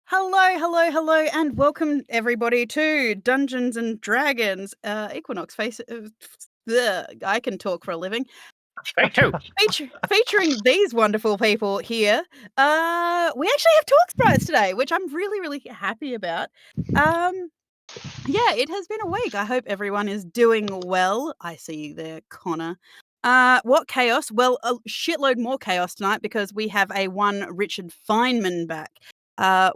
Hello, and welcome everybody to Dungeons and Dragons. Equinox face. I can talk for a living. Me too. Featuring these wonderful people here. We actually have Talk Sprites today, which I'm really happy about. Yeah, it has been a week. I hope everyone is doing well. I see you there, Connor. What chaos? Well, a shitload more chaos tonight because we have a one Richard Feynman back,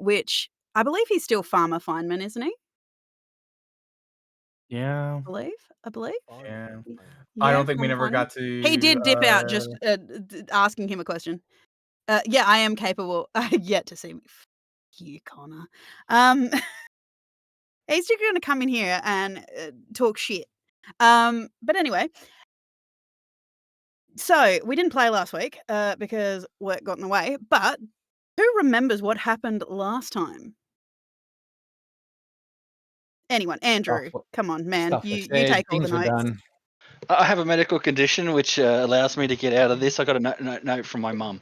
which I believe he's still Farmer Feynman, isn't he? Yeah. I believe. Yeah. Y I Yeah, don't think we Farmer never Feynman. got He to, did dip out just, asking him a question. Yeah, I am capable. Yet to see me. F you, Connor. Um, he's just gonna come in here and, talk shit. But anyway, so we didn't play last week, because work got in the way, but who remembers what happened last time? Anyone? Stuff Andrew, come on, man. stuff was You said, take all the things were notes. done. I have a medical condition which allows me to get out of this. I got a note from my mum.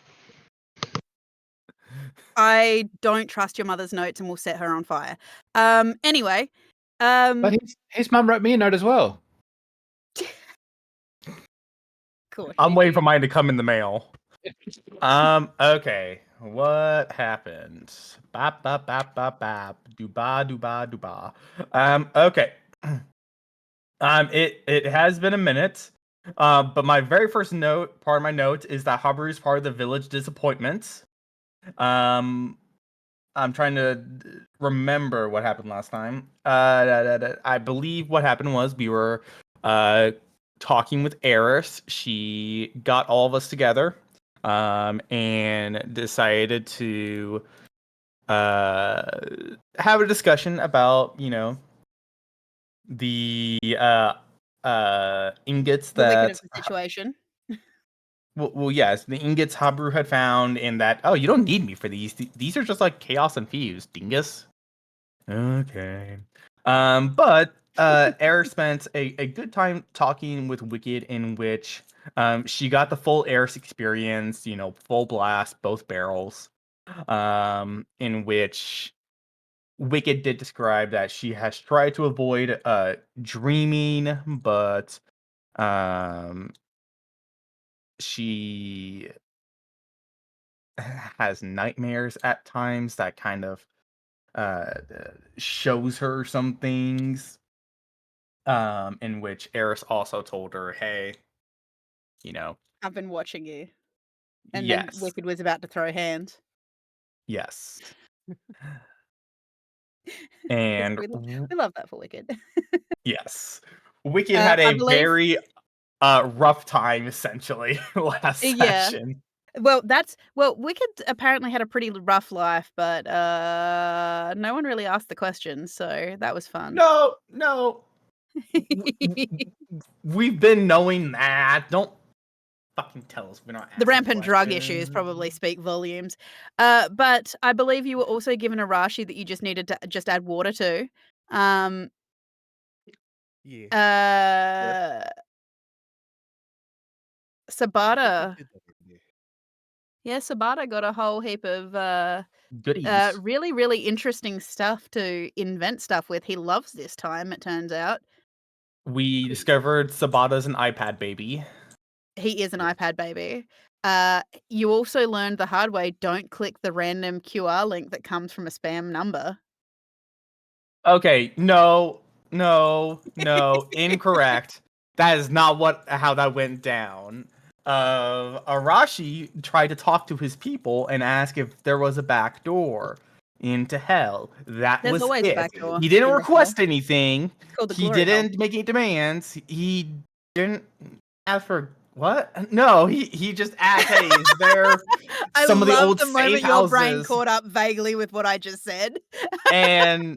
I don't trust your mother's notes and will set her on fire. Anyway, But his mum wrote me a note as well. Gosh, I'm waiting you for mine to come in the mail. Okay. What happened? Bap bap bap bap bap. Dooba. Okay. It has been a minute. But my very first part of my note is that Habaru is part of the village disappointments. I'm trying to remember what happened last time. I believe what happened was we were talking with Eris. She got all of us together and decided to have a discussion about, the ingots the wicked that of the situation. well, yes, the ingots Habaru had found, and that, oh, you don't need me for these. These are just like chaos infused, dingus. Okay. But Air spent a good time talking with Wicked, in which she got the full Air's experience, full blast, both barrels. In which Wicked did describe that she has tried to avoid dreaming, but um she has nightmares at times that kind of shows her some things, in which Eris also told her, hey, I've been watching you. And then yes, Wicked was about to throw hands. yes. 'Cause And we love that for Wicked. yes, Wicked had I a believe very rough time essentially last yeah. session. Well, Wicked apparently had a pretty rough life, but, no one really asked the questions, so that was fun. No, we've been knowing that. Don't fucking tell us we're not The asking rampant drug issues questions. probably speak volumes. But I believe you were also given a rashi that you just needed to just add water to. Um, Yeah. uh, Sabata. Did that already. Yeah, Sabata got a whole heap of, Goodies. really interesting stuff to invent stuff with. He loves this time, it turns out. We discovered Sabata's an iPad baby. He is an Yes. iPad baby. You also learned the hard way, don't click the random QR link that comes from a spam number. Okay, no, incorrect. That is not how that went down. Arashi tried to talk to his people and ask if there was a back door into hell. That There's was always a it. back door He didn't into hell. request anything. It's called the He glory hole. didn't make any demands. He didn't ask for what? No, he just asked, "Hey, is there I some of the love old the safe moment your brain houses?" caught up vaguely with what I just said. and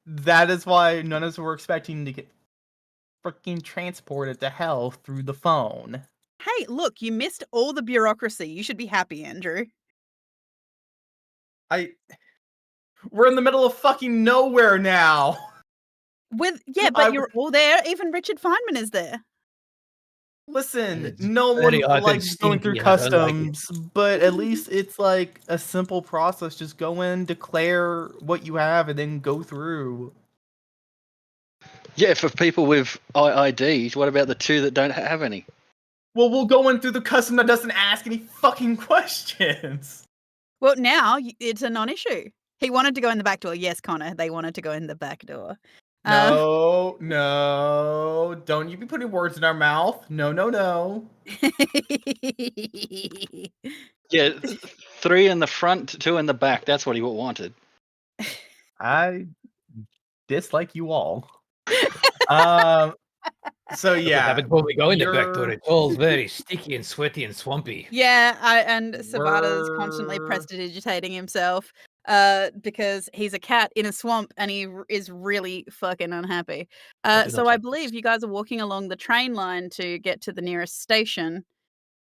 that is why none of us were expecting to get freaking transported to hell through the phone. Hey, look, you missed all the bureaucracy. You should be happy, Andrew. We're in the middle of fucking nowhere now. Yeah, but you're all there. Even Richard Feynman is there. Listen, It's no very one hot and likes going through stinky. I don't like it. customs, but at least it's like a simple process. Just go in, declare what you have, and then go through. Yeah, for people with IIDs, what about the two that don't have any? Well, we'll go in through the custom that doesn't ask any fucking questions. Well, now it's a non-issue. He wanted to go in the back door. Yes, Connor, they wanted to go in the back door. No, no. Don't you be putting words in our mouth. No, no, no. Yeah, 3 in the front, 2 in the back. That's what he wanted. I dislike you all. So Look what yeah, happens when we go in the back door. you're- It's all very sticky and sweaty and swampy. Yeah, and Savada's constantly We're- prestidigitating himself because he's a cat in a swamp and he is really fucking unhappy. do So not I like believe this. you guys are walking along the train line to get to the nearest station,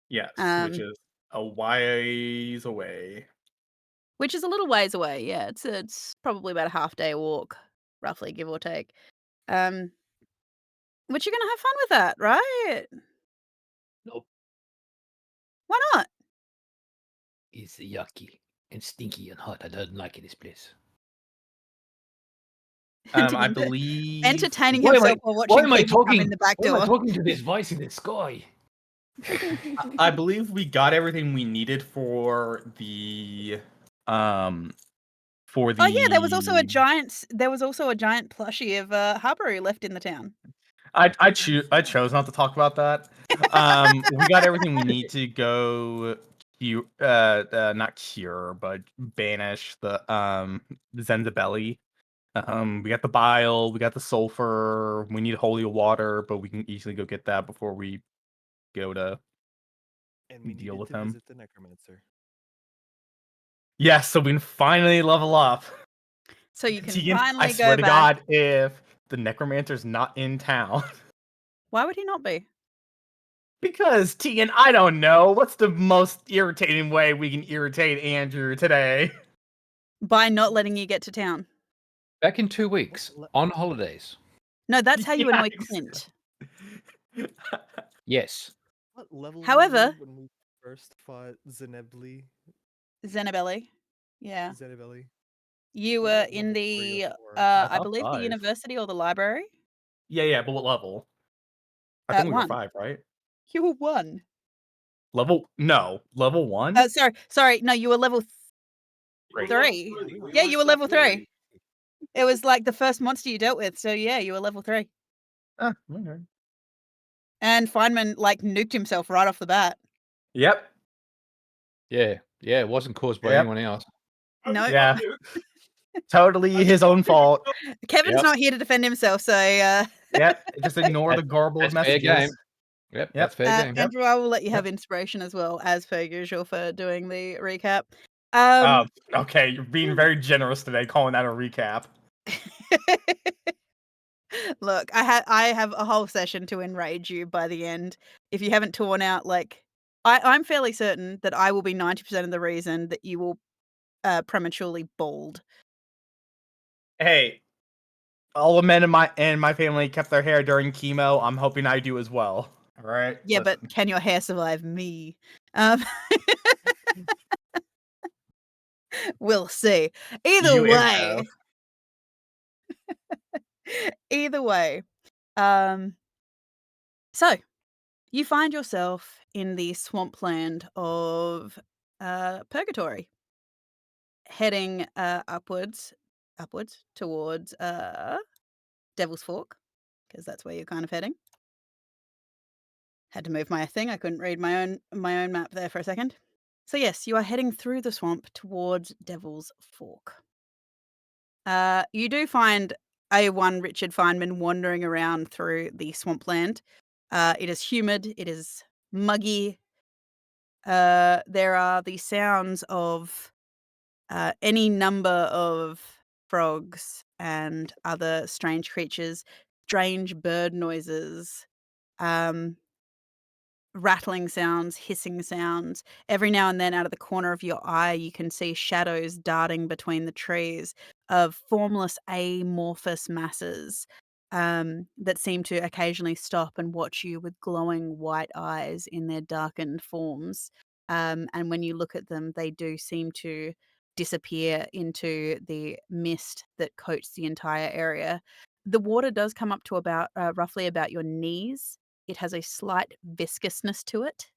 Yes, which Um, is a ways away. which is a little ways away. Yeah, it's probably about a half-day walk, roughly, give or take. But you're gonna have fun with that, right? Nope. Why not? It's yucky and stinky and hot. I don't like this place. I Digimon believe. entertaining Why am himself I- while Why watching am I people come in talking? the back Why am I door. talking to this voice in the sky? I believe we got everything we needed for the for the. Oh yeah, there was also a giant plushie of Habaru left in the town. I chose not to talk about that. We got everything we need to go not cure, but banish the Zenzabelli. We got the bile, we got the sulfur, we need holy water, but we can easily go get that before we go to And we deal needed with to him. visit the necromancer. Yes, so we can finally level up. So you can Tegan, finally I swear go to back. God, if the necromancer's not in town. Why would he not be? Because, Tegan, I don't know. What's the most irritating way we can irritate Andrew today? By not letting you get to town. Back in 2 weeks, on holidays. No, that's how you annoy Yikes. Clint. Yes. What level However- were we when we first fought Zenebli? Zenabelli. Yeah. Zenebelli? You What were about in level 3 the or 4? I thought believe the 5. university or the library. Yeah, but what level? I think we were 1. 5, right? You were 1. Level 1? Sorry, no, you were level Great. 3. Yeah, we were Yeah, you were level 3. It was like the first monster you dealt with, so yeah, you were level 3. Ah, okay. And Feynman like nuked himself right off the bat. Yep. Yeah. Yeah. It wasn't caused by Yep. anyone else. No, Yeah. Totally his own fault. Kevin's Yep. not here to defend himself, so Yep. Just ignore the garbled That's fair messages. game. Yep. That's fair game. Andrew, I will let you have inspiration as well, as per usual, for doing the recap. Um, Okay, you're being very generous today, calling that a recap. Look, I have a whole session to enrage you by the end. If you haven't torn out, like, I'm fairly certain that I will be 90% of the reason that you will prematurely bald. Hey, all the men in my family kept their hair during chemo. I'm hoping I do as well. All right. Yeah, Listen. but can your hair survive me? We'll see. Either You way, improv. either way. So you find yourself in the swampland of Purgatory, heading upwards towards Devil's Fork, because that's where you're kind of heading. Had to move my thing. I couldn't read my own map there for a second. So yes, you are heading through the swamp towards Devil's Fork. You do find A1 Richard Feynman wandering around through the swampland. It is humid. It is muggy. There are the sounds of any number of frogs and other strange creatures, strange bird noises, rattling sounds, hissing sounds. Every now and then, out of the corner of your eye, you can see shadows darting between the trees of formless amorphous masses. that seem to occasionally stop and watch you with glowing white eyes in their darkened forms. And when you look at them, they do seem to disappear into the mist that coats the entire area. The water does come up to about roughly about your knees. It has a slight viscousness to it,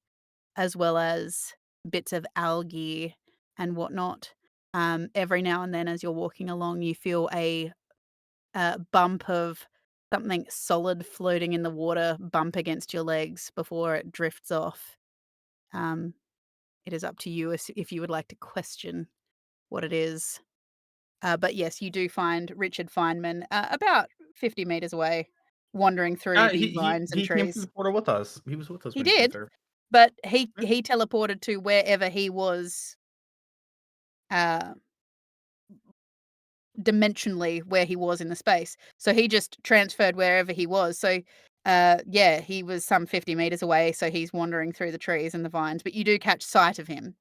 as well as bits of algae and whatnot. Every now and then, as you're walking along, you feel a bump of something solid floating in the water bump against your legs before it drifts off. It is up to you if you would like to question what it is. But yes, you do find Richard Feynman about 50 meters away, wandering through the vines and He came through trees. the portal with us. He was with us He when he came did, through. but he Yeah. he teleported to wherever he was, dimensionally where he was in the space. So he just transferred wherever he was. So yeah, he was some 50 meters away, so he's wandering through the trees and the vines, but you do catch sight of him.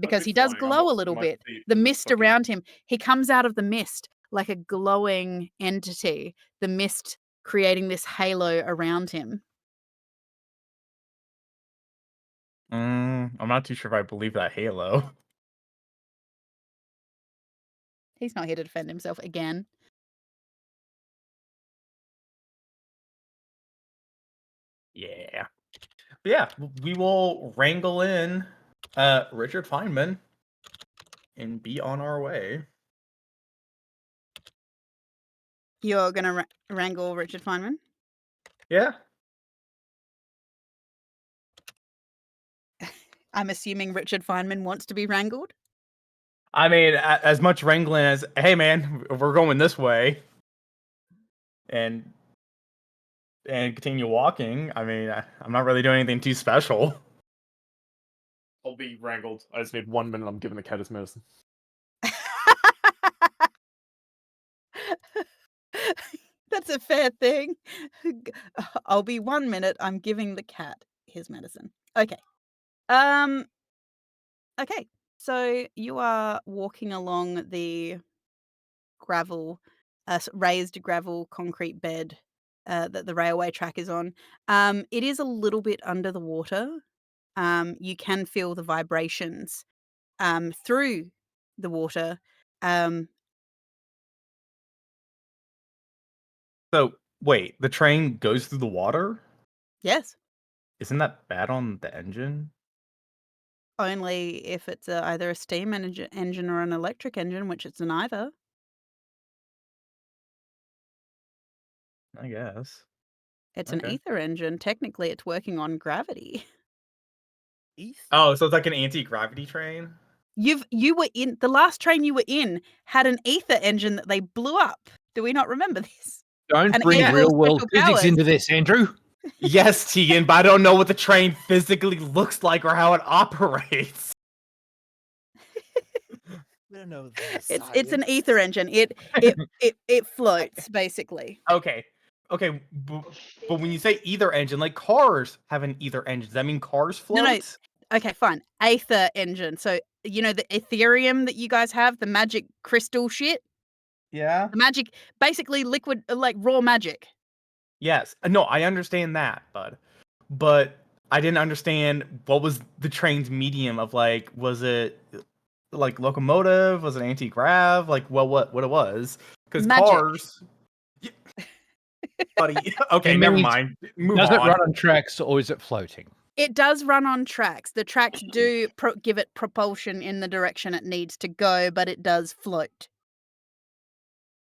Because he it's does fine. I'm glow a up little in my bit. seat The for this mist fucking- around him, he comes out of the mist like a glowing entity, the mist creating this halo around him. I'm not too sure if I believe that halo. He's not here to defend himself again. Yeah. But yeah, we will wrangle in Richard Feynman and be on our way. You're going to wrangle Richard Feynman? Yeah. I'm assuming Richard Feynman wants to be wrangled? I mean, as much wrangling as, hey man, we're going this way, and continue walking. I mean, I'm not really doing anything too special. I'll be wrangled. I just need 1 minute. I'm giving the cat his medicine. That's a fair thing. I'll be 1 minute. I'm giving the cat his medicine. Okay. Okay. So you are walking along the gravel, raised gravel concrete bed that the railway track is on. It is a little bit under the water. You can feel the vibrations through the water. So, wait, the train goes through the water? Yes. Isn't that bad on the engine? Only if it's either a steam engine or an electric engine, which it's neither. I guess. It's an Okay. ether engine. Technically, it's working on gravity. Oh, so it's like an anti-gravity train? You were in the last train you were in had an ether engine that they blew up. Do we not remember this? Don't And bring Andrew's real world special physics powers. into this, Andrew. Yes, Tegan, but I don't know what the train physically looks like or how it operates. We don't know the It's an science. ether engine. It floats basically. Okay. Okay, but when you say either engine, like cars have an either engine. Does that mean cars float? No. Okay, fine. Aether engine. So you know the Ethereum that you guys have, the magic crystal shit, Yeah. the magic, basically liquid, like raw magic. Yes. No, I understand that, bud. But I didn't understand what was the train's medium of, like, was it like locomotive? Was it anti-grav? Like, well, what it was? Because Magic. cars. Yeah. Buddy. Okay, It never means- mind. Move Does on. it run on tracks or is it floating? It does run on tracks. The tracks do give it propulsion in the direction it needs to go, but it does float.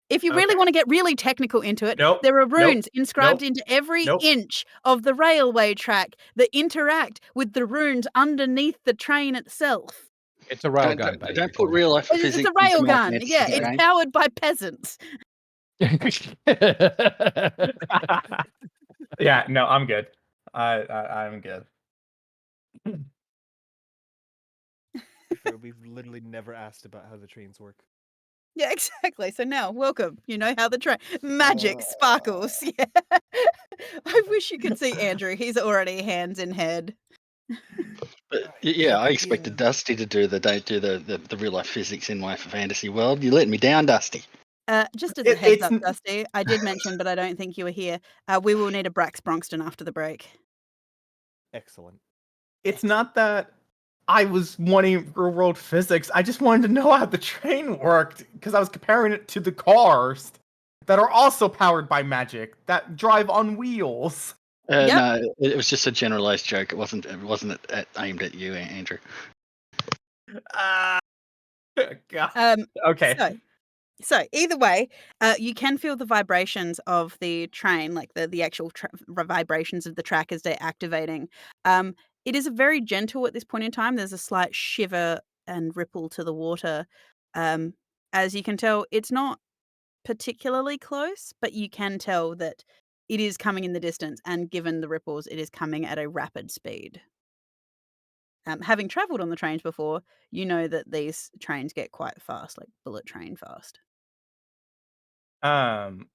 If you really Okay. want to get really technical into it, Nope, there are nope, runes inscribed nope, into every nope. inch of the railway track that interact with the runes underneath the train itself. It's a railgun, Don't put real life It's physics a rail into gun. mathematics, Yeah, okay? it's powered by peasants. Yeah, no, I'm good. I'm good. We've literally never asked about how the trains work. Yeah, exactly. So now, welcome. You know how the train magic sparkles. Yeah. I wish you could see Andrew. He's already hands in head. But yeah, I expected Dusty to do the real life physics in my fantasy world. You let me down, Dusty. Just as a heads It's up, Dusty, I did mention, but I don't think you were here. We will need a Brax Bronxton after the break. Excellent. it's not that I was wanting real world physics. I just wanted to know how the train worked because I was comparing it to the cars that are also powered by magic that drive on wheels. Yep. No, it was just a generalized joke. It wasn't aimed at you, Andrew. Ah, God. Um, Okay. So either way, you can feel the vibrations of the train, like the actual vibrations of the track as they're activating. It is very gentle at this point in time. There's a slight shiver and ripple to the water. As you can tell, it's not particularly close, but you can tell that it is coming in the distance, and given the ripples, it is coming at a rapid speed. Having travelled on the trains before, you know that these trains get quite fast, like bullet train fast. Um,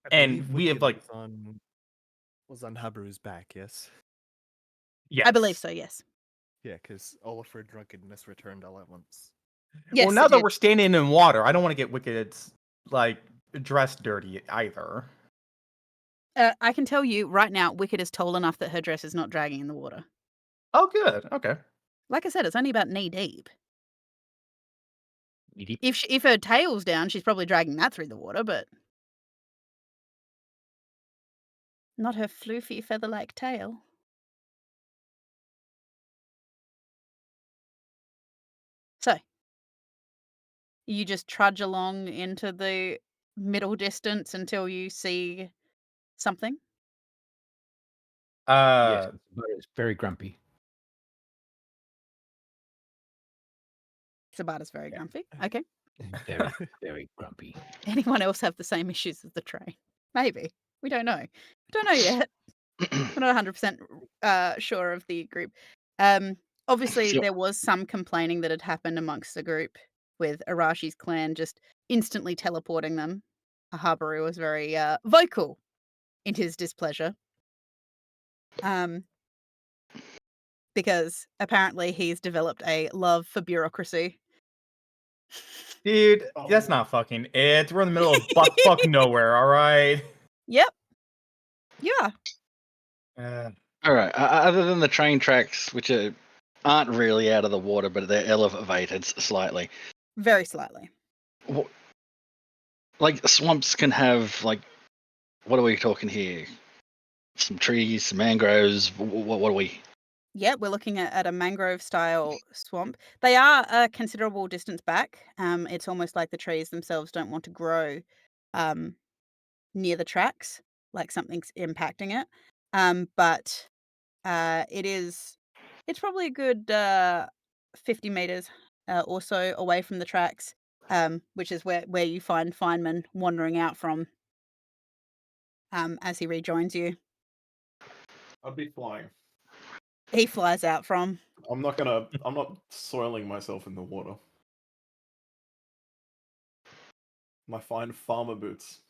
I And believe we have, Wicked like- was on Habaru's back, yes? yes. I believe so, yes. Yeah, because all of her drunkenness returned all at once. Yes, well, now it that did. we're standing in water, I don't want to get Wicked's like dressed dirty either. I can tell you right now, Wicked is tall enough that her dress is not dragging in the water. Oh, good. Okay. Like I said, it's only about knee deep. Knee-deep. If her tail's down, she's probably dragging that through the water, but not her floofy feather-like tail. So, you just trudge along into the middle distance until you see something. Yes, Uh, but it's very grumpy. Sabata's very Yeah. grumpy. Okay. Very, very grumpy. Anyone else have the same issues as the train? Maybe. We don't know. Don't know yet. We're not 100% sure of the group. Obviously, Sure. there was some complaining that had happened amongst the group with Arashi's clan just instantly teleporting them. Habaru was very vocal in his displeasure. Because apparently he's developed a love for bureaucracy. dude, that's not fucking it. We're in the middle of butt-fuck nowhere, all right? Yep. Yeah. All right. Other than the train tracks, which aren't really out of the water, but they're elevated slightly. Very slightly. Like swamps can have like, what are we talking here? Some trees, some mangroves. What are we? Yeah, we're looking at a mangrove style swamp. They are a considerable distance back. It's almost like the trees themselves don't want to grow near the tracks, like something's impacting it. But it's probably a good 50 meters or so away from the tracks, which is where you find Feynman wandering out from as he rejoins you. I'd be flying. He flies out from. I'm not soiling myself in the water. My fine farmer boots.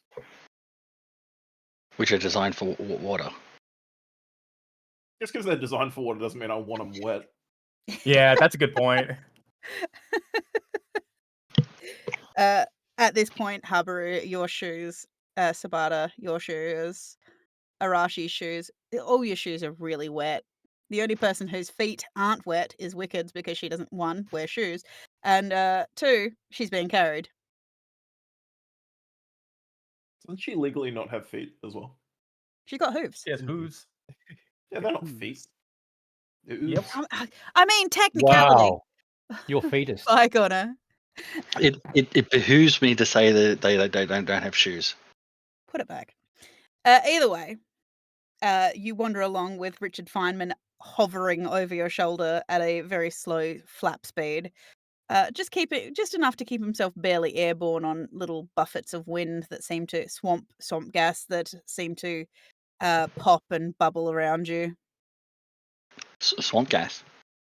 Which are designed for water. Just because they're designed for water doesn't mean I want them wet. Yeah, that's a good point. At this point, Habaru, your shoes, Sabata, your shoes, Arashi's shoes, all your shoes are really wet. The only person whose feet aren't wet is Wicked's because she doesn't, 1, wear shoes, and 2, she's being carried. Doesn't she legally not have feet as well? She's got hooves. Yes, who's? Yeah, they're not Hooves. feet. They're Yep. hooves. I mean, technicality. Wow. Your fetus. Bye, Connor. It behooves me to say that they don't have shoes. Put it back. Either way, you wander along with Richard Feynman hovering over your shoulder at a very slow flap speed. Just enough to keep himself barely airborne on little buffets of wind that seem to swamp gas that seem to pop and bubble around you. Swamp gas.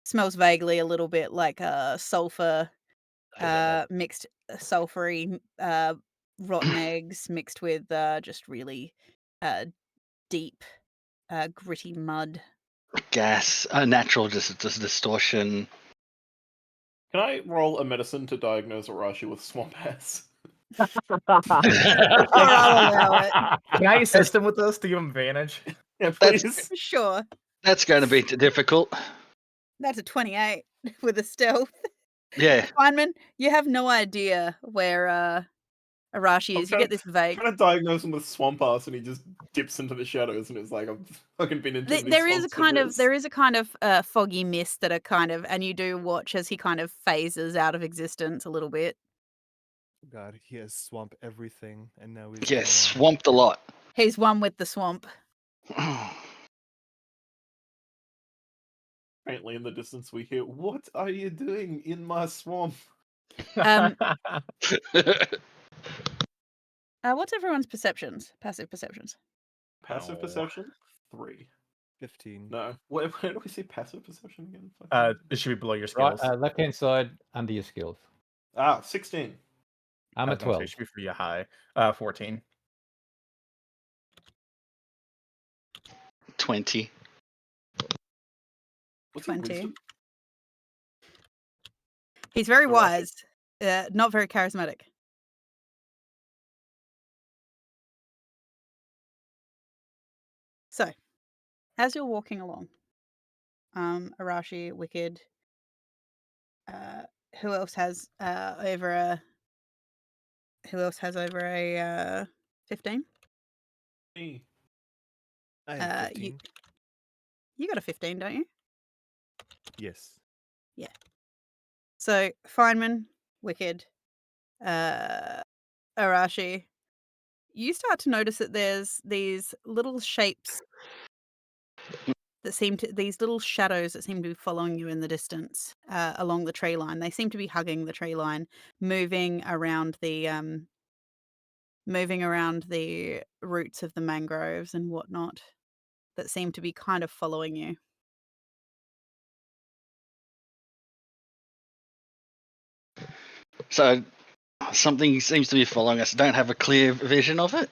Smells vaguely a little bit like sulfur, I mixed sulfury rotten eggs mixed with just really deep gritty mud. Gas. Natural distortion. Can I roll a medicine to diagnose Arashi with swamp ass? Sure, I'll allow it. Can I assist him with this to give him advantage? Yeah, That's- please. Sure. That's going to be difficult. That's a 28 with a stealth. Yeah. Feynman, you have no idea where Arashi I'm is. You get this vague. trying to diagnose him with swamp ass, and he just dips into the shadows, and it's like I've fucking been into these There is a swamps for this. kind of foggy mist that are kind of, and you do watch as he kind of phases out of existence a little bit. God, he has swamped everything, and now he's Yeah, gone. swamped a lot. He's one with the swamp. Faintly in the distance, we hear, "What are you doing in my swamp?" What's everyone's perceptions? Passive perceptions. Passive perception 3. 15. No, where do we see passive perception again? It should be below your Right, skills. left hand side under your skills. 16. I'm I at was gonna say 12. it should be for you high. 14. 20. What's your 20. wisdom? He's very Arashi? wise, not very charismatic. So, as you're walking along, Arashi, Wicked, who else has over a 15? Me. I have 15. You got a 15, don't you? Yes. So, Feynman, Wicked, Arashi, you start to notice that there's these little shapes these little shadows that seem to be following you in the distance along the tree line. They seem to be hugging the tree line, moving around the roots of the mangroves and whatnot, that seem to be kind of following you. So something seems to be following us. Don't have a clear vision of it.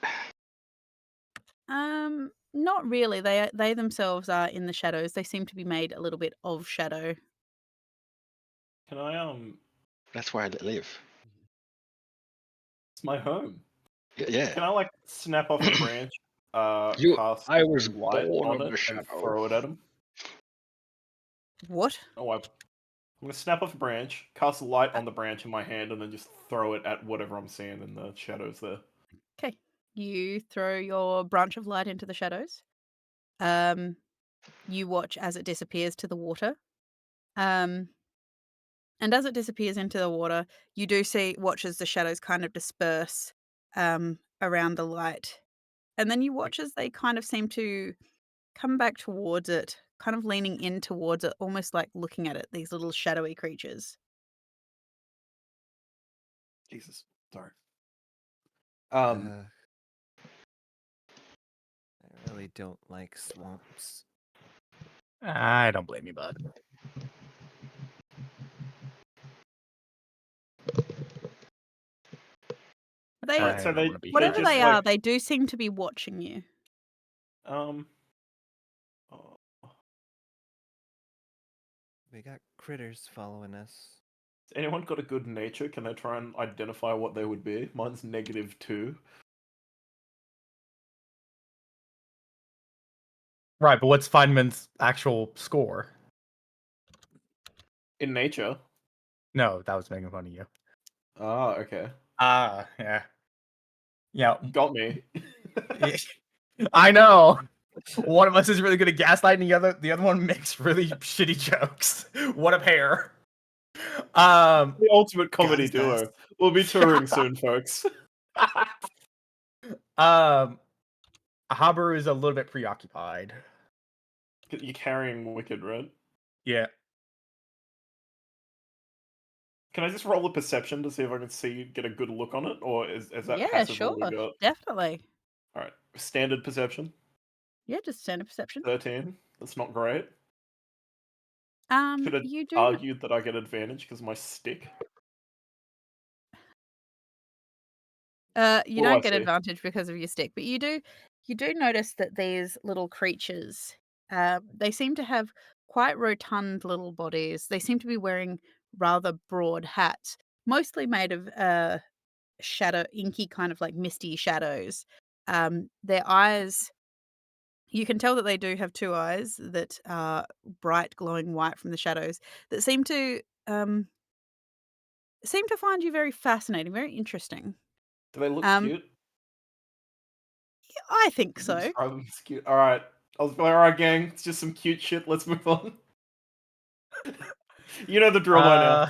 Not really. They themselves are in the shadows. They seem to be made a little bit of shadow. Can I That's where I live. It's my home. Yeah. Can I like snap off a branch, You- cast I was light born on in the it, and shadow. throw it at him? What? Oh, I'm gonna snap off a branch, cast a light on the branch in my hand, and then just throw it at whatever I'm seeing in the shadows there. Okay. You throw your branch of light into the shadows. You watch as it disappears to the water. And as it disappears into the water, you do watch as the shadows kind of disperse around the light. And then you watch as they kind of seem to come back towards it, kind of leaning in towards it, almost like looking at it, these little shadowy creatures. Jesus, sorry. I really don't like swamps. I don't blame you, bud. They, Alright, so I they wanna be whatever just, they like- are, they do seem to be watching you. oh, We got critters following us. has anyone got a good nature? Can I try and identify what they would be? Mine's -2. Right, but what's Feynman's actual score? In nature. No, that was making fun of you. Ah, okay. Yeah. Yeah, Got me. I know. One of us is really good at gaslighting, the other one makes really shitty jokes. What a pair. The ultimate comedy Guys, duo. guys. We'll be touring soon, folks. Haber is a little bit preoccupied. You're carrying Wicked, right? Yeah. Can I just roll a perception to see if I can get a good look on it, or is that Yeah, passive sure. all we got? Definitely. All right, standard perception, Yeah, just standard perception. 13. That's not great. Could have You do argued that I get advantage because of my stick. you What do I don't get see? advantage because of your stick, but you do notice that these little creatures, they seem to have quite rotund little bodies. They seem to be wearing rather broad hats, mostly made of shadow, inky kind of like misty shadows. Their eyes, you can tell that they do have two eyes that are bright, glowing white from the shadows that seem to find you very fascinating, very interesting. Do they look Um, cute? I think You so. describe them as cute. All right. I was like, all right, gang. It's just some cute shit. Let's move on. You know the drill by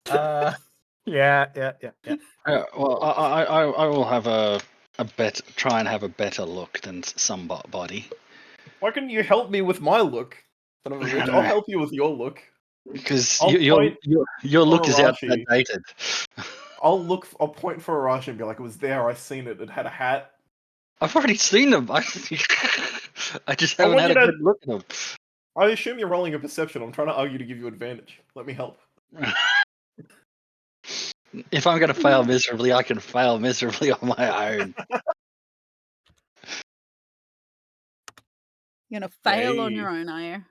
now. Yeah. Well, I will have a try and have a better look than somebody. Why couldn't you help me with my look? Son of a bitch. I'll help you with your look. Because I'll point your look is Arashi. outdated. I'll point for Arashi and be like, it was there. I seen it. It had a hat. I've already seen them. I just I haven't want had you a to- good look at them. I assume you're rolling a perception. I'm trying to argue to give you advantage. Let me help. If I'm going to fail miserably, I can fail miserably on my own. You're gonna fail on Yay. your own, are you?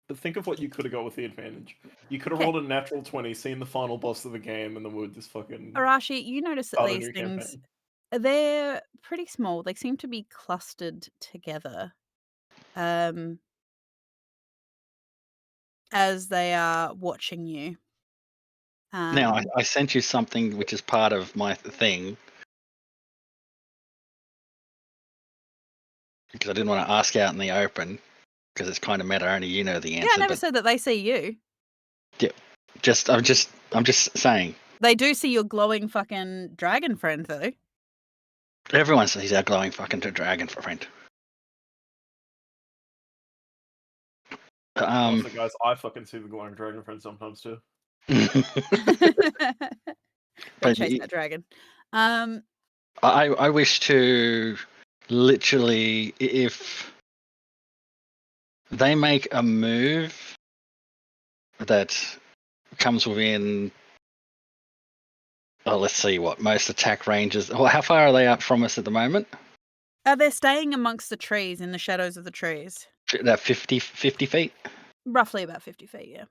But think of what you could have got with the advantage. You could have Okay. rolled a natural 20, seen the final boss of the game, and then we'd just fucking Arashi, you notice that start a these new things, campaign. they're pretty small. They seem to be clustered together. As they are watching you. Now, I sent you something which is part of my thing. Because I didn't want to ask out in the open. Because it's kind of meta, only you know the answer. Yeah, I never said that they see you. I'm just saying. They do see your glowing fucking dragon friend, though. Everyone sees our glowing fucking dragon friend. Also, guys, I fucking see the glowing dragon friend sometimes too. Go But chase that dragon. I wish to literally, if they make a move that comes within, let's see what most attack ranges. Well, how far are they up from us at the moment? They're staying amongst the trees, in the shadows of the trees. That 50 feet? Roughly about 50 feet, yeah.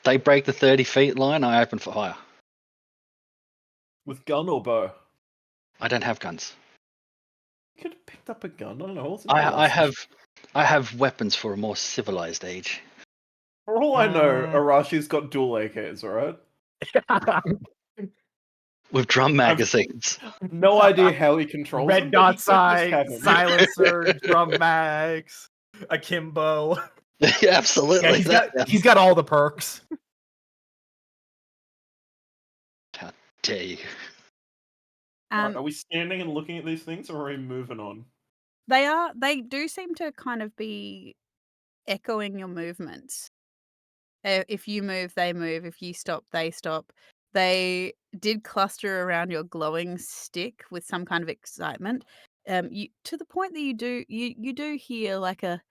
They break the 30 feet line, I open for fire. With gun or bow? I don't have guns. You could have picked up a gun. I don't know. I have weapons for a more civilized age. For all I know, Arashi's got dual AKs, alright? With drum magazines. No idea how he controls them, Red but he dot could just have sight, them. silencer, drum mags, akimbo. Yeah, absolutely. Yeah, he's got all the perks. How dare you? Right, are we standing and looking at these things, or are we moving on? They do seem to kind of be echoing your movements. If you move, they move. If you stop, they stop. They did cluster around your glowing stick with some kind of excitement. You, to the point that you do hear like a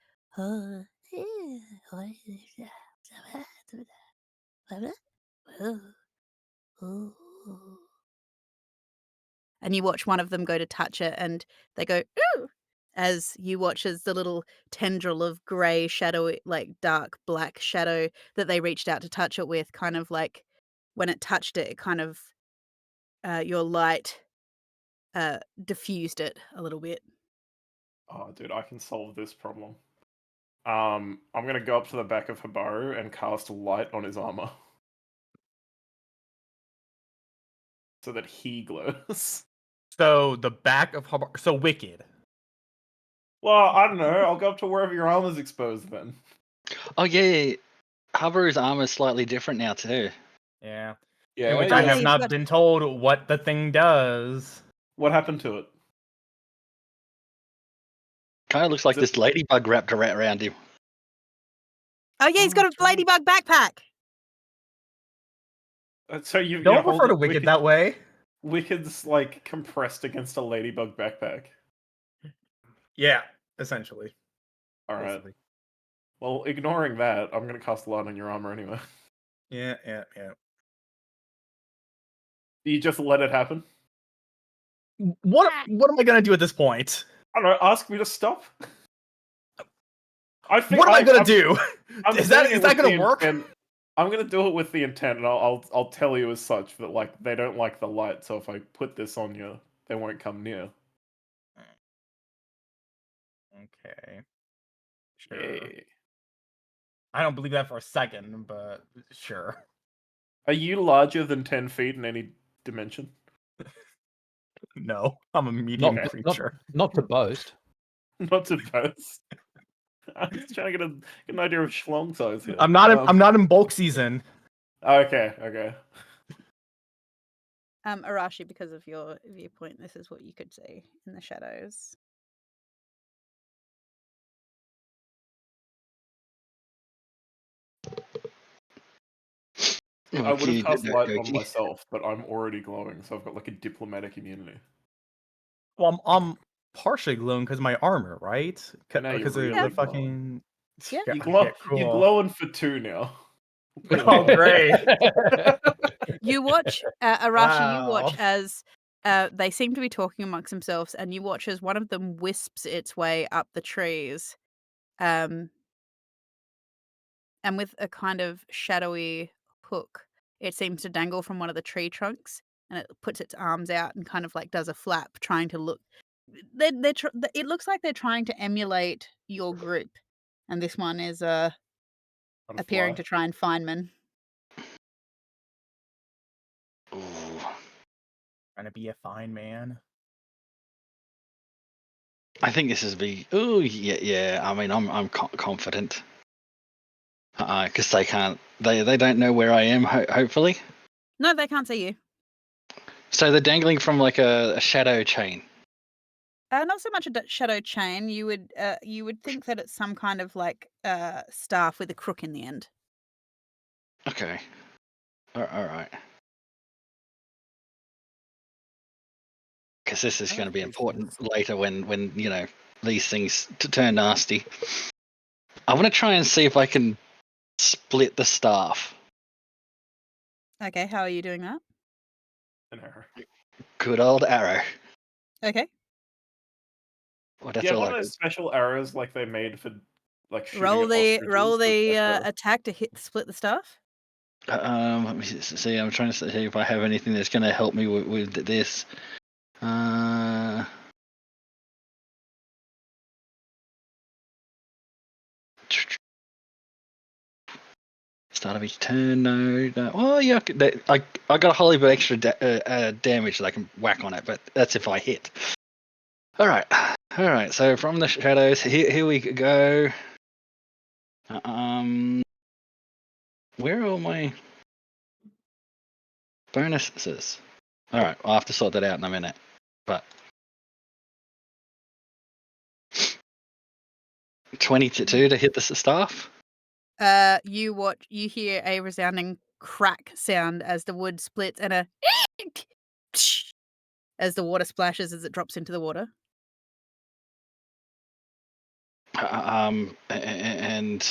and you watch one of them go to touch it and they go ooh, as you watch as the little tendril of grey shadow, like dark black shadow that they reached out to touch it with, kind of like when it touched it, it kind of your light diffused it a little bit. Oh, dude, I can solve this problem. I'm gonna go up to the back of Habaru and cast light on his armor. So that he glows. So the back of so wicked. Well, I don't know. I'll go up to wherever your armor's exposed then. Oh, yeah. Habaru's armor is slightly different now, too. Yeah. Yeah. In which Oh, I yeah, have you've not got- been told what the thing does. What happened to it? Kind of looks like Is it- this ladybug wrapped around him. Oh yeah, he's got a that's right. ladybug backpack. So you Don't hold refer to it- Wicked that way. Wicked's like compressed against a ladybug backpack. Yeah, essentially. All right. Basically. Well, ignoring that, I'm gonna cast light on your armor anyway. Yeah. You just let it happen. What am I gonna do at this point? I don't know. Ask me to stop. I think What am I gonna do? Is that doing it with gonna the work? intent- I'm gonna do it with the intent, and I'll tell you as such that like they don't like the light. So if I put this on you, they won't come near. Okay. Sure. Yeah. I don't believe that for a second, but sure. Are you larger than 10 feet in any dimension? No, I'm a medium Not, creature. not to boast. Not to boast. I'm just trying to get an idea of schlong size here. I'm not in bulk season. Okay. Arashi, because of your viewpoint, this is what you could see in the shadows. I would have cast light on myself, but I'm already glowing, so I've got like a diplomatic immunity. Well, I'm partially glowing because of my armor, right? No, you're Because of really the fucking. Yeah. You glow, Okay, cool. You're glowing for 2 now. Oh, great! You watch, Arashi, Wow. you watch as they seem to be talking amongst themselves, and you watch as one of them wisps its way up the trees. And with a kind of shadowy hook, it seems to dangle from one of the tree trunks, and it puts its arms out and kind of like does a flap, trying to look. It looks like they're trying to emulate your group, and this one is appearing to try and find men. Ooh. Trying to be a fine man. I think this is the. Oh yeah. I mean, I'm confident. Because they can't. They don't know where I am. Hopefully. No, they can't see you. So they're dangling from like a shadow chain. Not so much a shadow chain. You would think that it's some kind of like staff with a crook in the end. Okay. All right. Because this is going to be important later when these things turn nasty. I want to try and see if I can split the staff. Okay, how are you doing that? An error. Good old arrow. Okay, Well, that's Yeah, all one I of got. those special arrows like they made for like shooting roll at the ostriches. attack to split the staff. Let me see. I'm trying to see if I have anything that's going to help me with this. Start of each turn. No. Oh yeah, I got a whole heap of extra damage that I can whack on it, but that's if I hit. All right. So from the shadows, here we go. Where are all my bonuses? All right, I'll have to sort that out in a minute. But 22 to hit the staff. You hear a resounding crack sound as the wood splits and a as the water splashes as it drops into the water. And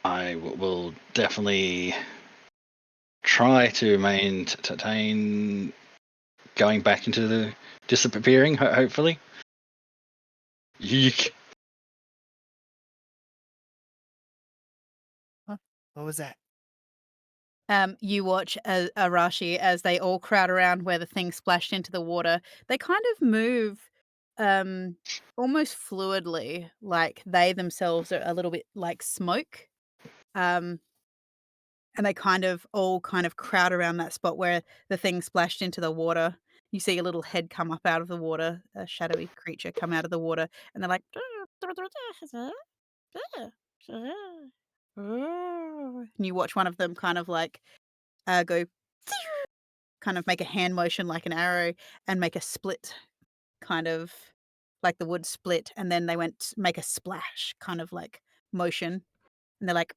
I will definitely try to maintain going back into the disappearing. Hopefully. Yeek. What was that? You watch Arashi as they all crowd around where the thing splashed into the water. They kind of move almost fluidly, like they themselves are a little bit like smoke. And they all crowd around that spot where the thing splashed into the water. You see a little head come up out of the water, a shadowy creature come out of the water, and they're like, and you watch one of them kind of like go, kind of make a hand motion like an arrow and make a split, kind of like the wood split, and then they went make a splash kind of like motion, and they're like,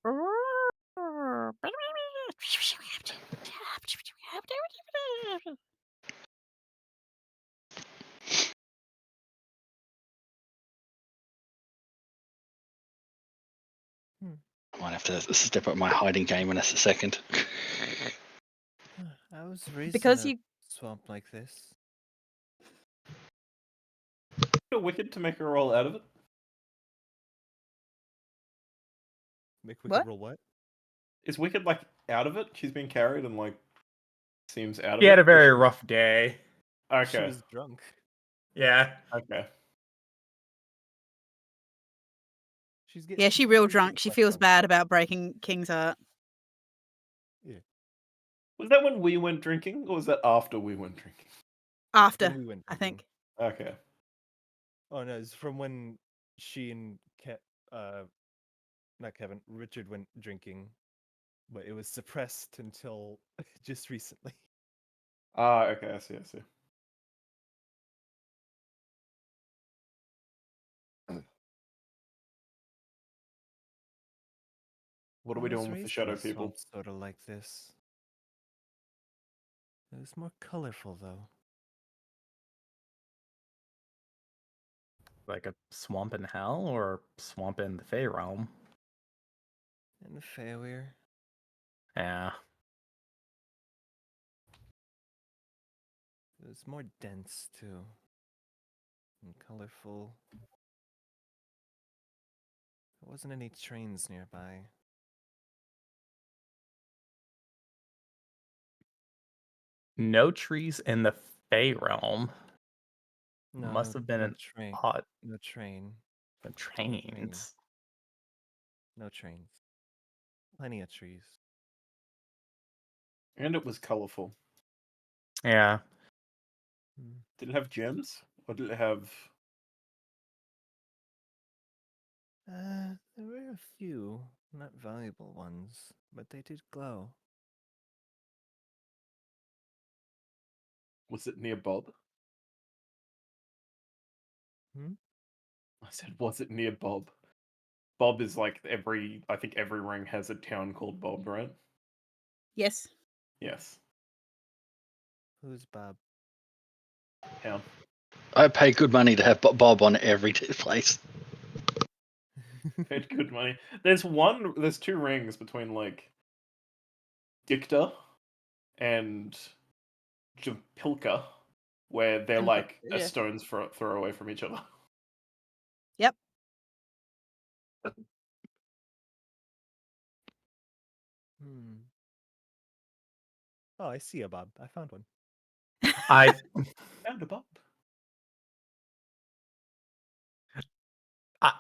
I might have to step up my hiding game in a second. I was raised because in a you swamp like this. Wicked to make a roll out of it. Make Wicked What? roll what? Is Wicked like out of it? She's being carried and like seems out of He it. had a Or very she- rough day. She Okay. was drunk. Yeah. Okay. She's getting. Yeah, she's she real probably getting drunk. She quite feels drunk. bad about breaking King's heart. Was that when we went drinking, or was that after we went drinking? After, When we went I drinking. think. Okay. Oh no, it's from when she and not Kevin, Richard went drinking, but it was suppressed until just recently. Ah, okay. I see. I see. What are we doing with the shadow people? Sort of like this. It was more colorful though. Like a swamp in hell or swamp in the Fey realm. In the Feyweir. Yeah. It was more dense too. And colorful. There wasn't any trains nearby. No trees in the Fey realm. No, Must have been no an train. odd No train. trains. No trains. Plenty of trees. And it was colorful. Yeah. Did it have gems, or did it have? There were a few, not valuable ones, but they did glow. Was it near Bob? Hmm? I said, was it near Bob? Bob is like I think every ring has a town called Bob, right? Yes. Yes. Who's Bob? Town. I pay good money to have Bob on every place. Paid good money. There's two rings between like Dicta and Jampilka where they're like a Yeah. stone's throw away from each other. Yep. Oh, I see a Bob. I found one. I Found a Bob.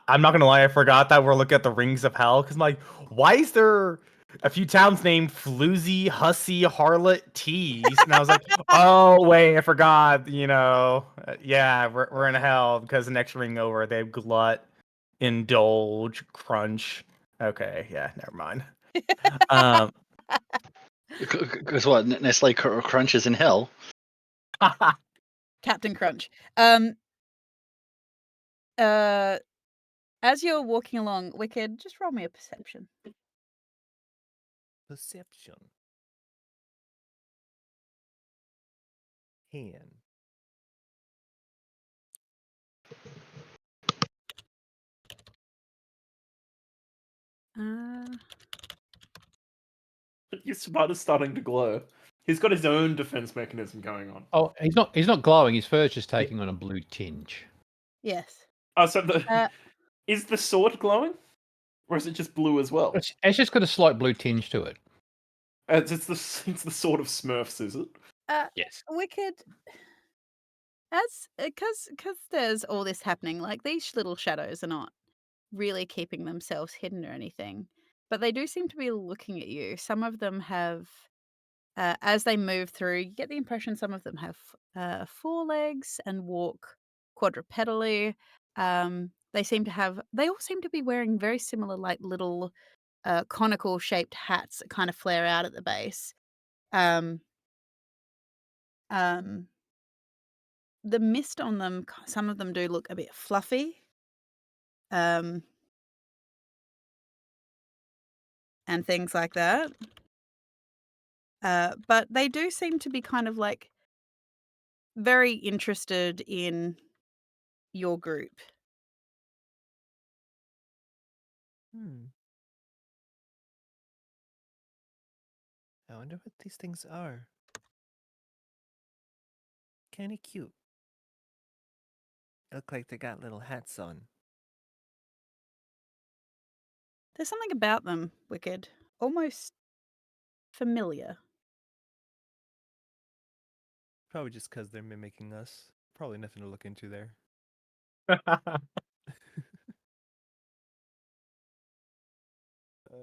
I'm not gonna lie, I forgot that we're looking at the rings of hell because I'm like, why is there a few towns named Floozy, Hussy, Harlot, Tease? And I was like, oh wait, I forgot. Yeah, we're in hell because the next ring over they have Glut, Indulge, Crunch. Okay, yeah, never mind. Because what? Nestle Crunch is in hell. Captain Crunch. As you're walking along, Wicked, just roll me a perception. Perception. Hand. Your smart is starting to glow. He's got his own defense mechanism going on. Oh, he's not glowing. His fur's just taking on a blue tinge. Yes. Oh, so Uh, is the sword glowing, or is it just blue as well? It's just got a slight blue tinge to it. It's the sword of Smurfs, is it? Yes. Wicked, as because there's all this happening, like these little shadows are not really keeping themselves hidden or anything, but they do seem to be looking at you. Some of them have, as they move through, you get the impression some of them have 4 legs and walk quadrupedally. They all seem to be wearing very similar, like little conical shaped hats that kind of flare out at the base. Um, um, the mist on them, some of them do look a bit fluffy. And things like that. But they do seem to be kind of like very interested in your group. I wonder what these things are. Kinda cute. Look like they got little hats on. There's something about them, Wicked. Almost familiar. Probably just because they're mimicking us. Probably nothing to look into there. Uh,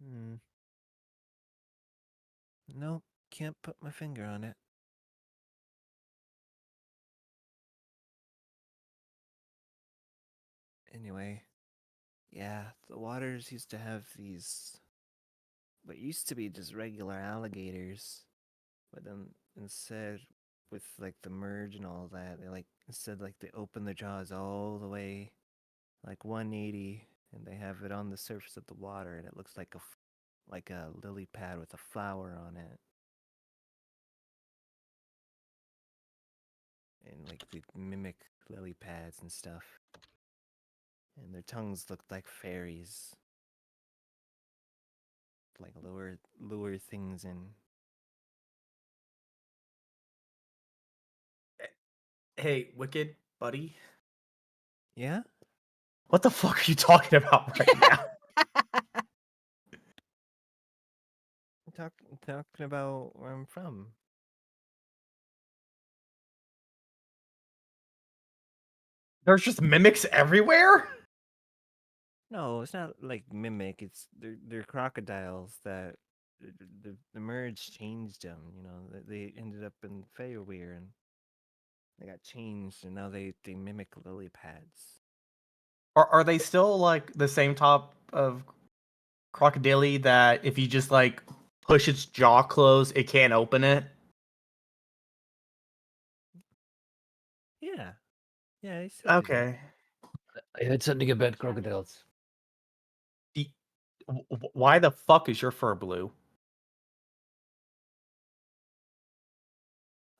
hmm. Nope, can't put my finger on it. Anyway, yeah, the waters used to have these what used to be just regular alligators, but then instead with like the merge and all that, they like instead like they open their jaws all the way like 180 and they have it on the surface of the water and it looks like like a lily pad with a flower on it. And like they mimic lily pads and stuff. And their tongues looked like fairies. Like lure things in. Hey, Wicked, buddy. Yeah? What the fuck are you talking about right now? Talking about where I'm from. There's just mimics everywhere? No, it's not like mimic. It's they're crocodiles that the merge changed them. You know, they ended up in Feywier and they got changed, and now they mimic lily pads. Are they still like the same type of crocodile that if you just like push its jaw closed, it can't open it? Yeah, yeah, they still do that. Okay. I heard something about crocodiles. Why the fuck is your fur blue?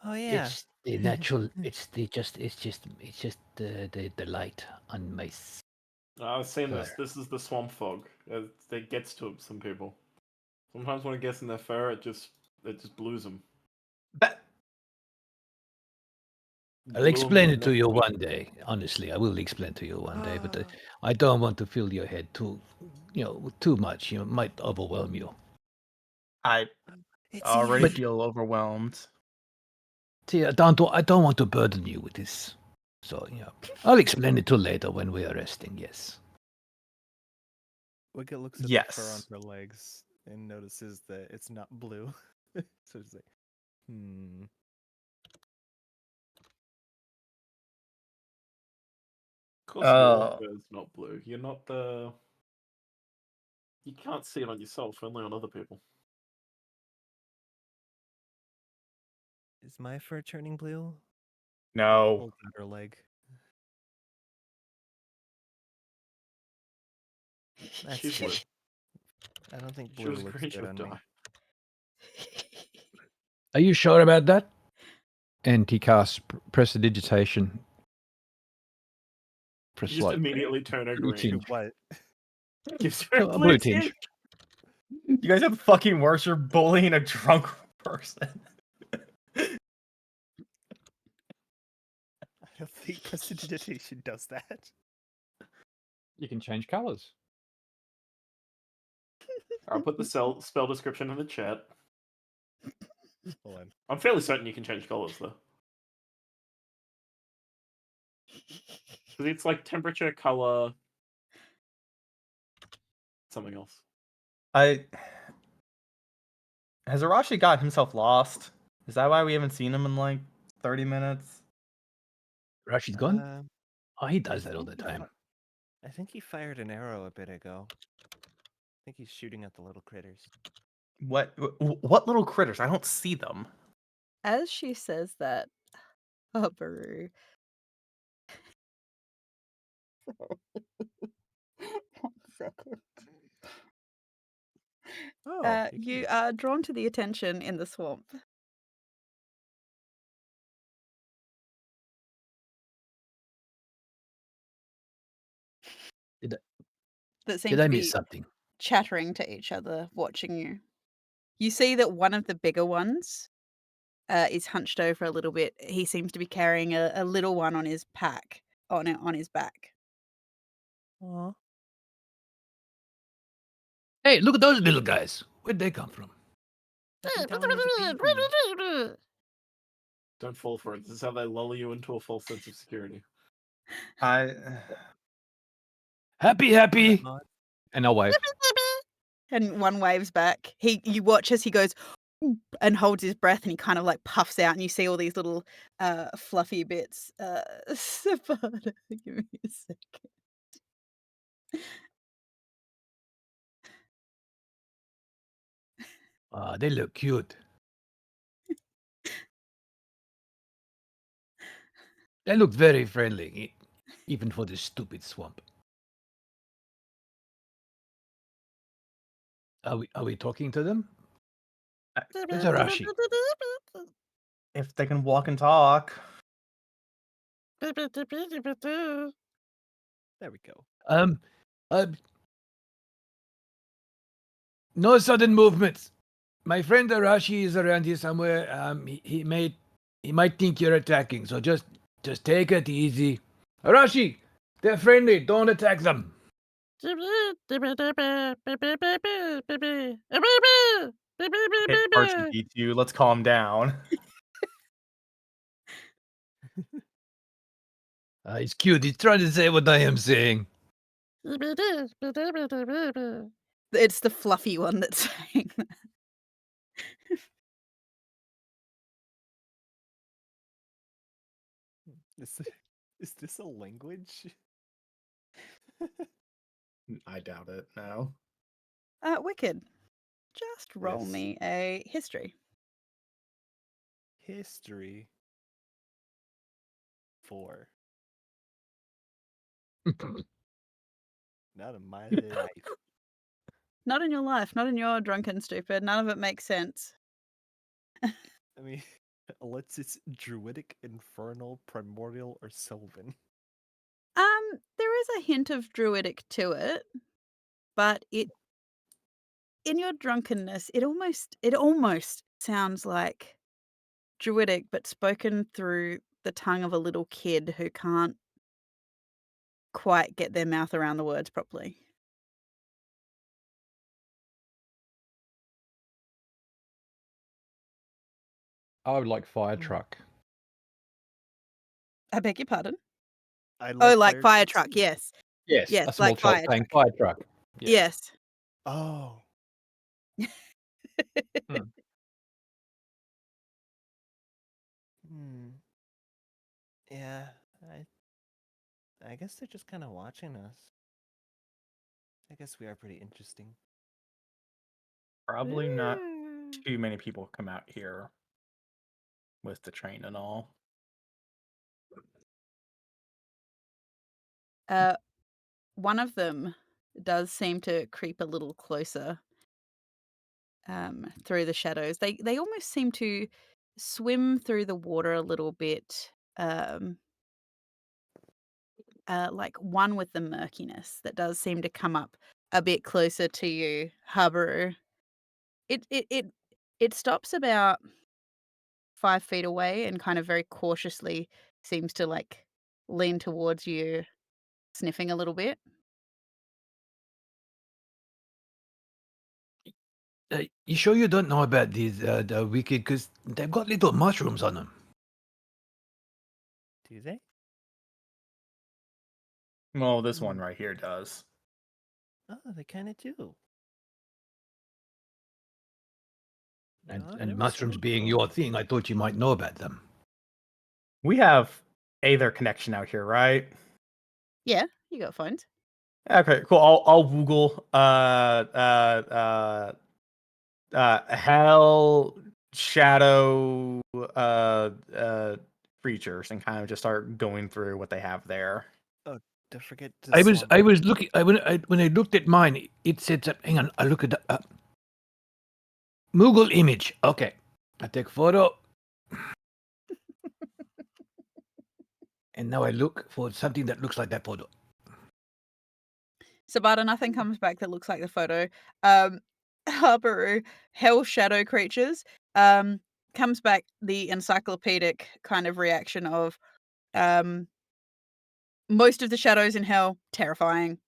Oh yeah, It's the natural. It's just the light on my. I've seen this. Fur. This is the swamp fog. It gets to some people. Sometimes when it gets in their fur, it just blues them. That I'll explain it to you one day. Honestly, I will explain to you one day. But I don't want to fill your head with too much. You might overwhelm you. I it's already But- feel overwhelmed. See, I don't want to burden you with this. So I'll explain it to later when we are resting. Yes. Wicket looks at the fur on Yes. her legs and notices that it's not blue. So she's like, Of course, your fur is not blue. You're not the. You can't see it on yourself, only on other people. is my fur turning blue? No. Holds out her leg. That's She's good. blue. I don't think She blue was looks green, good she'll on me. die. Are you sure about that? And he casts prestidigitation. You just immediately turn her blue green. tinge. What? Gives her A blue tinge. You guys have fucking worse. You're bullying a drunk person. I don't think prestidigitation does that. You can change colors. I'll put the spell description in the chat. Hold on. I'm fairly certain you can change colors though. Because it's like temperature, color, something else. Has Arashi got himself lost? Is that why we haven't seen him in like 30 minutes? Rashi's gone? Oh, he does that all the time. I think he fired an arrow a bit ago. I think he's shooting at the little critters. What little critters? I don't see them. As she says that, oh, Baru. One second. Oh, You are drawn to the attention in the swamp. That seem Did to I be miss something? chattering to each other, watching you. You see that one of the bigger ones is hunched over a little bit. He seems to be carrying a little one on his back. Aw. Hey, look at those little guys. Where'd they come from? Up in town was a baby. Don't fall for it. This is how they lull you into a false sense of security. I Happy. Not. And I'll wave. And one waves back. You watch as he goes and holds his breath, and he kind of like puffs out, and you see all these little fluffy bits. Savannah, give me a second. They look cute. They look very friendly, even for this stupid swamp. Are we talking to them? Where's Arashi? if they can walk and talk. There we go. No sudden movements. My friend Arashi is around here somewhere. He might think you're attacking, so just take it easy. Arashi, they're friendly. Don't attack them. It beats you. Let's calm down. He's cute. He's trying to say what I am saying. It's the fluffy one that's saying that. Is this a language? I doubt it. No. Wicked. Just roll Yes. me a history. History. 4. Not in my life. Not in your life, not in your drunken stupid. None of it makes sense. I mean, unless it's druidic, infernal, primordial, or sylvan. There is a hint of druidic to it, but in your drunkenness, it almost sounds like druidic, but spoken through the tongue of a little kid who can't quite get their mouth around the words properly. I would like fire truck. I beg your pardon? I Like fire truck, too. yes. Yes, Yes, a small like child fire playing truck. fire truck. Yes. Oh. Yeah, I guess they're just kind of watching us. I guess we are pretty interesting. Probably not too many people come out here with the train and all. One of them does seem to creep a little closer through the shadows. They almost seem to swim through the water a little bit, like one with the murkiness that does seem to come up a bit closer to you, Habaru. It stops about 5 feet away and kind of very cautiously seems to like lean towards you, sniffing a little bit. You sure you don't know about these the wicked? Because they've got little mushrooms on them. Do they? Well, this one right here does. Oh, they kind of do. And, No, I've and never mushrooms smoked being one. your thing, I thought you might know about them. We have their connection out here, right? Yeah, you got phones. Okay, cool. I'll Google hell shadow creatures and kind of just start going through what they have there. Oh, don't forget to. I was looking. When I looked at mine, it said something. Hang on, I look at the Moogle image. Okay, I take photo, and now I look for something that looks like that photo. Sabata, nothing comes back that looks like the photo. Habaru, hell shadow creatures. comes back the encyclopedic kind of reaction of most of the shadows in hell, terrifying.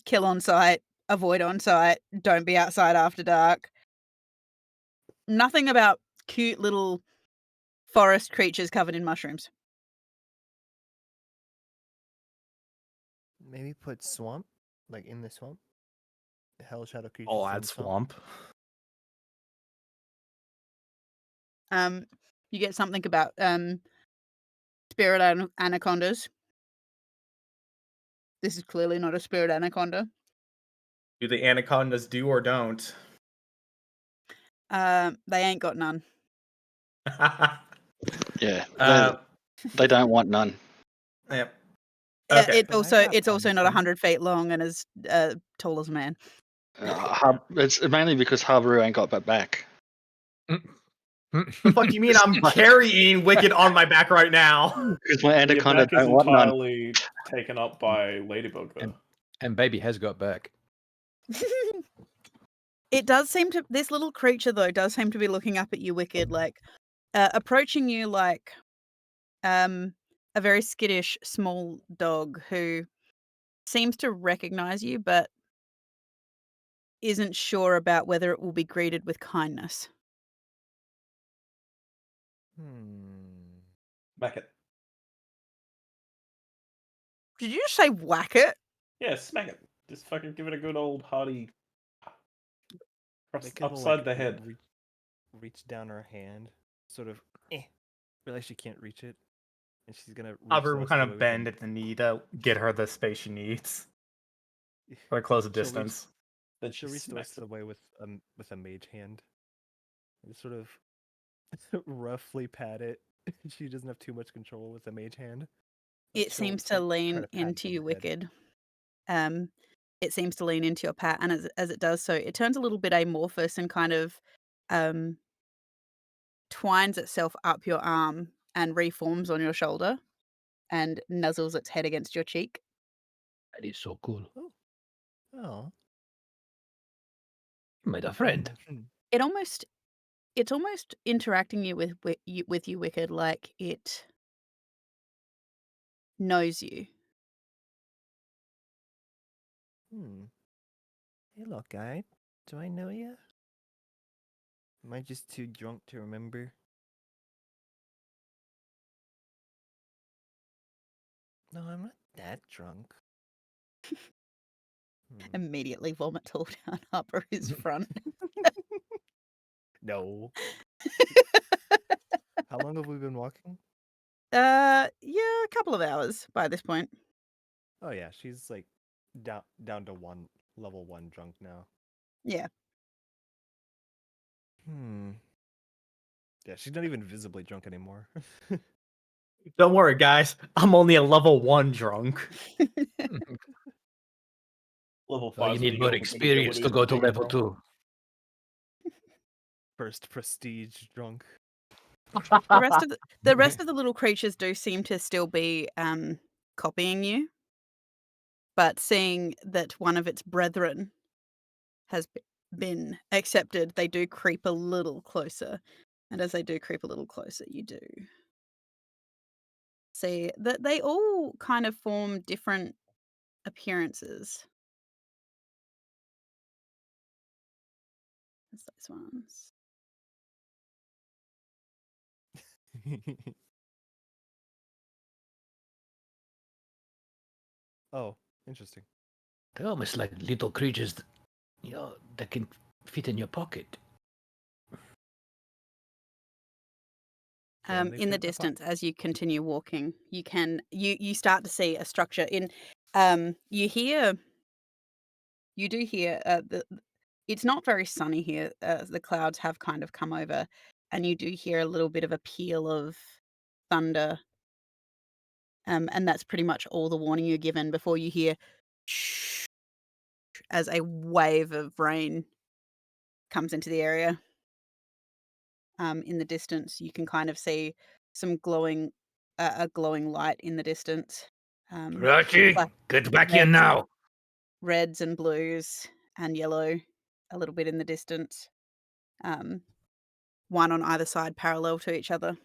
Kill on sight, avoid on sight, don't be outside after dark. Nothing about cute little forest creatures covered in mushrooms. Maybe put swamp, like in the swamp. The hell shadow creatures. Oh, in add the swamp. You get something about spirit anacondas. This is clearly not a spirit anaconda. Do the anacondas do or don't? They ain't got none. Yeah, Uh, they don't want none. yep. Okay. It's But I also got it's also not pumpkin. 100 feet long and as tall as a man. It's mainly because Habaru ain't got back. The fuck you mean I'm carrying Wicked on my back right now? Because my Your anaconda back is don't want none. entirely taken up by Ladybug, though. And baby has got back. It does seem to, this little creature though does seem to be looking up at you, Wicked, like approaching you like a very skittish small dog who seems to recognize you but isn't sure about whether it will be greeted with kindness. Back it. Did you just say whack it? Yeah, smack it. Just fucking give it a good old hearty Wicked will, upside like, the head. reach down her hand, sort of, realize she can't reach it, and she's gonna. Habaru will kind of bend at the knee to get her the space she needs. Or close the She'll reach- distance. Then She'll reach the rest of the way with a mage hand, and sort of roughly pat it. She doesn't have too much control with the mage hand. but It she'll, seems to like, try lean pat it into on you, the head. Wicked. It seems to lean into your pat, and as it does so, it turns a little bit amorphous and kind of twines itself up your arm and reforms on your shoulder and nuzzles its head against your cheek. That is so cool. Oh, You made a friend. It's almost interacting you with you, Wicked, like it knows you. Hey, look, guy. Do I know you? Am I just too drunk to remember? No, I'm not that drunk. Immediately vomit all down Harper's front. No. How long have we been walking? Yeah, a couple of hours by this point. Oh yeah, she's like down to level 1 drunk now. Yeah. Yeah, she's not even visibly drunk anymore. Don't worry, guys. I'm only a level 1 drunk. Level 5. Oh, you need more experience to go to level 2. First prestige drunk. The rest of the little creatures do seem to still be copying you, but seeing that one of its brethren has been accepted, they do creep a little closer. And as they do creep a little closer, you do see that they all kind of form different appearances. That's those ones. Oh, interesting. They're almost like little creatures, that can fit in your pocket. Can they In the fit in my distance, pocket? as you continue walking, you start to see a structure in. You do hear it's not very sunny here. The clouds have kind of come over, and you do hear a little bit of a peal of thunder. And that's pretty much all the warning you're given before you hear as a wave of rain comes into the area. In the distance, you can kind of see some glowing, a glowing light in the distance. Rachi, Like get back here now. reds and blues and yellow, a little bit in the distance. one on either side, parallel to each other.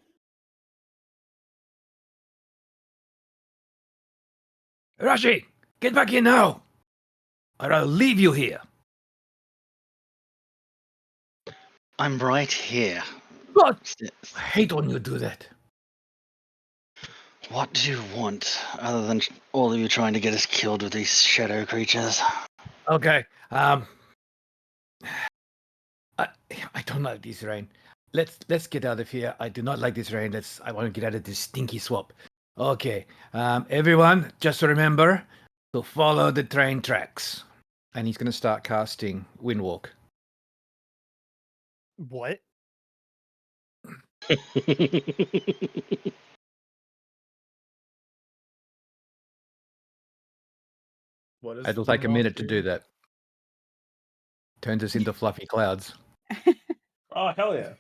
Rashi, get back here now, or I'll leave you here. I'm right here. God, I hate when you do that. What do you want, other than all of you trying to get us killed with these shadow creatures? Okay. I don't like this rain. Let's get out of here. I do not like this rain. I want to get out of this stinky swamp. Okay. Everyone, just remember to follow the train tracks. And he's going to start casting Windwalk. What? What is It'll take a Windwalk minute to do do? that. Turns us into fluffy clouds. Oh, hell yeah.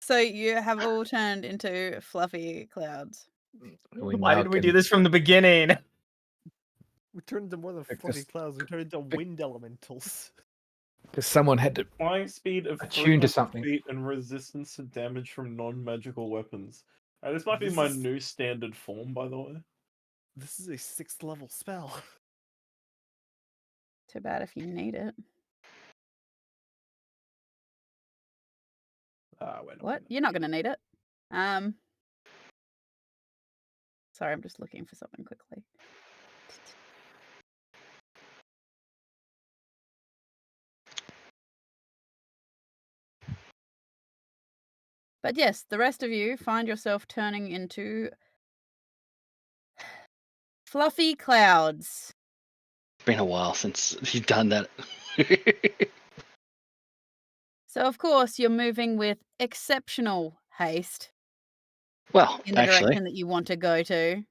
So you have all turned into fluffy clouds. Why did we do this from the beginning? We turned into more than Like fluffy this- clouds. We turned into wind elementals. Because someone had to Flying speed of attune to 300 something. feet and resistance to damage from non-magical weapons. This might be This my is- new standard form, by the way. This is a 6th level spell. Too bad if you need it. We're not What? gonna- You're not going to need it. Sorry, I'm just looking for something quickly. But yes, the rest of you find yourself turning into fluffy clouds. It's been a while since you've done that. So, of course, you're moving with exceptional haste Well, in the actually, direction that you want to go to.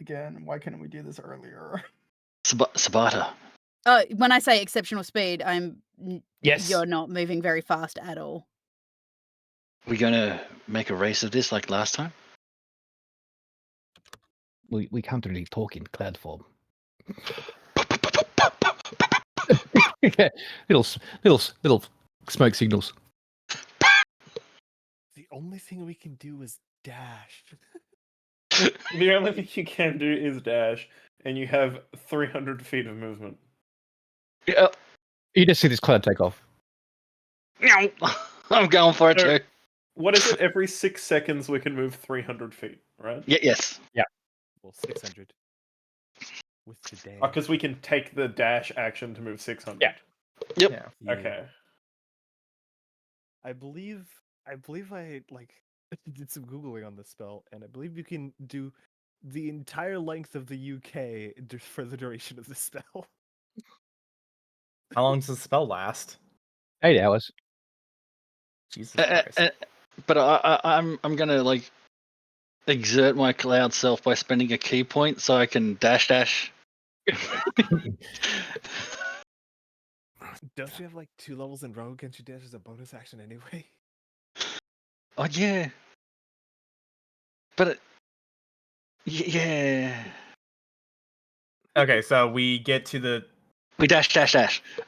Again, why couldn't we do this earlier? Sabata, Oh, when I say exceptional speed, Yes. you're not moving very fast at all. we gonna make a race of this like last time? We can't really talk in cloud form. little smoke signals. The only thing we can do is dash. The only thing you can do is dash, and you have 300 feet of movement. Yeah. You just see this cloud take off. I'm going for it No. too. What is it? Every 6 seconds we can move 300 feet, right? Yes. Well, 600. With the dash. Because we can take the dash action to move 600. Yeah. Yep. Yeah. Yeah. Okay. I believe I like did some googling on this spell, and I believe you can do the entire length of the UK for the duration of the spell. How long does the spell last? 8 hours. Jesus Christ. But I'm gonna like exert my cloud self by spending a key point so I can dash. Don't you have like 2 levels in rogue and you dash as a bonus action anyway? Oh yeah. But yeah. Okay, so we get to the. We dash.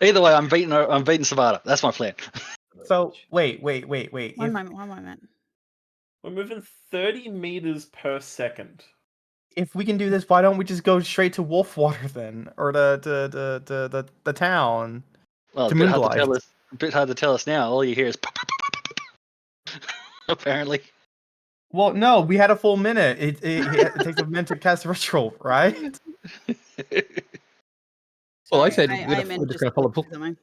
Either way, I'm beating Savata. That's my plan. So wait. One If, moment. We're moving 30 meters per second. if we can do this, why don't we just go straight to Wolfwater then, or the town? Well, To a bit hard to Moonblight. tell us. A bit hard to tell us now. All you hear is apparently. Well, no, we had a full minute. It takes a minute to cast ritual, right? Well, I Sorry, said I meant we're just going to follow. something.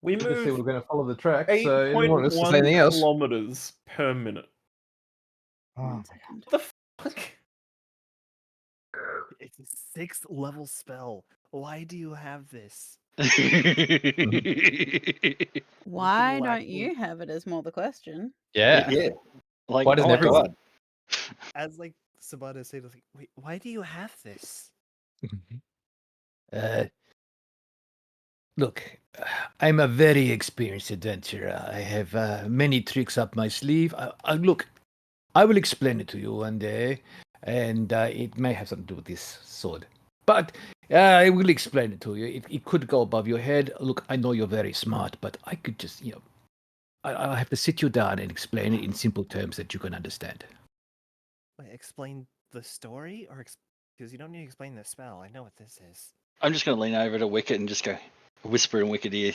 We Just say we're move going to follow the track. So anyone else to say 8.1 anything else? kilometers per minute. One second. What the fuck? It's a 6th level spell. Why do you have this? Why lack don't you have it is more the question. Yeah. Yeah. Like, Why doesn't oh my everyone? God. As like Sabata said, like, wait, why do you have this? Look, I'm a very experienced adventurer. I have many tricks up my sleeve. Look, I will explain it to you one day, and it may have something to do with this sword. But I will explain it to you. It could go above your head. Look, I know you're very smart, but I could just, I'll have to sit you down and explain it in simple terms that you can understand. Wait, explain the story, or because you don't need to explain the spell. I know what this is. I'm just going to lean over to Wicket and just go whisper in Wicket ear.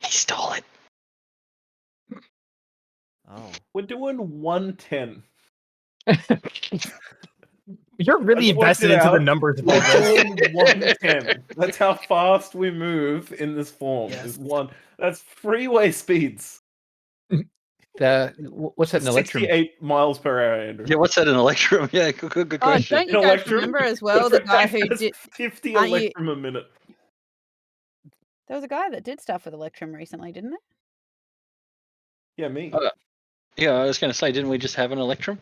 He stole it. Oh, We're doing 110. You're really just worked invested it into the out. numbers of We're this. doing 110. That's how fast we move in this form. Yes. Is one. That's freeway speeds. What's that in Electrum? 68 miles per hour, Andrew. Yeah, what's that in Electrum? Yeah, good Oh, question. don't you guys remember as well the guy who That's did? 50 aren't you- Electrum a minute. There was a guy that did stuff with Electrum recently, didn't there? Yeah, me. Yeah, I was going to say, didn't we just have an Electrum?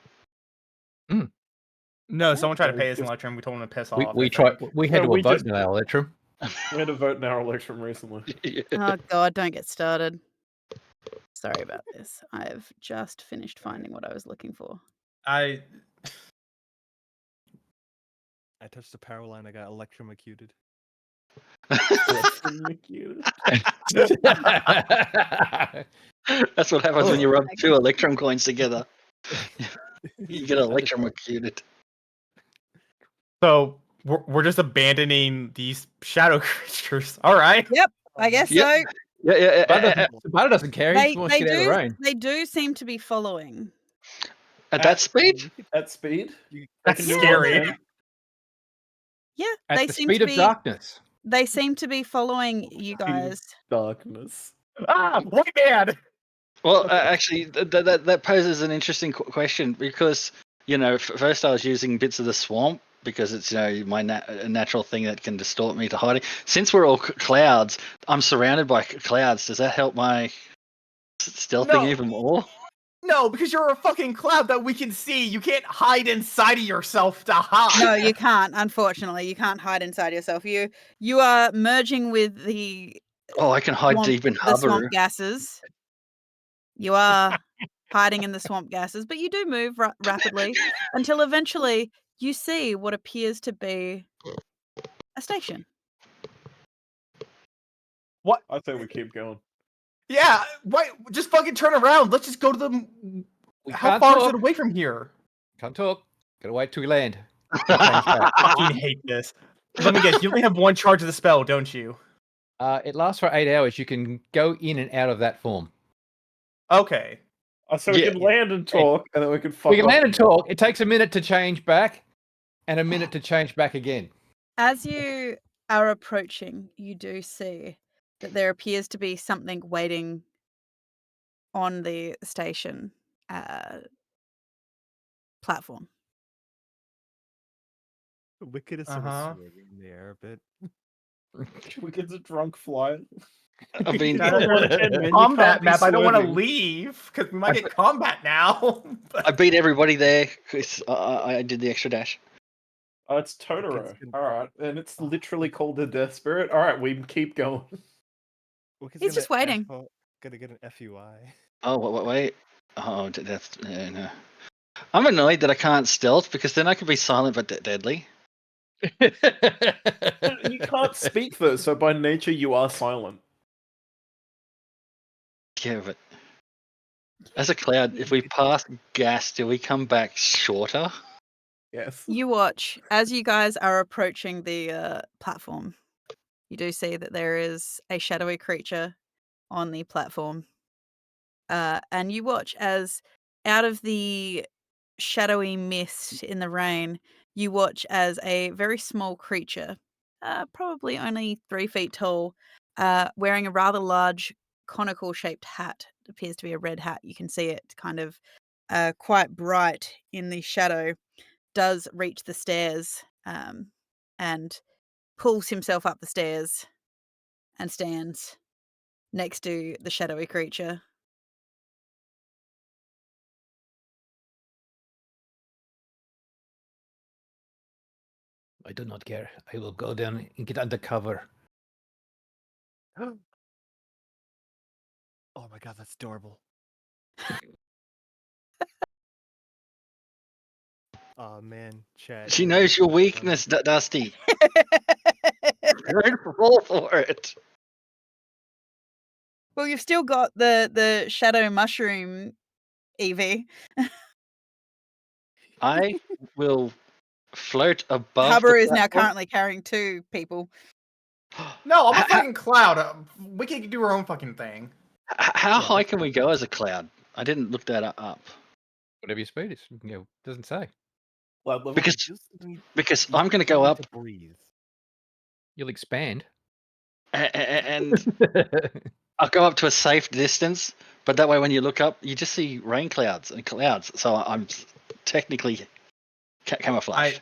No, someone tried to So pay us in just- Electrum. We told him to piss We off. we I tried. think. We had No, to we vote just- in our Electrum. We had to vote in our Electrum recently. Oh God, don't get started. Sorry about this. I've just finished finding what I was looking for. I touched the power line. I got electrocuted. Electrocuted. That's what happens when you rub two Electrum coins together. You get electrocuted. So we're just abandoning these shadow creatures. All right. I guess Yep. so. Yeah. Spider doesn't care. He They just wants to get out of the rain. they do seem to be following. At that speed? At speed? That's can do scary. 110? Yeah, At they the seem speed to of be. darkness. They seem to be following you guys. Darkness. White man. Well, actually, that poses an interesting question because, first I was using bits of the swamp because it's, my natural thing that can distort me to hiding. Since we're all clouds, I'm surrounded by clouds. Does that help my stealthing No. even more? No, because you're a fucking cloud that we can see. You can't hide inside of yourself to hide. No, you can't. Unfortunately, you can't hide inside yourself. You are merging with the Oh, I can hide deep in the swamp Habaru. gases. You are hiding in the swamp gases, but you do move rapidly until eventually you see what appears to be a station. What? I say we keep going. Yeah. Why? Just fucking turn around. Let's just go to the. We How can't far is talk. it away from here? Can't talk. Gotta wait till we land. I fucking hate this. Let me guess. You only have one charge of the spell, don't you? It lasts for 8 hours. You can go in and out of that form. Okay. So we Yeah. can land and talk, and then we can fuck We can off. land and talk. It takes a minute to change back, and a minute to change back again. As you are approaching, you do see that there appears to be something waiting on the station platform. Wicked is sort of swinging in the air a bit. We get a drunk flyer. I mean, Combat map. I don't want to leave because we might get combat now. I beat everybody there because I did the extra dash. Oh, it's Totoro. Alright. And it's literally called the Death Spirit. Alright, we keep going. He's just waiting. Gonna get an FUI. Oh, wait. Oh, that's no. I'm annoyed that I can't stealth because then I could be silent but deadly. You can't speak though, so by nature you are silent. Yeah, but as a cloud, if we pass gas, do we come back shorter? Yes. You watch as you guys are approaching the platform. You do see that there is a shadowy creature on the platform. And you watch as out of the shadowy mist in the rain, you watch as a very small creature, probably only 3 feet tall, wearing a rather large conical shaped hat. It appears to be a red hat. You can see it kind of quite bright in the shadow, does reach the stairs and pulls himself up the stairs and stands next to the shadowy creature. I do not care. I will go down and get undercover. Oh my god, that's adorable. Oh man, Chad. She knows your weakness, Dusty. Don't fall for it. Well, you've still got the shadow mushroom, Evie. I will float above the Habaru is now platform. currently carrying 2 people. No, I'm a How- fucking cloud. We can do our own fucking thing. How Yeah, high can we go as a cloud? I didn't look that up. whatever your speed is. You can go. Doesn't say. Cloud level. Because Just need- because you I'm going to just go need up to breathe. You'll expand. and I'll go up to a safe distance. But that way, when you look up, you just see rain clouds and clouds. So I'm technically camouflaged.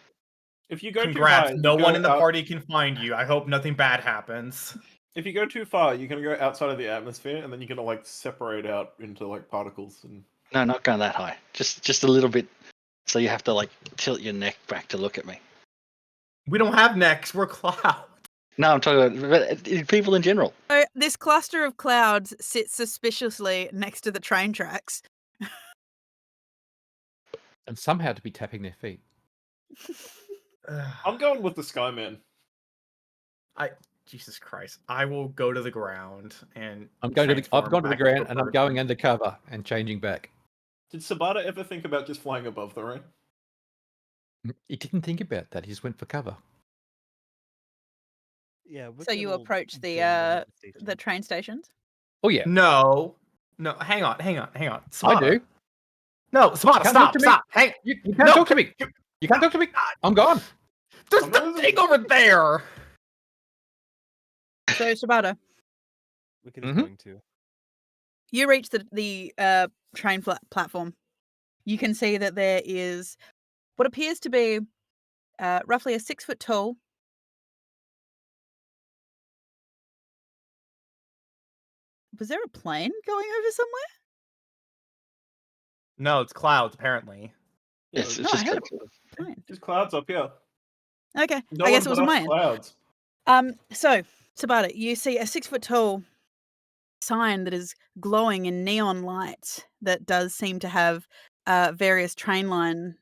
If you go Congrats. too high, No you one go in the out- party can find you. I hope nothing bad happens. If you go too far, you're gonna go outside of the atmosphere, and then you're gonna like separate out into like particles. And No, not going that high. Just a little bit. So you have to like tilt your neck back to look at me. We don't have necks. We're clouds. No, I'm talking about people in general. So this cluster of clouds sits suspiciously next to the train tracks. And somehow to be tapping their feet. I'm going with the Skyman. Jesus Christ. I will go to the ground and I've gone to the transform ground back into a and I'm person. going undercover and changing back. Did Sabata ever think about just flying above the rain? He didn't think about that. He just went for cover. Yeah. So you Wicked will approach join the the station. train stations. Oh yeah, No. Hang on. I Sabata. do. No, Sabata, Can't talk to me. stop. Hang. You can't No, talk to me. You can't talk to me. I'm gone. There's I'm the not- thing over there. So Sabata, Wicked is Mhm. going to. you reach the train platform. You can see that there is what appears to be roughly a 6 foot tall. Was there a plane going over somewhere? No, it's clouds, apparently. Yeah, It's No, I just heard a plane. just clouds up here. Okay, No I guess one it was but on us my end. clouds. So Sabata, you see a 6 foot tall sign that is glowing in neon lights that does seem to have various train lines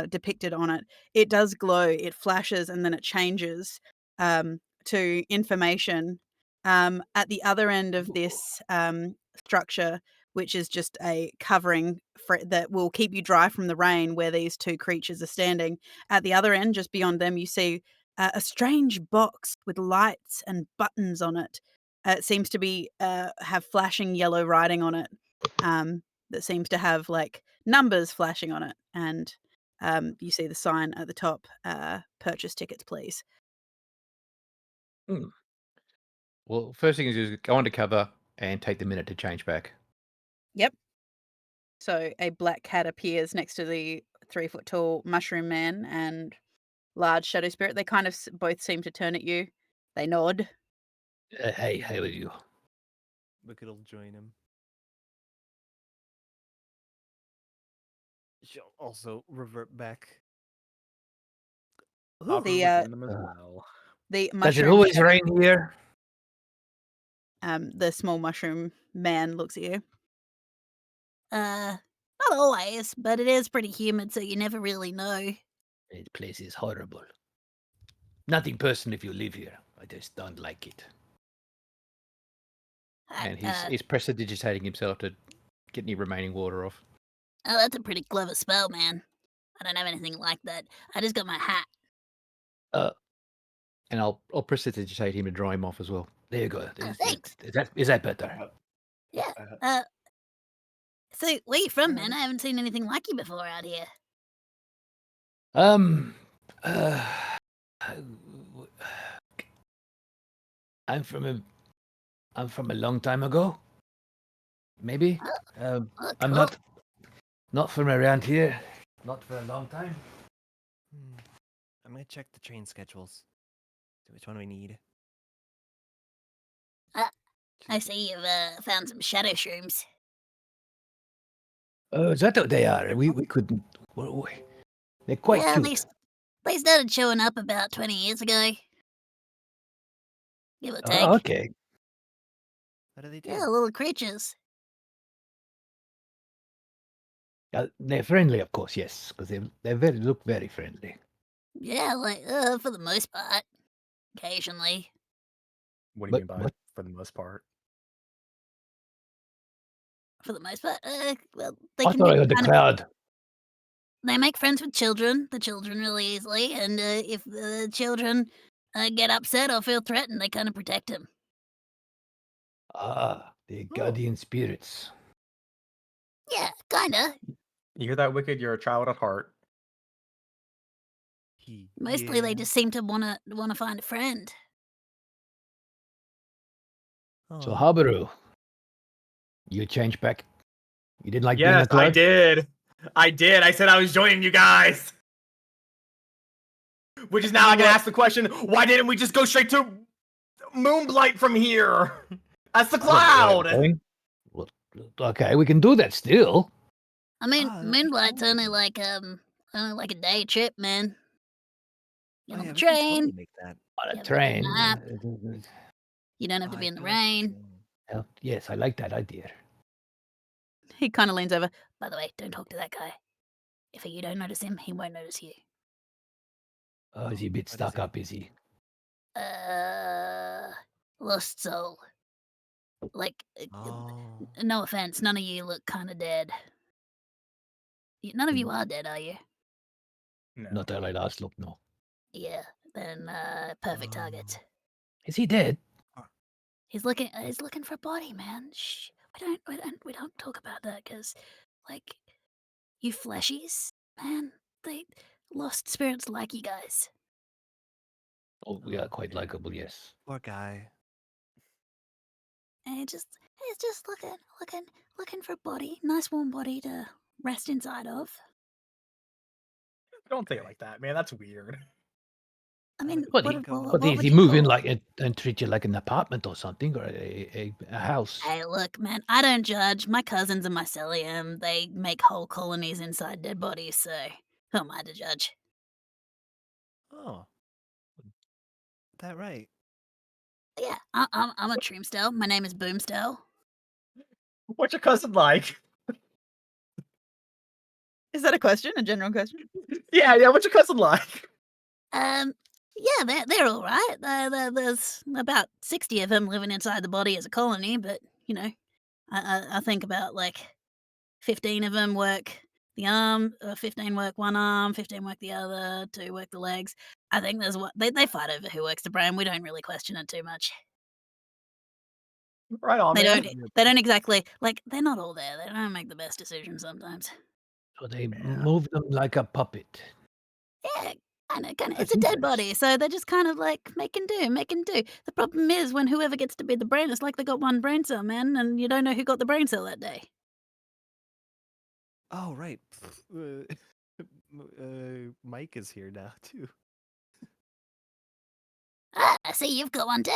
depicted on it. It does glow, it flashes, and then it changes to information. At the other end of this structure, which is just a covering that will keep you dry from the rain where these 2 creatures are standing, at the other end, just beyond them, you see a strange box with lights and buttons on it. It seems to be have flashing yellow writing on it that seems to have like numbers flashing on it, and you see the sign at the top: "Purchase tickets, please." Well, first thing is go undercover and take the minute to change back. Yep. So a black cat appears next to the 3 foot tall mushroom man and large shadow spirit. They kind of both seem to turn at you. They nod. Hey, how are you? Wicked will join him. She'll also revert back. Ooh, Papa was in them as uh, well. the Does it mushroom. always rain here? The small mushroom man looks at you. Not always, but it is pretty humid, so you never really know. This place is horrible. Nothing personal if you live here. I just don't like it. And he's prestidigitating himself to get any remaining water off. Oh, that's a pretty clever spell, man. I don't have anything like that. I just got my hat. And I'll prestidigitate him to dry him off as well. There you go. Thanks. Is that better? Yeah. So where you from, man? I haven't seen anything like you before out here. I'm from a long time ago. Maybe. Oh, I'm cool. not from around here. Not for a long time. I'm gonna check the train schedules. See which one we need. I see you've found some shadow shrooms. Oh, is that what they are? We couldn't. They're quite yeah, cute. they started showing up about 20 years ago. Give or take. Oh, okay. What do they do? Yeah, little creatures. They're friendly, of course. Yes, because they look very friendly. Yeah, like for the most part. Occasionally. What do you But mean by what? for the most part? for the most part. Well, they I can thought I be heard the kind of, cloud. they make friends with the children really easily, and if the children get upset or feel threatened, they kind of protect them. Ah, the guardian spirits. Yeah, kinda. You hear that, Wicked? You're a child at heart. Mostly, they just seem to wanna find a friend. So Habaru, you changed back. You didn't like being Yes, a cloud? did. I did. I said I was joining you guys. Which is now I can ask the question: why didn't we just go straight to Moonblight from here? That's the cloud. Okay. Well, okay, we can do that still. I mean, that'd be Moonblight's fun. only like a day trip, man. Get Oh, on yeah, the we can train. totally make that. On a Yeah, train. nap. You don't have to Oh, be I in the do like the rain. train. Well, yes, I like that idea. He kind of leans over. By the way, don't talk to that guy. If you don't notice him, he won't notice you. Oh, is he a bit What is stuck he? up, is he? Lost soul. Like, Oh. no offense, none of you look kind of dead. None of you Mm. are dead, are you? No. Not that I last looked, no. Yeah, then perfect target. Is he dead? He's looking for a body, man. Shh. We don't talk about that because, like, you fleshies, man, they lost spirits like you guys. Oh, we are quite likable, yes. Poor guy. And he's just looking for a body, nice warm body to rest inside of. Don't say it like that, man. That's weird. I mean, But what, he, what, but what is would he you move in call? like and treat you like an apartment or something, or a house? Hey, look, man, I don't judge. My cousins and mycelium, they make whole colonies inside dead bodies, so who am I to judge? Oh. That right. Yeah, I'm a Troomstel. My name is Boomstel. What's your cousin like? Is that a question? A general question? Yeah. What's your cousin like? Yeah, they're all right. There's about 60 of them living inside the body as a colony, but you know, I think about like 15 of them work the arm, 15 work one arm, 15 work the other, 2 work the legs. I think there's what they fight over who works the brain. We don't really question it too much. Right on, They man. don't exactly like they're not all there. They don't make the best decisions sometimes. So they move them like a puppet. Yeah, kinda. That's It's a dead interesting. body, so they're just kind of like making do. The problem is when whoever gets to be the brain, it's like they got one brain cell, man, and you don't know who got the brain cell that day. Oh, right. Mike is here now, too. Ah, I see you've got one too.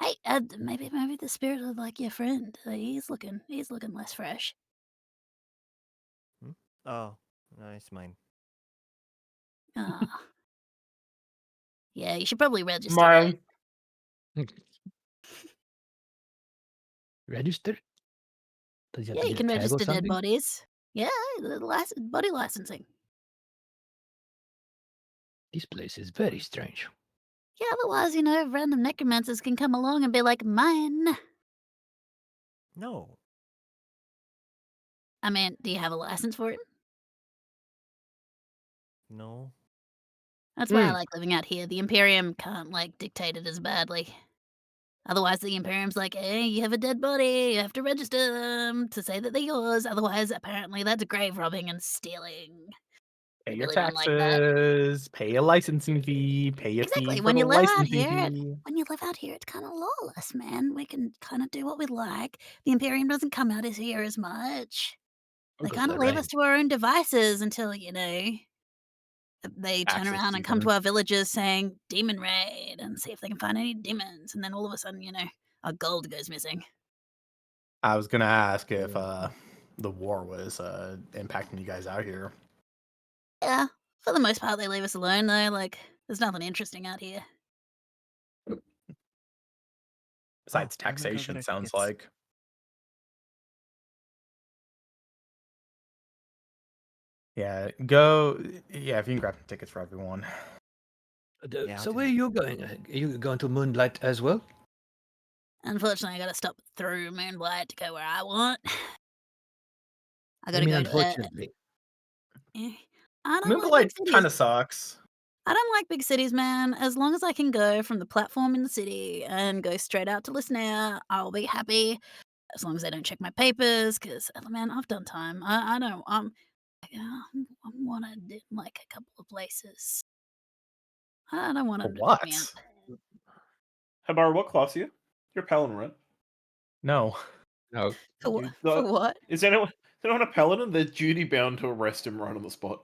Hey, maybe the spirit of like your friend. He's looking less fresh. Oh, nice mine. Ah, yeah, you should probably register. Mine. Register? Does he have Yeah, to you get can a tag or register dead something? bodies. Yeah, the body licensing. This place is very strange. Yeah, otherwise, random necromancers can come along and be like, mine. No. I mean, do you have a license for it? No. That's why I like living out here. The Imperium can't, like, dictate it as badly. Otherwise, the Imperium's like, hey, you have a dead body, you have to register them to say that they're yours. Otherwise, apparently, that's grave robbing and stealing. Pay They your really don't like that. taxes. Pay a licensing fee. Pay a fee Exactly. for When the you live out licensing here, fee. it's kind of lawless, man. We can kind of do what we like. The Imperium doesn't come out here as much. They Because kind of the leave rain. us to our own devices until, they turn Access around to and come them. to our villages saying demon raid and see if they can find any demons. And then all of a sudden, our gold goes missing. I was gonna ask if the war was impacting you guys out here. Yeah, for the most part, they leave us alone, though. Like, there's nothing interesting out here. Besides I'm gonna go get taxation, our sounds tickets. like. Yeah, go. Yeah, if you can grab some tickets for everyone. Yeah, I'll So do where are that. you going? Are you going to Moonlight as well? Unfortunately, I gotta stop through Moonblight to go where I want. I I gotta mean, go to. unfortunately. I don't like Moonlight big cities. kind of sucks. I don't like big cities, man. As long as I can go from the platform in the city and go straight out to listen air, I'll be happy. As long as I don't check my papers, because man, I've done time. I don't. I'm wanted in like a couple of places. I don't want For them to pick me up. what? Habar, what class are you? You're Paladin, right? No. No. For what? You- For what? Is anyone a Paladin? They're duty bound to arrest him right on the spot.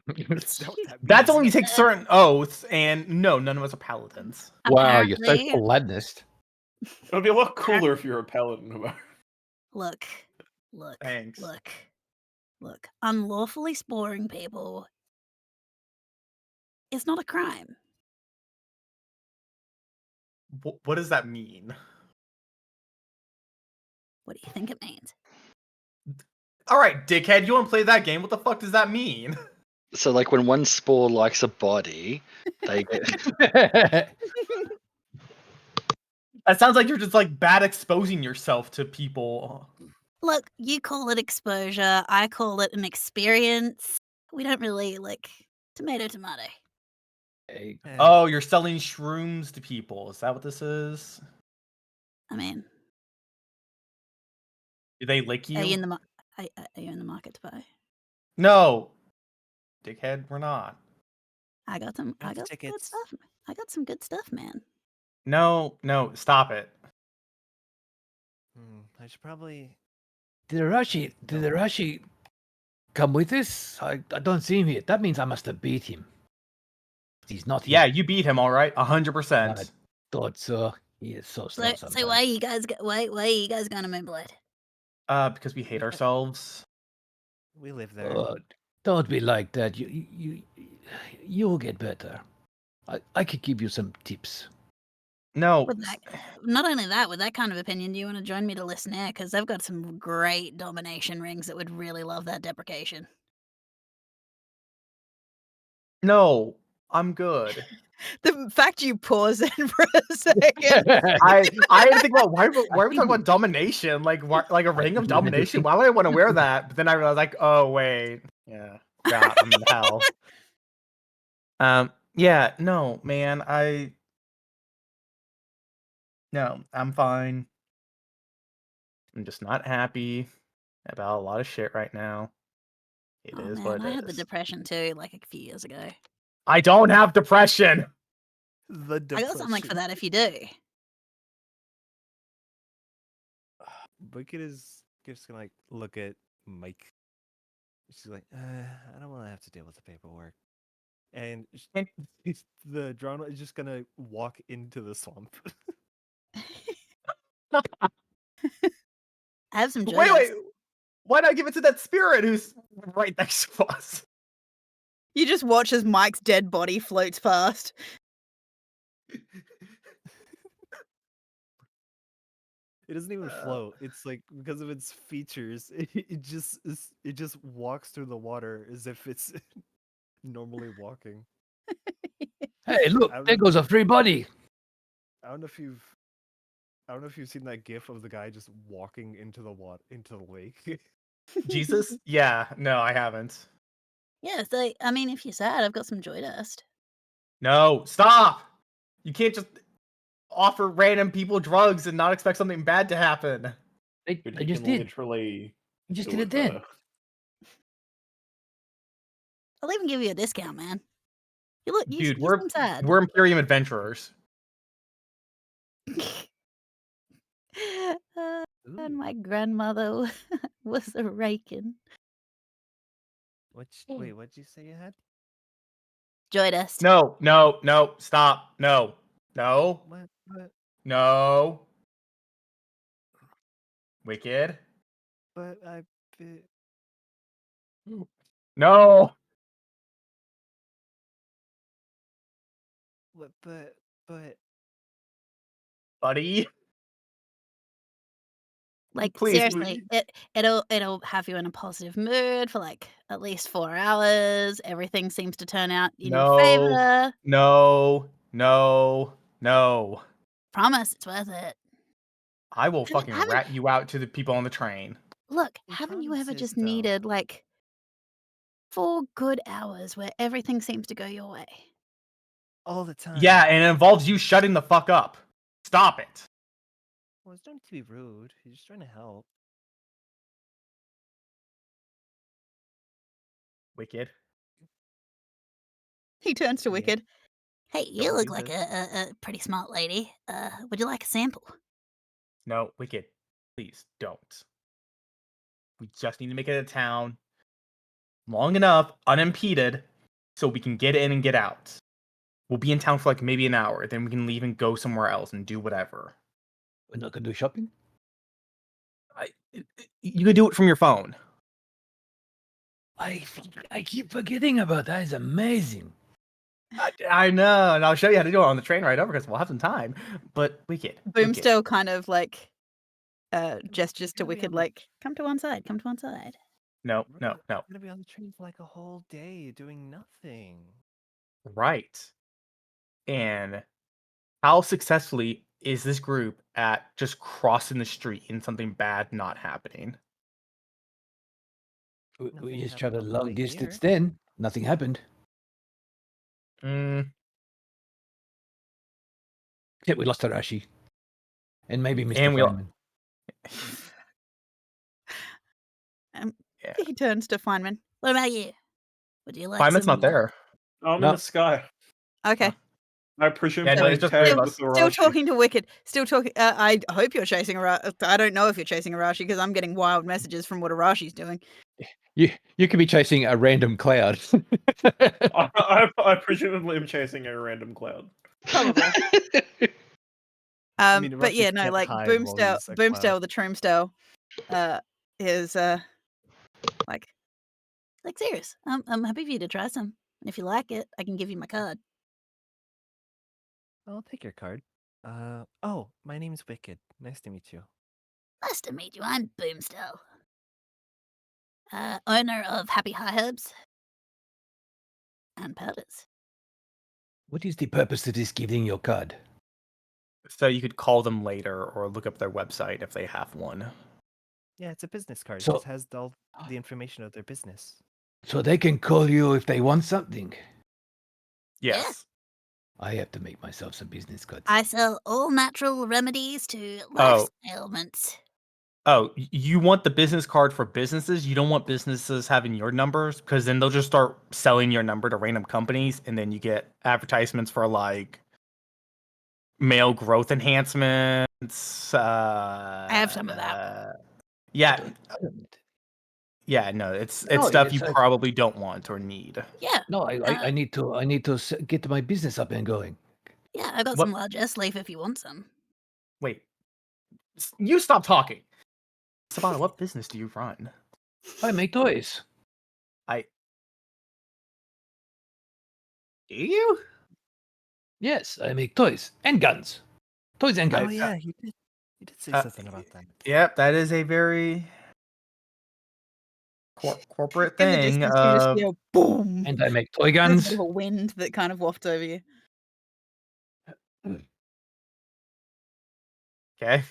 That's not what that That's means. only take certain oaths, and no, none of us are paladins. Wow, you're so Apparently, paladinist. It would be a lot cooler if you're a Paladin, Habar. look, Thanks. look. Unlawfully sporing people is not a crime. What does that mean? What do you think it means? All right, dickhead, you want to play that game? What the fuck does that mean? So, like, when one spore likes a body, they get. That sounds like you're just like bad exposing yourself to people. Look, you call it exposure. I call it an experience. We don't really like tomato. Hey, Eh, Oh, you're selling shrooms to people. Is that what this is? I mean, Do they lick are you you? in the are you in the market to buy? No, dickhead, we're not. I got some. Got I the got some good tickets. stuff. I got some good stuff, man. No, stop it. I should probably. did Arashi come with us? I don't see him here. That means I must have beat him. He's not here. Yeah, you beat him, all right, 100%. I thought so. He is so slow So sometimes. why are you guys why are you guys going to Moonblight? Because we hate ourselves. We live there. Don't be like that. You'll get better. I could give you some tips. No, With that, not only that, with that kind of opinion, do you want to join me to listen air? Because they've got some great domination rings that would really love that deprecation. no, I'm good. The fact you pause then for a second. I had to think about why are we talking about domination? Like like a ring of domination? Why would I want to wear that? But then I realized, like, oh wait, yeah, I'm in hell. Yeah, no, man, no, I'm fine. I'm just not happy about a lot of shit right now. It Oh is man, what I it had the is. depression too, like a few years ago. I don't have depression. The I got something for that if you do. Wicked is just gonna like look at Mike. She's like, I don't want to have to deal with the paperwork. And the drone is just gonna walk into the swamp. I have some joy Wait, dust. why not give it to that spirit who's right next to us? You just watch as Mike's dead body floats past. It doesn't even float. It's like because of its features, it just walks through the water as if it's normally walking. Hey, look, I don't there know- goes a free body. I don't know if you've seen that gif of the guy just walking into the into the lake. Jesus? Yeah, no, I haven't. Yeah, so I mean, if you're sad, I've got some joy dust. No, stop! You can't just offer random people drugs and not expect something bad to happen. They But he just can did. literally He just do did it then. better. I'll even give you a discount, man. You look, you Dude, we're seem sad. we're Imperium adventurers. And my grandmother was a rakin. Wait, what'd you say you had? Joy dust. No, stop. No. What? No. Wicked. But I. bit- No. What? But. Buddy. Like Please. seriously, it'll have you in a positive mood for like at least 4 hours. Everything seems to turn out in your favor. No. Promise, it's worth it. I will Haven't- fucking haven't- rat you out to the people on the train. Look, In haven't you ever just provinces, though. needed like 4 good hours where everything seems to go your way? All the time. Yeah, and it involves you shutting the fuck up. Stop it. Well, it's don't to be rude. He's just trying to help. Wicked. He turns to Yeah. Wicked. Hey, you Don't look do like this. a pretty smart lady. Would you like a sample? No, Wicked. Please don't. We just need to make it a town long enough, unimpeded, so we can get in and get out. We'll be in town for like maybe an hour, then we can leave and go somewhere else and do whatever. We're not gonna do shopping. You can do it from your phone. I keep forgetting about that. It's amazing. I know, and I'll show you how to do it on the train ride over because we'll have some time. But Wicked. Boomstill kind of like gestures to Gotta be Wicked on the- like, come to one side, come to one side. No. We're gonna be on the train for like a whole day doing nothing. Right. And how successfully is this group at just crossing the street and something bad not happening? We Nothing just happened traveled on a the long way distance. here. Then nothing happened. Except we lost Arashi. And maybe Mr. And we all- Feynman. Yeah. He turns to Feynman. What about you? Would you like Feynman's some? not there. I'm No. in the sky. Okay. I presume Yeah, no, playing it's just tag three of with us. the Still Arashi. talking to Wicked. Still talking. I hope you're chasing Arashi. I don't know if you're chasing Arashi because I'm getting wild messages from what Arashi's doing. You could be chasing a random cloud. I presumably am chasing a random cloud. Probably. mean, But Arashi yeah, no, can't like hide while he's a Boomstill, cloud. the Troomstill, is like, serious. I'm happy for you to try some. And if you like it, I can give you my card. I'll take your card. Oh, my name's Wicked. Nice to meet you. Nice to meet you. I'm Boomstill. Owner of Happy High Herbs and powders. What is the purpose of this giving your card? So you could call them later or look up their website if they have one. Yeah, it's a business card. So- It just has all the information of their business. So they can call you if they want something. Yes. I have to make myself some business cards. I sell all natural remedies to Oh. life's ailments. Oh, you want the business card for businesses? You don't want businesses having your numbers because then they'll just start selling your number to random companies, and then you get advertisements for like male growth enhancements. I have some of that. Yeah, yeah. No, it's No, stuff it's you like- probably don't want or need. Yeah, No, I need to get my business up and going. yeah, I got What- some largesse leaf if you want some. Wait, you stop talking. Sabata, what business do you run? I make toys. Do you? Yes, I make toys and guns. Toys and Oh guns. yeah, you did say Uh, something about that. Yep, that is a very corporate in the thing. distance, you just hear boom. And I make toy There's a guns. bit of a wind that kind of wafts over you. Okay.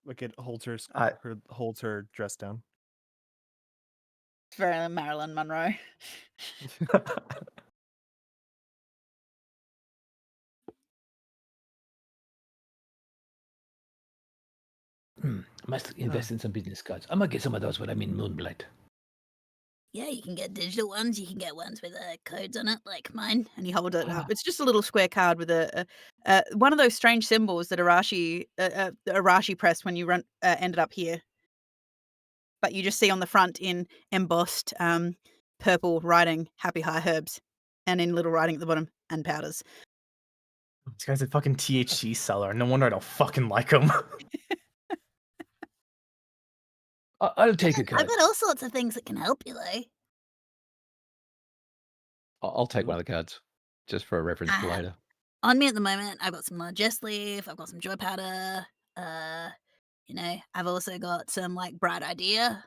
Wicked holds her, Uh, holds her dress down. It's very Marilyn Monroe. Must invest in some business cards. I'm gonna get some of those when I'm in Moonblight. Yeah, you can get digital ones. You can get ones with codes on it, like mine. And he holds it Ah. up. It's just a little square card with one of those strange symbols that Arashi pressed when you ended up here. But you just see on the front in embossed purple writing "Happy High Herbs," and in little writing at the bottom "and powders." This guy's a fucking THC seller. No wonder I don't fucking like him. I'll take a I've card. got all sorts of things that can help you, though. I'll take one of the cards, just for a reference for Ah. later. On me at the moment, I've got some largesse leaf. I've got some joy powder. I've also got some like bright idea.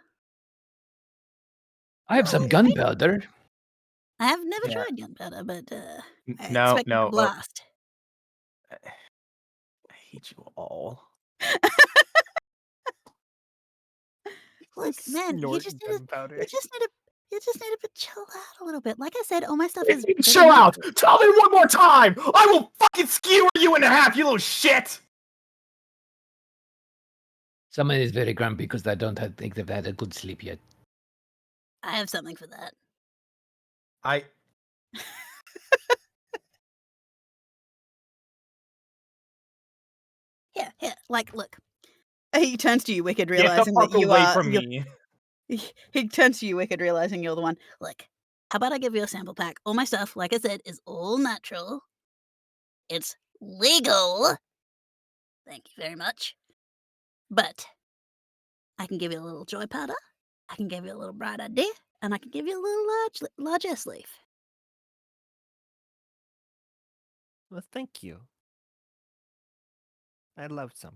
I have some gunpowder. I have never Yeah. tried gunpowder, but I No, expect it to no. blast. hate you all. Look, man, you just need to gunpowder. you just need to chill out a little bit. Like I said, all my stuff is Chill pretty out! new. Tell me one more time! I will fucking skewer you in half, you little shit! Someone is very grumpy because they don't think they've had a good sleep yet. I have something for that. Here, like, look. He turns to you, Wicked, Get the realizing that fuck you away are. from me. He turns to you, Wicked, realizing you're the one. Look, how about I give you a sample pack? All my stuff, like I said, is all natural. It's legal. Thank you very much. But I can give you a little joy powder. I can give you a little bright idea, and I can give you a little largesse leaf. Well, thank you. I'd love some.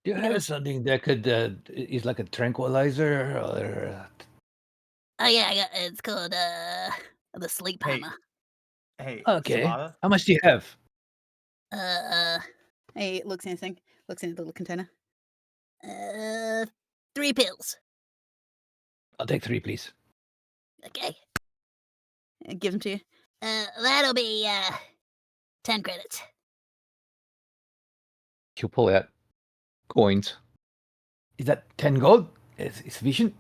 Do you It have was- something that could is like a tranquilizer or? Oh yeah, it's called the sleep Hey. hammer. Hey, Okay. Sabata? How much do you have? He looks in his thing, looks in the little container. 3 pills. I'll take 3, please. Okay. Gives them to you. That'll be 10 credits. You pull out coins. Is that 10 gold? Is sufficient?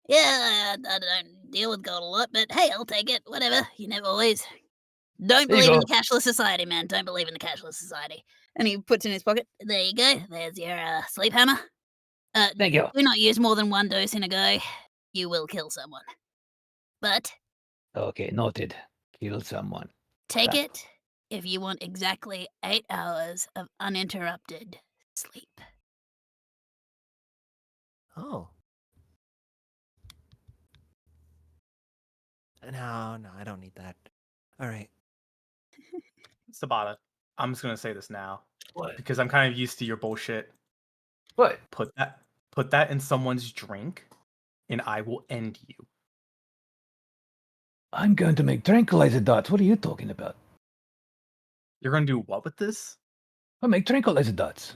Yeah, I don't deal with gold a lot, but hey, I'll take it. Whatever. You never always. Don't There you believe in go. the cashless society, man. Don't believe in the cashless society. And he puts it in his pocket. There you go. There's your sleep hammer. Thank you. Do not use more than 1 dose in a go. You will kill someone. But Okay, noted. Kill someone. take Crap. it if you want exactly 8 hours of uninterrupted sleep. Oh. No, I don't need that. All right. Sabata, I'm just gonna say this now. What? Because I'm kind of used to your bullshit. What? Put that in someone's drink, and I will end you. I'm going to make tranquilizer dots. What are you talking about? You're gonna do what with this? I'll make tranquilizer dots.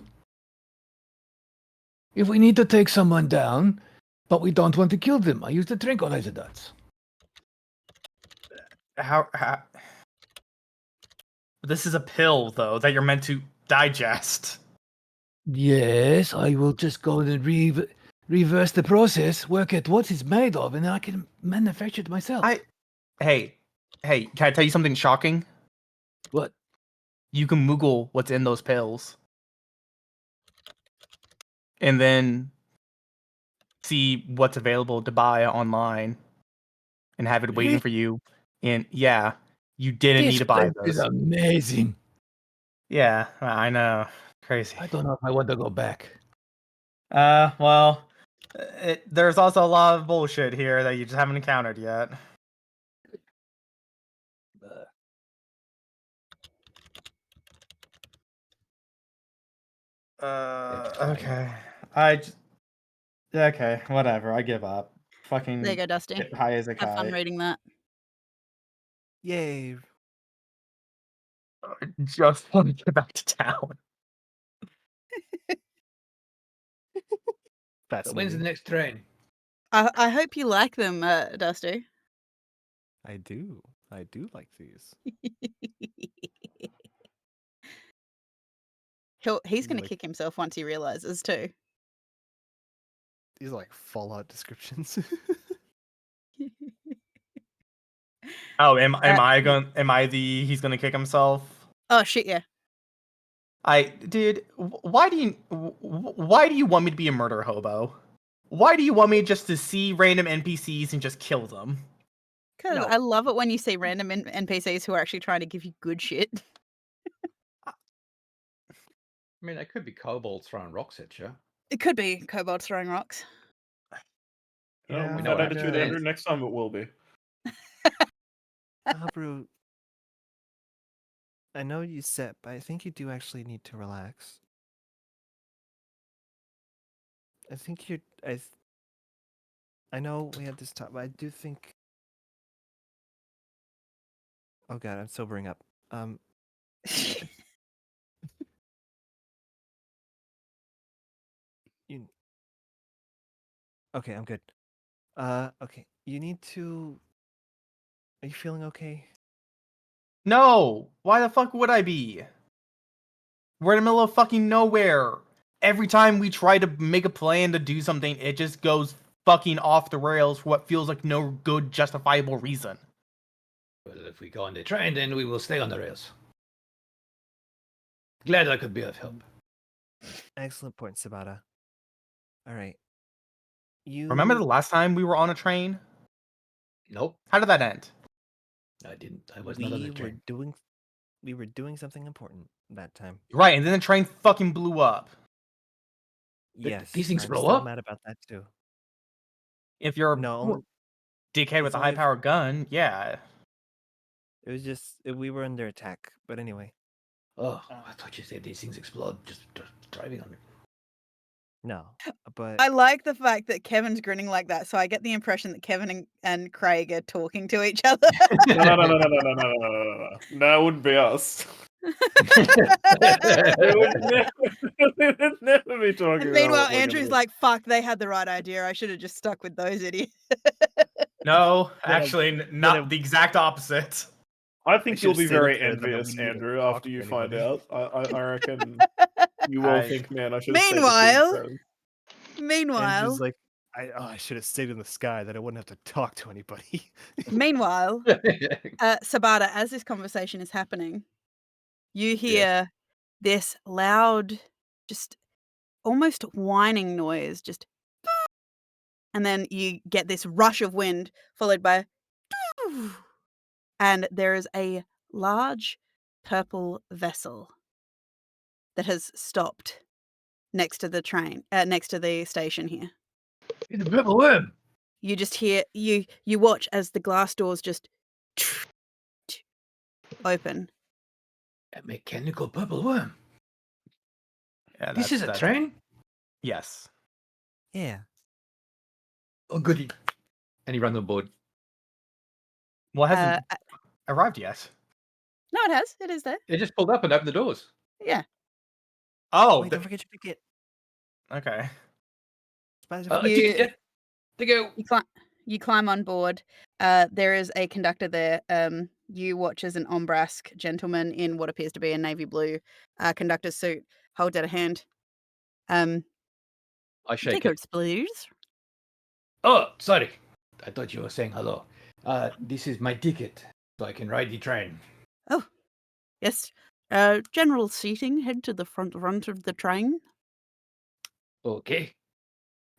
If we need to take someone down, but we don't want to kill them, I use the tranquilizer dots. How? This is a pill, though, that you're meant to digest. Yes, I will just go and reverse the process, work at what it's made of, and then I can manufacture it myself. Hey, can I tell you something shocking? What? You can Google what's in those pills. And then see what's available to buy online and have it waiting Really? for you. And yeah, you didn't This need to buy place is those. amazing. Yeah, I know. Crazy. I don't know if I want to go back. Well, there's also a lot of bullshit here that you just haven't encountered yet. Okay. Okay, whatever. I give up. Fucking There you go, Dusty. get high as a Have fun kite. reading that. Yay. Just want to get back to town. So when's the Fascinating. next train? I hope you like them, Dusty. I do. I do like these. He's gonna Like- kick himself once he realizes too. These are like Fallout descriptions. Oh, am I the he's gonna kick himself? Oh shit, yeah. Dude, why do you want me to be a murder hobo? Why do you want me just to see random NPCs and just kill them? Because No. I love it when you see random NPCs who are actually trying to give you good shit. I mean, they could be kobolds throwing rocks at you. It could be kobolds throwing rocks. Yeah, With we know that what attitude, happens. Andrew, next time it will be. Habru, I know you said, but I think you do actually need to relax. I think you're. I know we had this talk, but I do think. Oh god, I'm sobering up. Okay, I'm good. Okay. You need to. Are you feeling okay? No! Why the fuck would I be? We're in the middle of fucking nowhere. Every time we try to make a plan to do something, it just goes fucking off the rails for what feels like no good justifiable reason. Well, if we go on the train, then we will stay on the rails. Glad I could be of help. Excellent point, Sabata. All right. Remember the last time we were on a train? Nope, How did that end? I didn't. I was not on the train. We were doing something important that time. Right, and then the train fucking blew up. Yes. These things I'm blow still up? mad about that too. If you're a No, dickhead with it's a only if- high-powered gun, yeah. it was just we were under attack. But anyway, Oh, I thought you said these things explode just driving on it. no. But I like the fact that Kevin's grinning like that, so I get the impression that Kevin and Craig are talking to each other. No. That wouldn't be us. We would never be talking And about meanwhile, what we're Andrew's gonna like, "Fuck, they had the right idea. I should have just stuck with those idiots." No, Then actually, then not it- the exact opposite. I think you'll should've be stayed very there, then I envious, wouldn't need to Andrew, talk after to you find anybody. out. I reckon you will I- think, man, I should have stayed with these Meanwhile, friends. Andrew's meanwhile, like, I should have stayed in the sky. That I wouldn't have to talk to anybody. meanwhile, Sabata, as this conversation is happening, you hear this loud, just almost whining noise, just, and then you get this rush of wind followed by, and there is a large purple vessel that has stopped next to the train, next to the station here. It's a purple worm. You just hear you watch as the glass doors just open. A mechanical purple worm. Yeah, This is a train? Yes. Yeah. Oh, goody. And he runs on board. Well, it hasn't arrived yet. No, it has. It is there. It just pulled up and opened the doors. Yeah. Oh, Wait, don't forget your ticket. okay. You- To go. You climb on board. There is a conductor there. You watch as an Ombrask gentleman in what appears to be a navy blue conductor's suit holds out a hand. I shake it. Tickets, please. Oh, sorry. I thought you were saying hello. This is my ticket, so I can ride the train. Oh, yes. General seating. Head to the front of the train. Okay.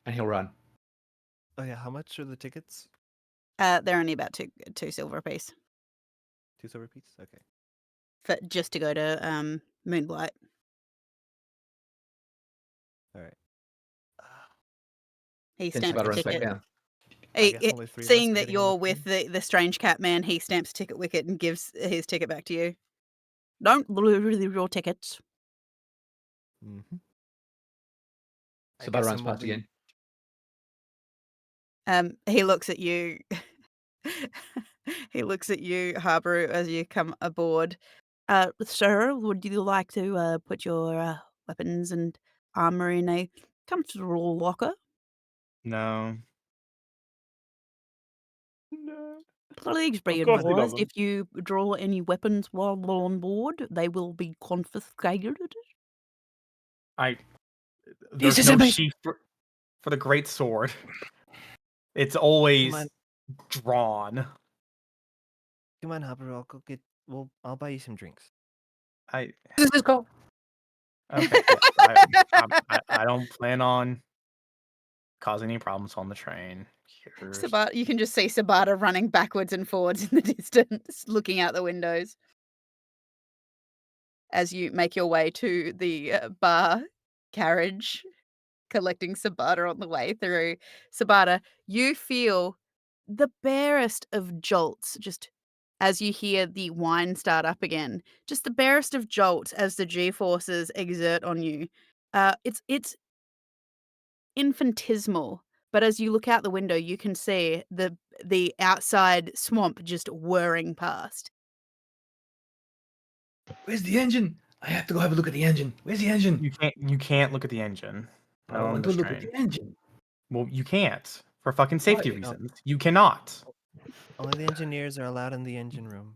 And he'll run. Oh yeah, how much are the tickets? They're only about two silver apiece 2 silver pieces. Okay. for just to go to Moonblight. All right. He Then stamps Sabata the runs back ticket. down. I guess only 3 of us Seeing are that getting on you're the with train? the strange cat man, he stamps ticket wicket and gives his ticket back to you. Don't lose your tickets. Mm-hmm. Sabata runs past again. He looks at you. He looks at you, Harbour, as you come aboard. Sir, would you like to put your weapons and armor in a comfortable locker? No. No. Please be Of course he advised, doesn't. if you draw any weapons while on board, they will be confiscated. There's is no amazing. sheath for the great sword. It's always on. drawn. Come on, Hopper. I'll go get. Well, I'll buy you some drinks. I This is cool. okay. I don't plan on causing any problems on the train. Here's- Sabata, you can just see Sabata running backwards and forwards in the distance, looking out the windows. As you make your way to the bar carriage, collecting Sabata on the way through. Sabata, you feel the barest of jolts just as you hear the wine start up again. Just the barest of jolts as the G-forces exert on you. It's infinitesimal, but as you look out the window, you can see the outside swamp just whirring past. Where's the engine? I have to go have a look at the engine. Where's the engine? You can't look at the engine. I Not on want this to look train. at the engine. Well, you can't for fucking safety Why? reasons. You cannot. Only the engineers are allowed in the engine room.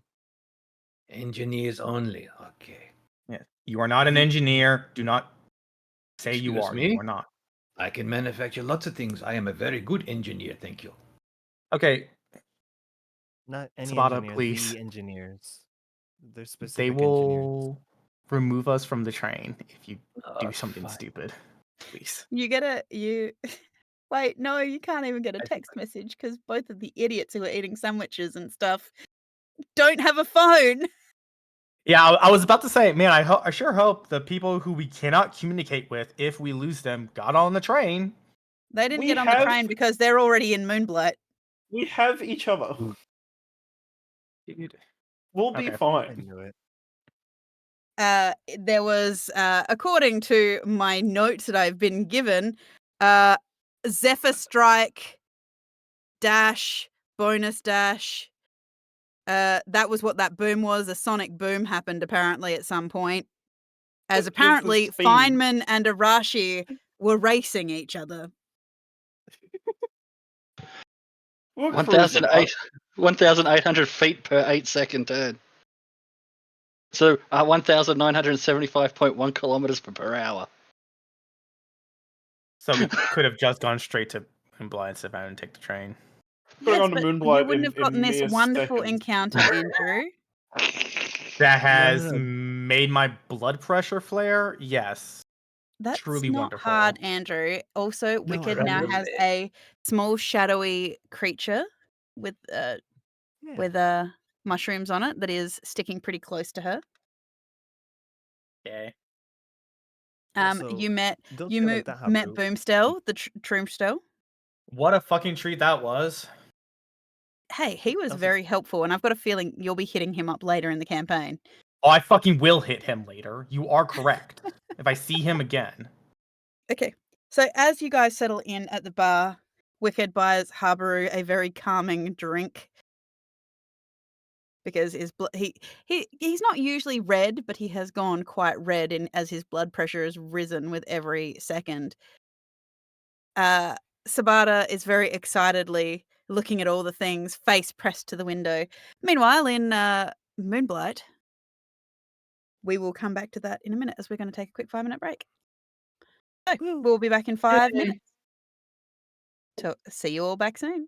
Engineers only. Okay. Yeah. You are not an engineer. Do not say you Excuse are. me? You are not. I can manufacture lots of things. I am a very good engineer, thank you. Okay, Not any Sabata, engineer, please. the engineers. They're They specific engineers. will remove us from the train if you do Oh, something fine. stupid. Please. You get you wait, no, you can't even get a I- text message because both of the idiots who are eating sandwiches and stuff don't have a phone. Yeah, I was about to say, man, I sure hope the people who we cannot communicate with, if we lose them, got on the train. They didn't We get on the have- train because they're already in Moonblight. We have each other. Dude. We'll be Okay. I fine. knew it. There was, according to my notes that I've been given, Zephyr Strike dash bonus dash. That was what that boom was. A sonic boom happened apparently at some point, as That gives us apparently speed. Feynman and Arashi were racing each other. We're cruising. 1,800 feet per 8-second turn. So 1,975.1 kilometers per hour. So we could have just gone straight to Moonblight if I didn't take the train. Going Yes, on to but you Moonblight wouldn't in have gotten this mere wonderful seconds. encounter, Andrew. That has no. made my blood pressure flare. Yes. That's Truly not wonderful. hard, Andrew. Also, Wicked now Andrew. has a small shadowy creature with Yeah. mushrooms on it that is sticking pretty close to her. Okay. Also, You met don't you say mo- like that, met Habru. Boomstel, the Troomstel. What a fucking treat that was. Hey, he was Also- very helpful, and I've got a feeling you'll be hitting him up later in the campaign. Oh, I fucking will hit him later. You are correct. If I see him again. Okay, so as you guys settle in at the bar, Wicked buys Habaru a very calming drink because he's not usually red, but he has gone quite red as his blood pressure has risen with every second. Sabata is very excitedly looking at all the things, face pressed to the window. Meanwhile, in Moonblight, we will come back to that in a minute as we're going to take a quick 5-minute break. So Woo. we'll be back in 5 minutes. See you all back soon.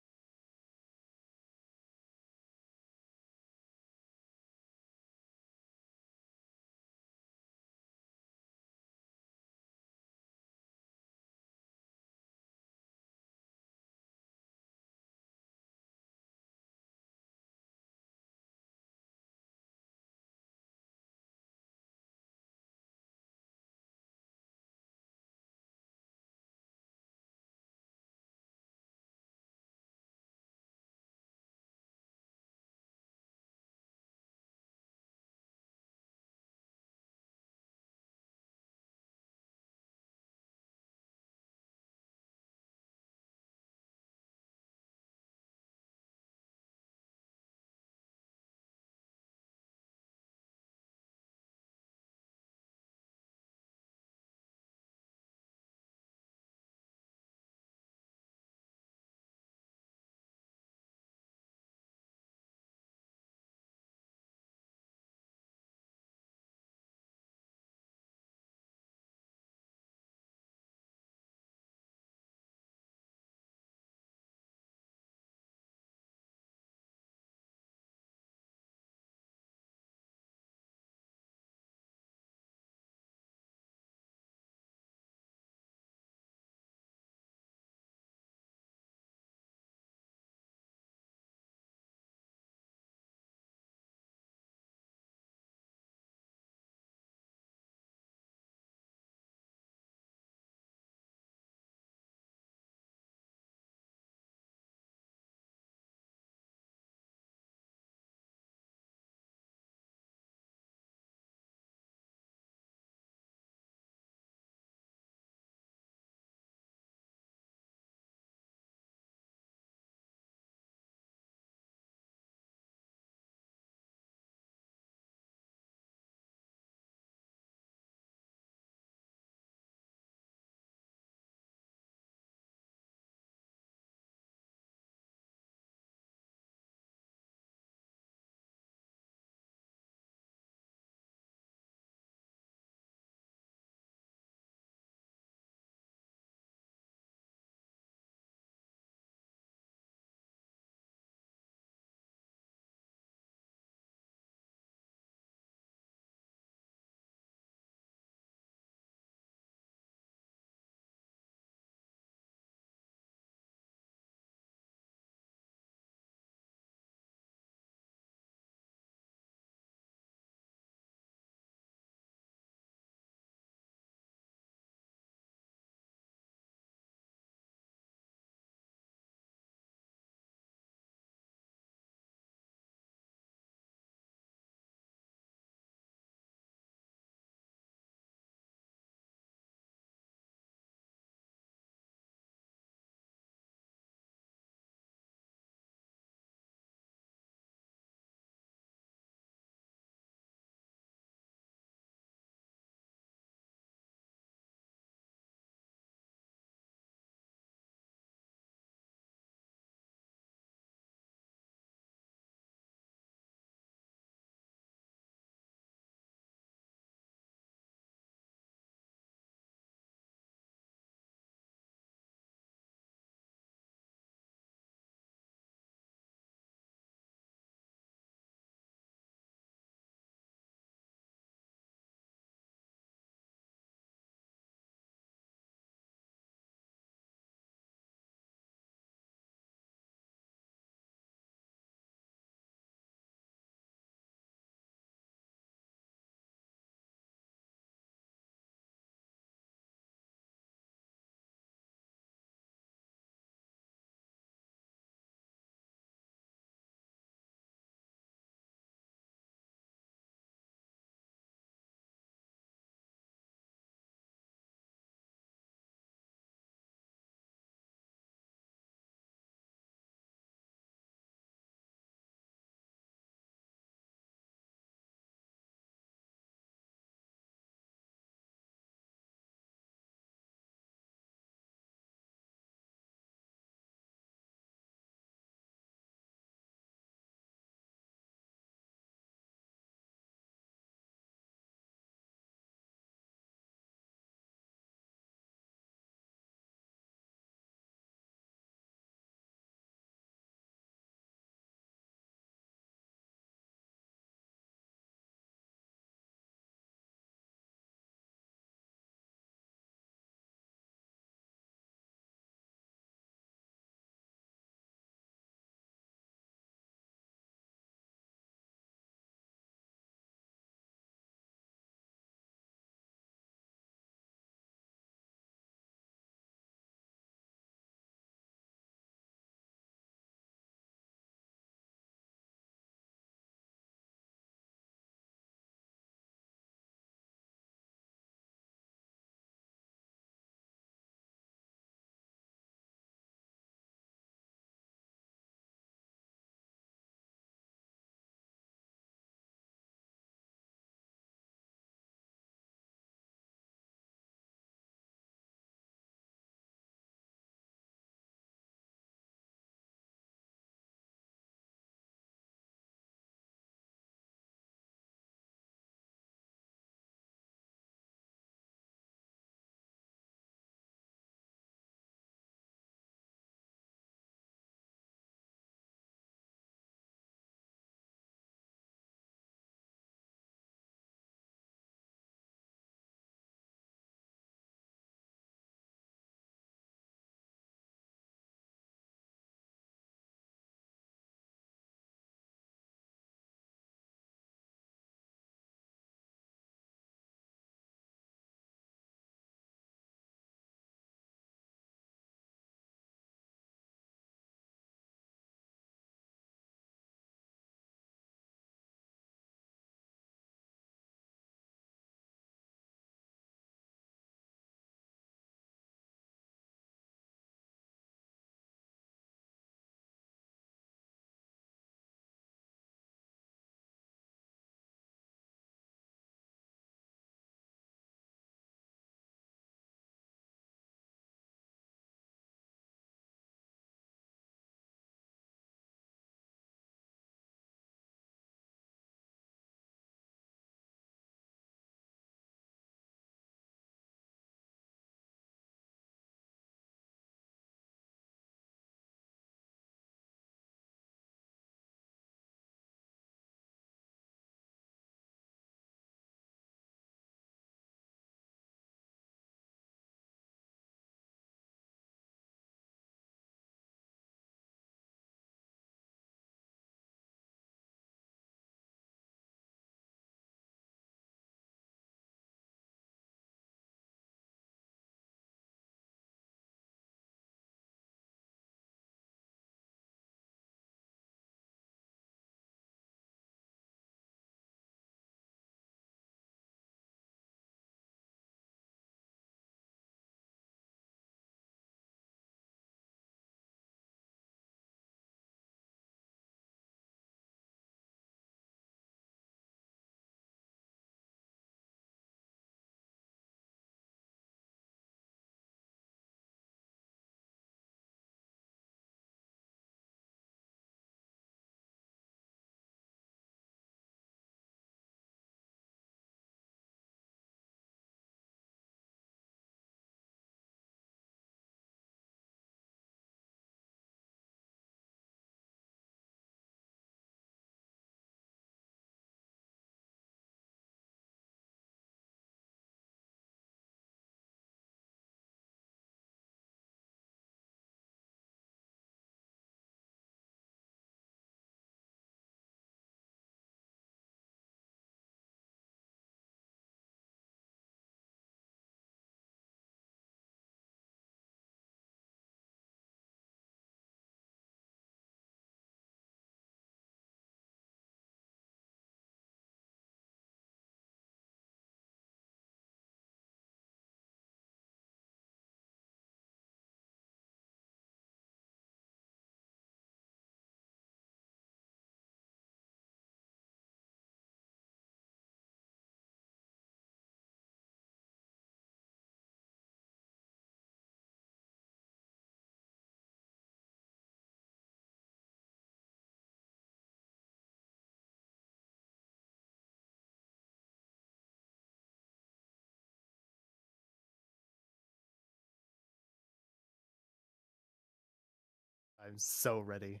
I'm so ready.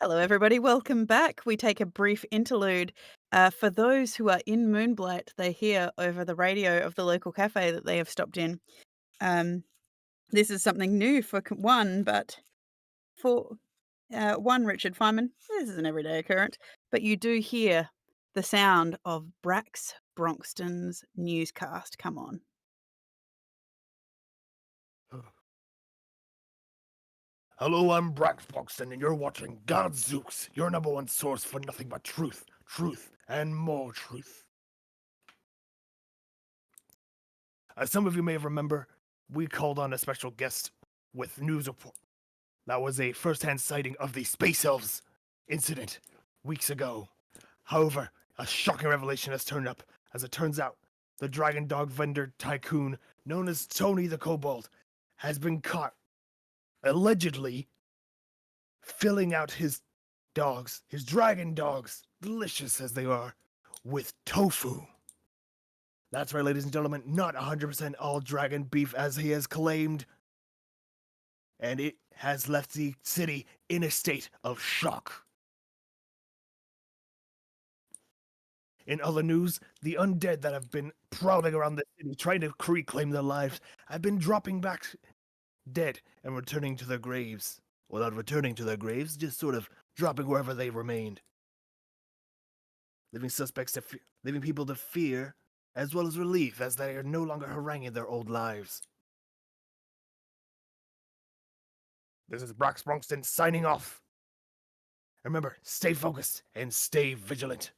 Hello, everybody. Welcome back. We take a brief interlude. For those who are in Moonblight, they hear over the radio of the local cafe that they have stopped in. This is something new for one, but for one, Richard Feynman, this is an everyday occurrence, but you do hear the sound of Brax Bronxton's newscast come on. Hello, I'm Brax Foxton, and you're watching Godzooks, your number one source for nothing but truth, truth, and more truth. As some of you may remember, we called on a special guest with news report. That was a first-hand sighting of the Space Elves incident weeks ago. However, a shocking revelation has turned up. As it turns out, the dragon dog vendor tycoon known as Tony the Kobold has been caught allegedly filling out his dogs, his dragon dogs, delicious as they are, with tofu. That's right, ladies and gentlemen, not 100% all dragon beef as he has claimed. And it has left the city in a state of shock. In other news, the undead that have been prowling around the city trying to reclaim their lives have been dropping back dead and returning to their graves. Well, not returning to their graves, just sort of dropping wherever they remained. Leaving people to fear, as well as relief, as they are no longer haranguing their old lives. This is Brax Bronxton signing off. Remember, stay focused and stay vigilant.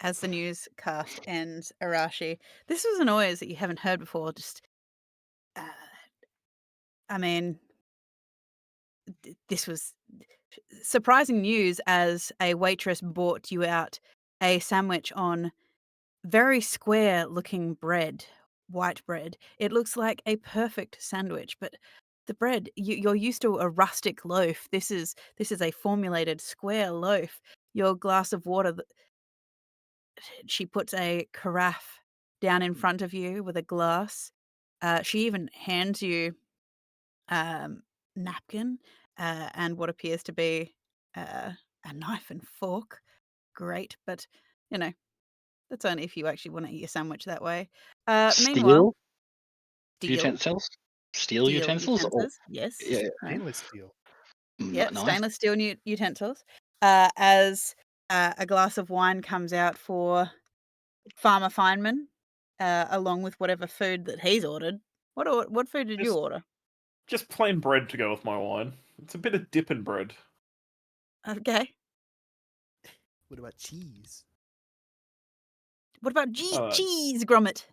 As the newscast ends, Arashi, this was a noise that you haven't heard before. Just, I mean, this was surprising news as a waitress brought you out a sandwich on very square looking bread, white bread. It looks like a perfect sandwich, but the bread, you're used to a rustic loaf. This is a formulated square loaf. Your glass of water, she puts a carafe down in front of you with a glass. She even hands you napkin and what appears to be a knife and fork. Great, but you know, that's only if you actually want to eat a sandwich that way. Meanwhile, Steel utensils? Steel utensils? Or, yes. yeah, Stainless steel. Yeah, nice. stainless steel utensils. As a glass of wine comes out for Farmer Feynman, along with whatever food that he's ordered. What food did you order? Just plain bread to go with my wine. It's a bit of dipping bread. Okay. What about cheese? What about cheese, Grommet?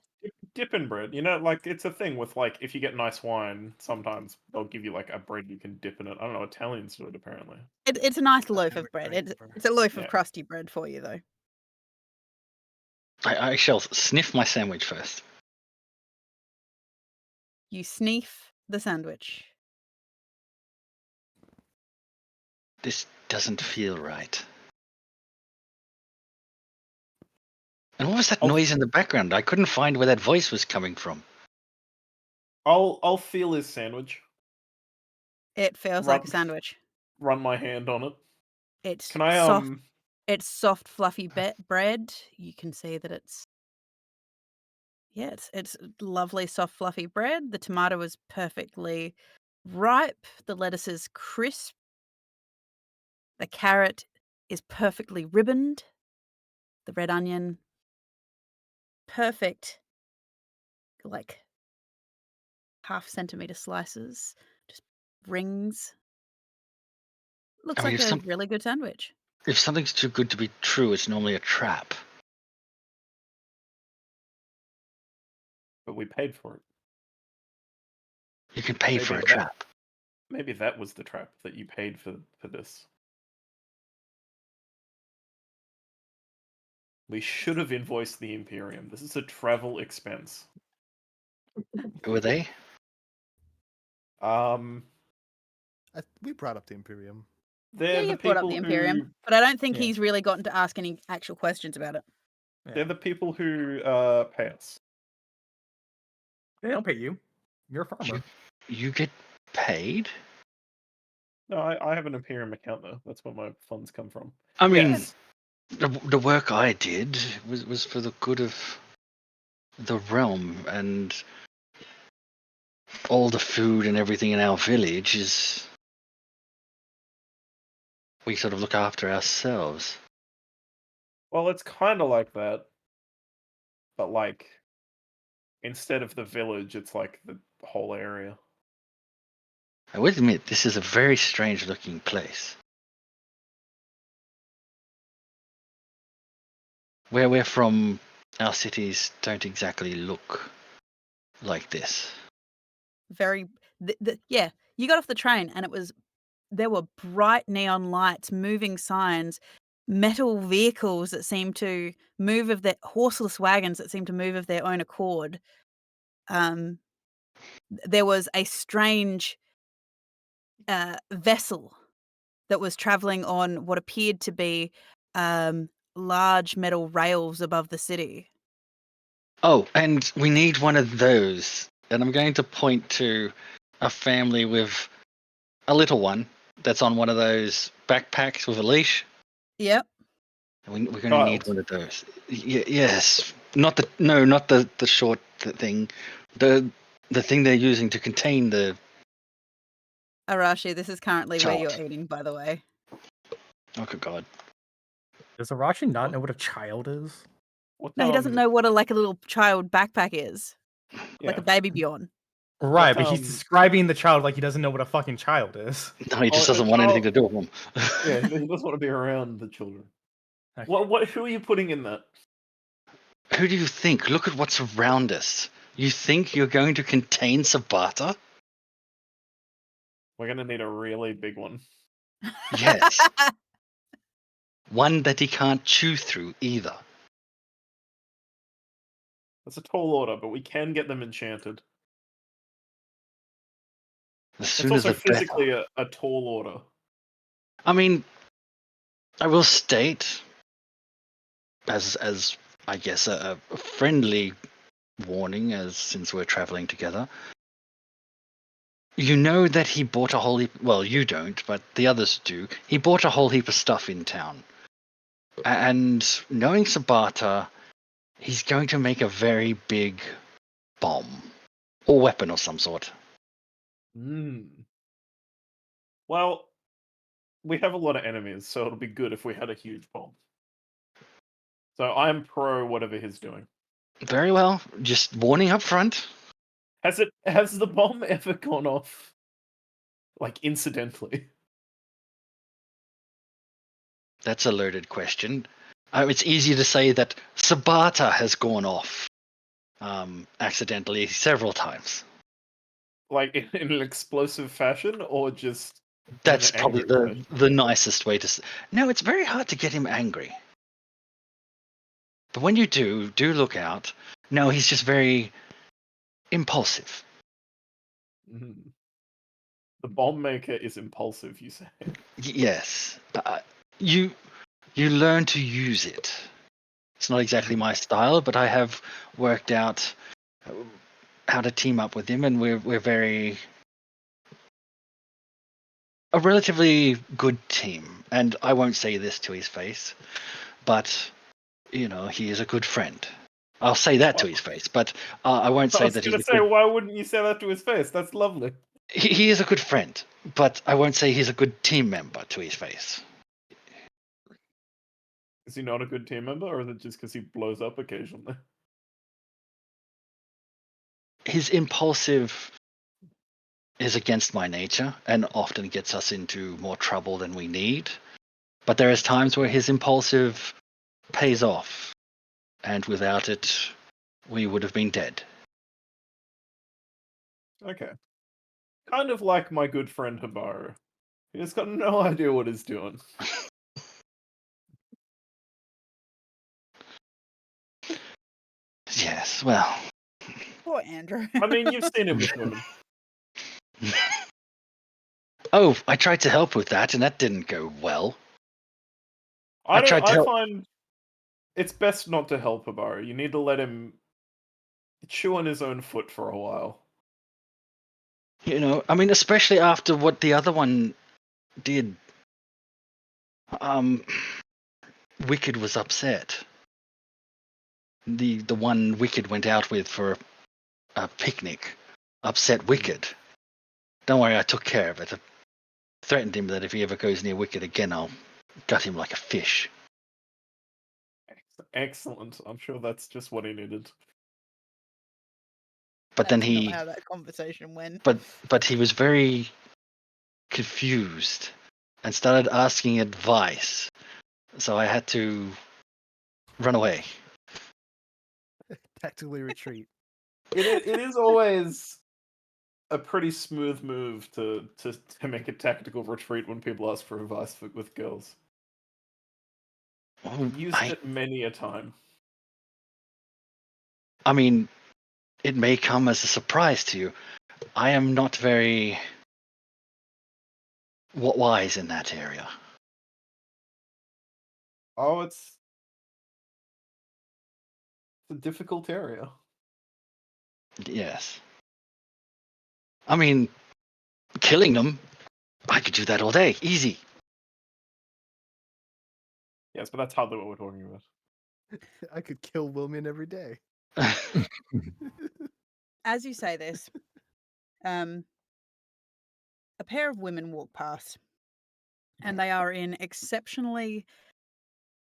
Dipping bread. You know, like, it's a thing with, like, if you get nice wine, sometimes they'll give you, like, a bread you can dip in it. I don't know, Italians do it, apparently. It's a nice loaf never of bread. tried before. It's a loaf of Yeah. crusty bread for you, though. I shall sniff my sandwich first. You sniff the sandwich. This doesn't feel right. And what was that noise in the background? I couldn't find where that voice was coming from. I'll feel his sandwich. It feels like a sandwich. Run my hand on it. It's Can I soft. It's soft, fluffy bread. You can see that it's it's lovely, soft, fluffy bread. The tomato is perfectly ripe. The lettuce is crisp. The carrot is perfectly ribboned. The red onion, perfect, like half-centimeter slices, just rings. Looks I mean, like a really good sandwich. If something's too good to be true, it's normally a trap. But we paid for it. You can pay for a trap. Maybe that was the trap, that you paid for this. We should have invoiced the Imperium. This is a travel expense. Who are they? We brought up the Imperium. They're the you brought up people the Imperium, who... but I don't think he's really gotten to ask any actual questions about it. They're the people who pay us. They don't pay you. You're a farmer. You get paid? No, I have an Imperium account though. That's where my funds come from. I mean, Yes. the work I did was for the good of the realm, and all the food and everything in our village is we sort of look after ourselves. Well, it's kind of like that, but like instead of the village, it's like the whole area. I would admit this is a very strange looking place. Where we're from, our cities don't exactly look like this. Very, yeah. You got off the train, and there were bright neon lights, moving signs, metal vehicles that seemed to move of their horseless wagons that seemed to move of their own accord. There was a strange vessel that was traveling on what appeared to be large metal rails above the city. Oh, and we need one of those. And I'm going to point to a family with a little one that's on one of those backpacks with a leash. Yep. We're going to need Child. one of those. Yes, not the short thing, the thing they're using to contain the Arashi, this is currently where you're child. eating, by the way. Oh good God! Does Arashi not know what a child is? What, No, he doesn't know what a little child backpack is. Like Yeah. a baby Bjorn. Right, What, but he's describing the child like he doesn't know what a fucking child is. No, he just a doesn't want anything to child- do with them. Yeah, he doesn't want to be around the children. Okay. Who are you putting in that? Who do you think? Look at what's around us. You think you're going to contain Sabata? We're gonna need a really big one. Yes. One that he can't chew through either. That's a tall order, but we can get them enchanted. The It's sooner also the better. physically a tall order. I mean, I will state, as I guess a friendly warning, as since we're traveling together. You know that he bought a whole heap. Well, you don't, but the others do. He bought a whole heap of stuff in town, and knowing Sabata, he's going to make a very big bomb or weapon of some sort. Well, we have a lot of enemies, so it'll be good if we had a huge bomb. So I'm pro whatever he's doing. Very well. Just warning up front. Has the bomb ever gone off like incidentally? That's a loaded question. It's easy to say that Sabata has gone off accidentally several times. Like in an explosive fashion, or just That's in an probably angry fashion? the nicest way to say. No, it's very hard to get him angry. But when you do look out. No, he's just very impulsive. Mhm. The bomb maker is impulsive, you say? Yes. You learn to use it. It's not exactly my style, but I have worked out how to team up with him, and we're a relatively good team. And I won't say this to his face, but he is a good friend. I'll say that to his face, but I won't I say was that he's gonna a say, good. why wouldn't you say that to his face? That's lovely. He is a good friend, but I won't say he's a good team member to his face. Is he not a good team member, or is it just because he blows up occasionally? His impulsive is against my nature and often gets us into more trouble than we need. But there is times where his impulsive pays off, and without it, we would have been dead. Okay. Kind of like my good friend Habaru. He's got no idea what he's doing. Yes, well. Poor Andrew. I mean, you've seen him with women. Oh, I tried to help with that, and that didn't go well. I find it's best not to help Habaru. You need to let him chew on his own foot for a while. You know, I mean, especially after what the other one did. Wicked was upset. The one Wicked went out with for a picnic upset Wicked. Don't worry, I took care of it. I threatened him that if he ever goes near Wicked again, I'll gut him like a fish. Excellent. I'm sure that's just what he needed. But then That's not he, how that conversation went. but he was very confused and started asking advice. So I had to run away. Tactically retreat. It is always a pretty smooth move to make a tactical retreat when people ask for advice with girls. Oh, Used it many a time. I mean, it may come as a surprise to you. I am not very wise in that area. Oh, it's a difficult area. Yes. I mean, killing them, I could do that all day. Easy. Yes, but that's hardly what we're talking about. I could kill women every day. As you say this, a pair of women walk past, and they are in exceptionally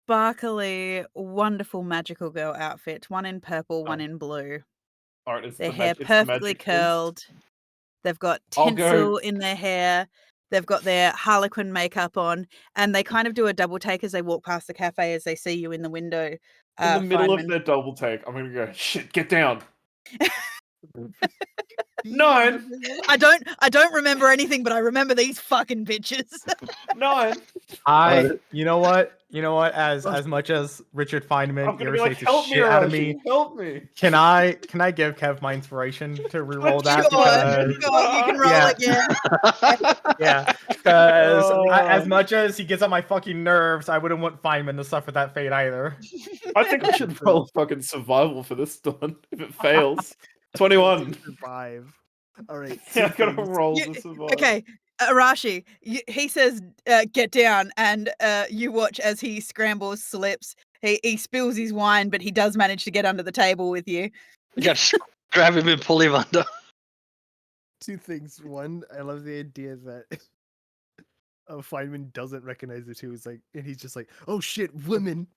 sparkly, wonderful magical girl outfits. One in purple, one in blue. Alright, it's Their the hair it's the perfectly magic priest. curled. They've got I'll go. tinsel in their hair. They've got their harlequin makeup on, and they kind of do a double take as they walk past the cafe as they see you in the window. In the middle of Feynman. their double take, I'm gonna go, shit, get down. Do you 9. remember this? I don't remember anything, but I remember these fucking bitches. 9. You know what? As much as Richard Feynman I'm gonna be like, irritates the help me, shit out of Arashi, me, help me. can I give Kev my inspiration to reroll that? Sure, Because sure, you can roll yeah. again. yeah, because as Oh. much as he gets on my fucking nerves, I wouldn't want Feynman to suffer that fate either. I think I should roll fucking survival for this one if it fails. 21. Survive. All right. Yeah, I two gotta things. roll to survive. Okay, Arashi, he says, "Get down," and you watch as he scrambles, slips. He spills his wine, but he does manage to get under the table with you. You gotta grab him and pull him under. Two things. One, I love the idea that Feynman doesn't recognize the two. He's like, and he's just like, "Oh shit, women."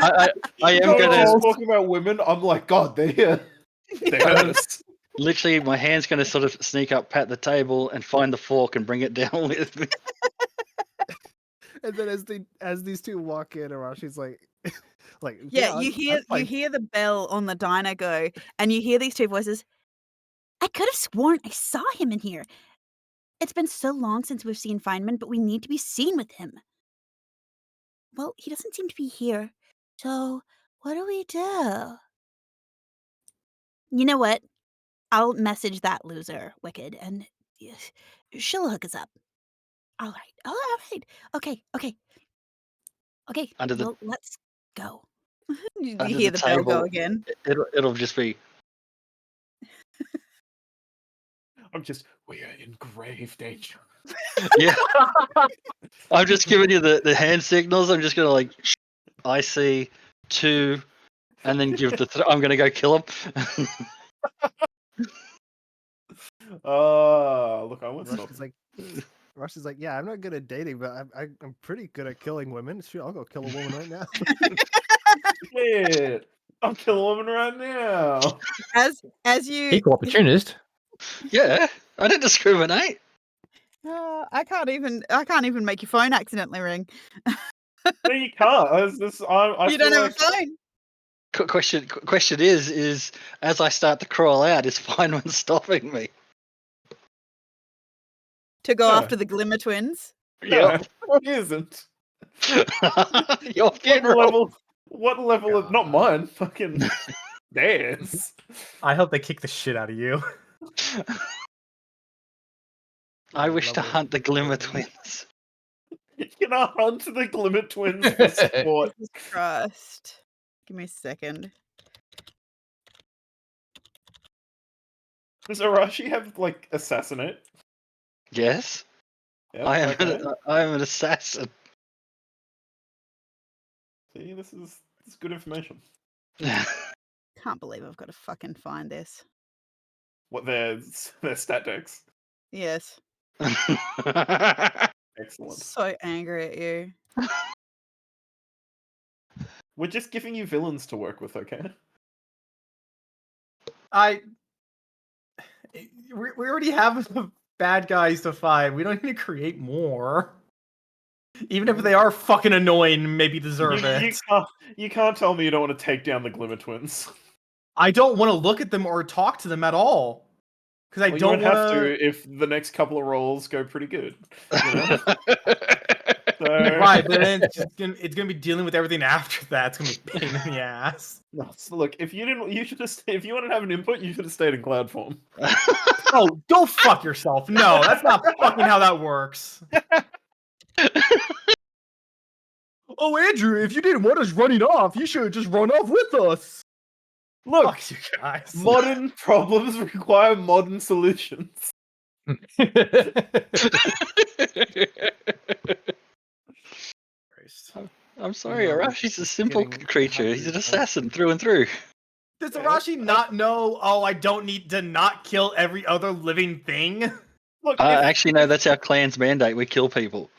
I am No, gonna just talking about women. I'm like, God, they heard us. literally, my hand's gonna sort of sneak up, pat the table, and find the fork and bring it down with me. And then as these two walk in, Arashi's like, Yeah, I'm you fine." hear the bell on the diner go, and you hear these two voices. I could have sworn I saw him in here. It's been so long since we've seen Feynman, but we need to be seen with him. Well, he doesn't seem to be here. So, what do we do? You know what? I'll message that loser, Wicked, and she'll hook us up. All right. Okay. Under the Well, let's go. You under hear the the bell go table, again. it'll just be. We are in grave danger. Yeah. I'm just giving you the hand signals. I'm just gonna like, I see 2, and then give the. I'm gonna go kill him. Look, I won't stop. Rush is like, yeah, I'm not good at dating, but I'm pretty good at killing women. Sure, I'll go kill a woman right now. Shit, I'll kill a woman right now. As you Equal opportunist. Yeah, I didn't discriminate. I can't even make your phone accidentally ring. No, you can't. I You don't feel have a phone Question is as I start to crawl out, is Feynman stopping me? to go No. after the Glimmer twins. No, it isn't. Your funeral. What level of not mine? Fucking theirs. I hope they kick the shit out of you. I wish to Level hunt the Glimmer funeral. twins. You're gonna hunt the Glimmer twins for sport. Jesus Christ. Give me a second. Does Arashi have like assassinate? Yes, Yep, I am. okay. I am an assassin. See, this is good information. Can't believe I've got to fucking find this. What their stat decks. Yes. Excellent. So angry at you. We're just giving you villains to work with, okay? We already have bad guys to fight. We don't need to create more. Even if they are fucking annoying and maybe deserve it. You can't tell me you don't want to take down the Glimmer Twins. I don't want to look at them or talk to them at all. Because I Well, you don't won't want have to. if the next couple of rolls go pretty good. You know? So... Right, but then it's gonna be dealing with everything after that. It's gonna be a pain in the ass. No, so look, if you should have. If you wanted to have an input, you should have stayed in cloud form. Oh, go fuck yourself. No, that's not fucking how that works. Oh, Andrew, if you didn't want us running off, you should have just run off with us. Look, Fuck you guys. modern problems require modern solutions. I'm sorry, You know, Arashi's a simple getting creature. He's an hungry, assassin through and through. Does Arashi not know, oh, I don't need to not kill every other living thing? Look, Actually, no, that's our clan's mandate. We kill people.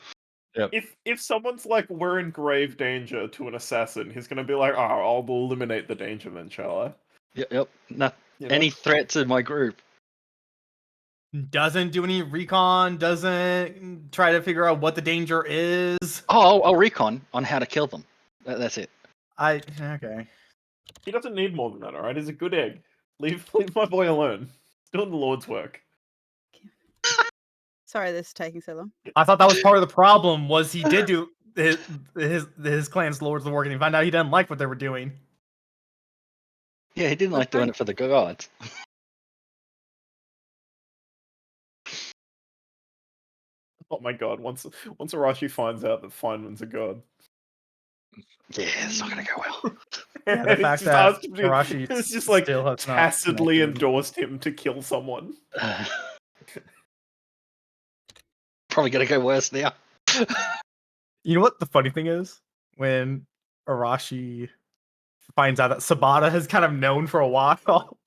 if someone's like, we're in grave danger to an assassin, he's gonna be like, oh, I'll eliminate the danger then, shall I? Yep. No, You know? any threats in my group? Doesn't do any recon, doesn't try to figure out what the danger is. Oh, I'll recon on how to kill them. That's it. Okay. He doesn't need more than that, alright? He's a good egg. Leave my boy alone. He's doing the Lord's work. Sorry this is taking so long. I thought that was part of the problem, was he did do his clan's lords of work and he found out he didn't like what they were doing. Yeah, he didn't like doing it for the gods. Oh my god, once Arashi finds out that Feynman's a god. Yeah, it's not gonna go well. Yeah, the fact that Arashi it's just like still has not tacitly connected. endorsed him to kill someone. Probably gonna go worse now. You know what the funny thing is? When Arashi finds out that Sabata has kind of known for a while.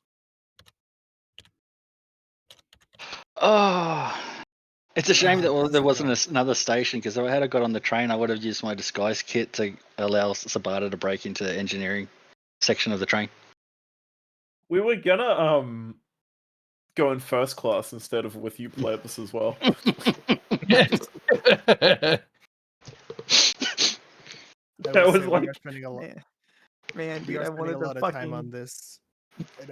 Oh, it's a shame that there wasn't Sabata. another station, because if I had got on the train, I would have used my disguise kit to allow Sabata to break into the engineering section of the train. We were gonna go in first class instead of with you plebs as well. That was like, we are spending a lot. Man, We dude, are I spending wanted a to lot of fucking time on this, and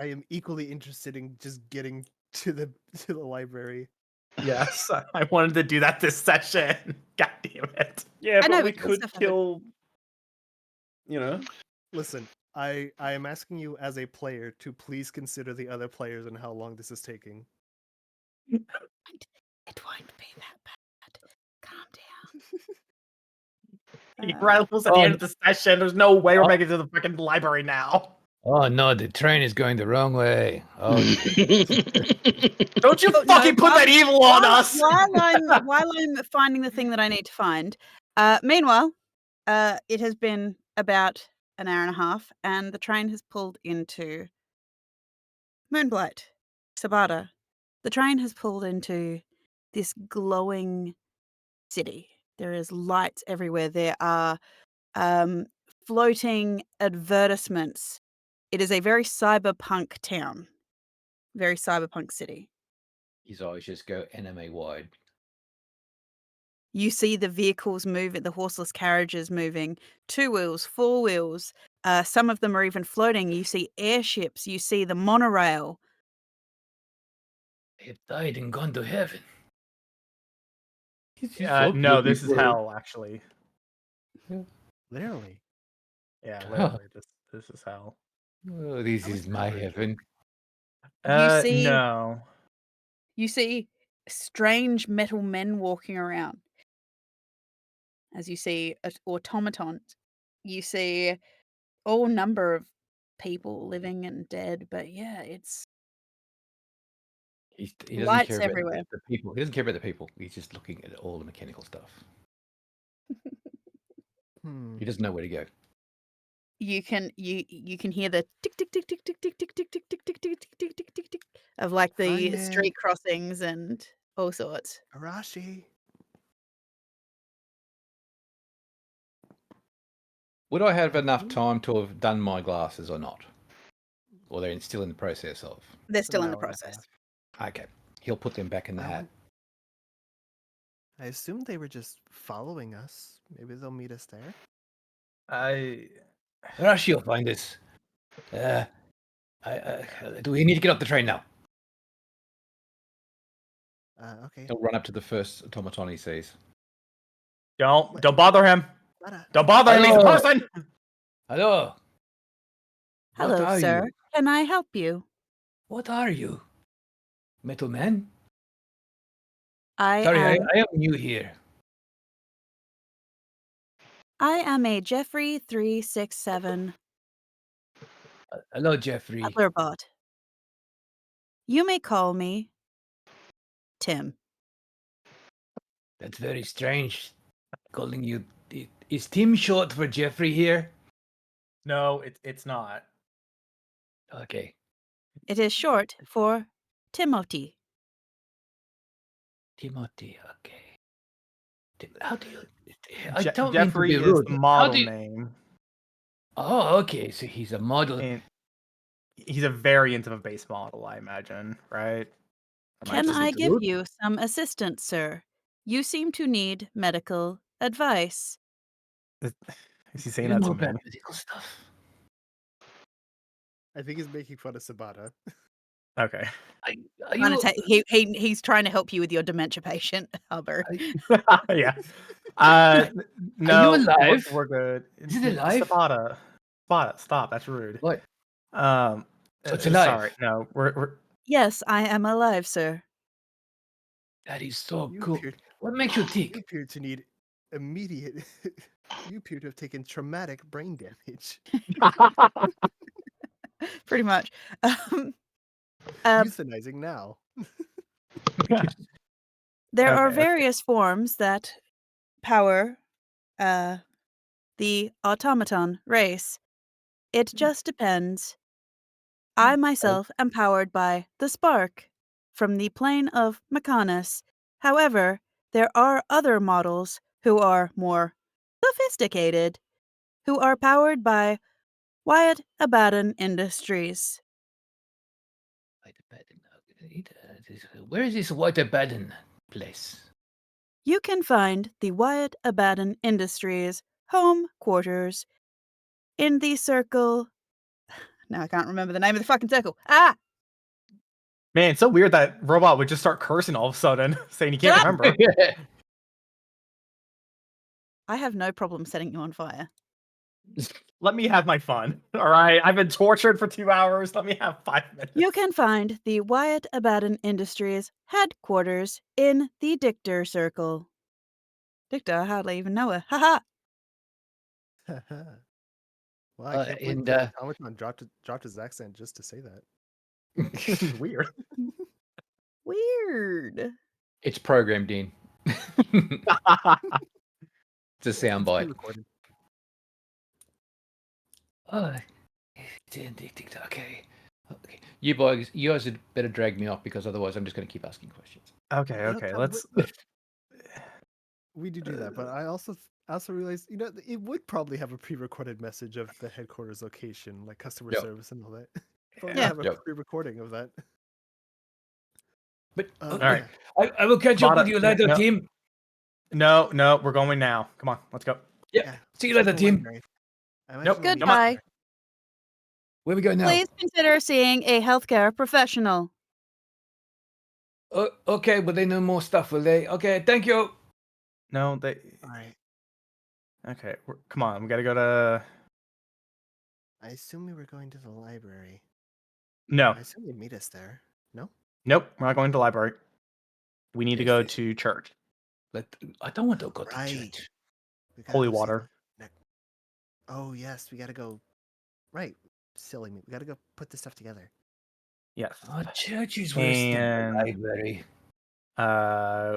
I am equally interested in just getting to the library. Yes, I wanted to do that this session. God damn it. yeah, I but know, we but could stuff kill. You know, Listen, I am asking you as a player to please consider the other players and how long this is taking. It won't be that bad. Calm down. Right almost at the end of the session. There's no way we're making it to the fucking library now. Oh no, the train is going the wrong way. Oh, Don't you Oh, fucking no, put that evil on us! While I'm finding the thing that I need to find, meanwhile, it has been about an hour and a half, and the train has pulled into Moonblight, Sabata. The train has pulled into this glowing city. There is lights everywhere. There are floating advertisements. It is a very cyberpunk town, very cyberpunk city. He's always just go enemy wide. You see the vehicles move, the horseless carriages moving, 2 wheels, 4 wheels. Some of them are even floating. You see airships. You see the monorail. They've died and gone to heaven. No, this is hell, actually. Literally. Yeah, Huh. literally, this is hell. Oh, this That was is my covered. heaven. No. You see strange metal men walking around. As you see automatons. You see all number of people living and dead. But yeah, it's He doesn't Lights care about everywhere. the people. He doesn't care about the people. He's just looking at all the mechanical stuff. Hmm. He doesn't know where to go. You can hear the tick tick tick tick tick tick tick tick tick tick tick tick tick tick tick tick of like the Find it. street crossings and all sorts. Arashi. Would I have enough time to have done my glasses or not? Or they're still in the process of? They're It's still in an the hour and a process. half. Okay. He'll put them back in the hat. I assumed they were just following us. Maybe they'll meet us there. Arashi will find us. Do we need to get off the train now? Okay. He'll run up to the first automaton he sees. Don't bother him. Don't bother him. He's a Hello. person. Hello. What Hello, are sir. you? Can I help you? What are you? Metal Man? I Sorry, am I am new here. a Jeffrey 367 Hello, Jeffrey. butler bot. You may call me Tim. That's very strange. Calling you. Is Tim short for Jeffrey here? No, it's not. Okay. It is short for Timothy. Timothy, okay. How do you. I don't Jeffrey mean to be is rude. the How model do you, name, Oh, okay. So he's a model. and he's a variant of a base model, I imagine, right? Or am Can just I give rude? you some assistance, sir? You seem to need medical advice. Is he I saying don't that know to about me? medical stuff. I think he's making fun of Sabata. Okay. Are Trying to you? he's trying to help you with your dementia patient, Hubber. Yeah. Are you No, alive? we're good. Is it alive? Sabata, stop. That's rude. What? Um, So it's alive. sorry. No, we're Yes, I am alive, sir. That is so You cool. appear, What makes you you tick? appear to need immediate. You appear to have taken traumatic brain damage. Pretty much. Um, Euthanizing now. there are Okay. various forms that power the automaton race. It just depends. I myself am powered by the spark from the plane of Mechanus. However, there are other models who are more sophisticated, who are powered by Wyatt Abaddon Industries. Where is this White Abaddon place? You can find the Wyatt Abaddon Industries home quarters in the circle. Now I can't remember the name of the fucking circle. Ah! Man, it's so weird that robot would just start cursing all of a sudden, saying he can't Shut up! remember. I have no problem setting you on fire. Let me have my fun. All right, I've been tortured for 2 hours. Let me have 5 minutes. You can find the Wyatt Abaddon Industries headquarters in the Dictor Circle. Dictor, I hardly even know her. Haha! Well, I can't believe and, the automaton dropped his accent just to say that. This is weird. Weird. It's programmed in. It's a soundbite. Recorded. Oh, it's addicting. Okay. You guys had better drag me off because otherwise I'm just going to keep asking questions. Okay, let's. We do that, but I also realized, it would probably have a pre-recorded message of the headquarters location, like customer Yep. service and all that. Probably Yeah. have a Yep. pre-recording of that. But All right. I will catch up Bada- with you later, no. team. No, we're going now. Come on, let's go. Yeah. See you later, team. Nope. Imagine Come on. Goodbye. Where we go now? Please consider seeing a healthcare professional. Okay, but they know more stuff, will they? Okay, thank you. No, they. All right. Okay, come on. We gotta go to. I assume we were going to the library. No, I assume they'd meet us there. No? nope. We're not going to the library. We need to go Yes, to church. I don't want to go to Right. church. We gotta Holy go see water. Oh, yes, we gotta go. Right. Silly me. We gotta go put this stuff together. Yes. Church is worse than And the library.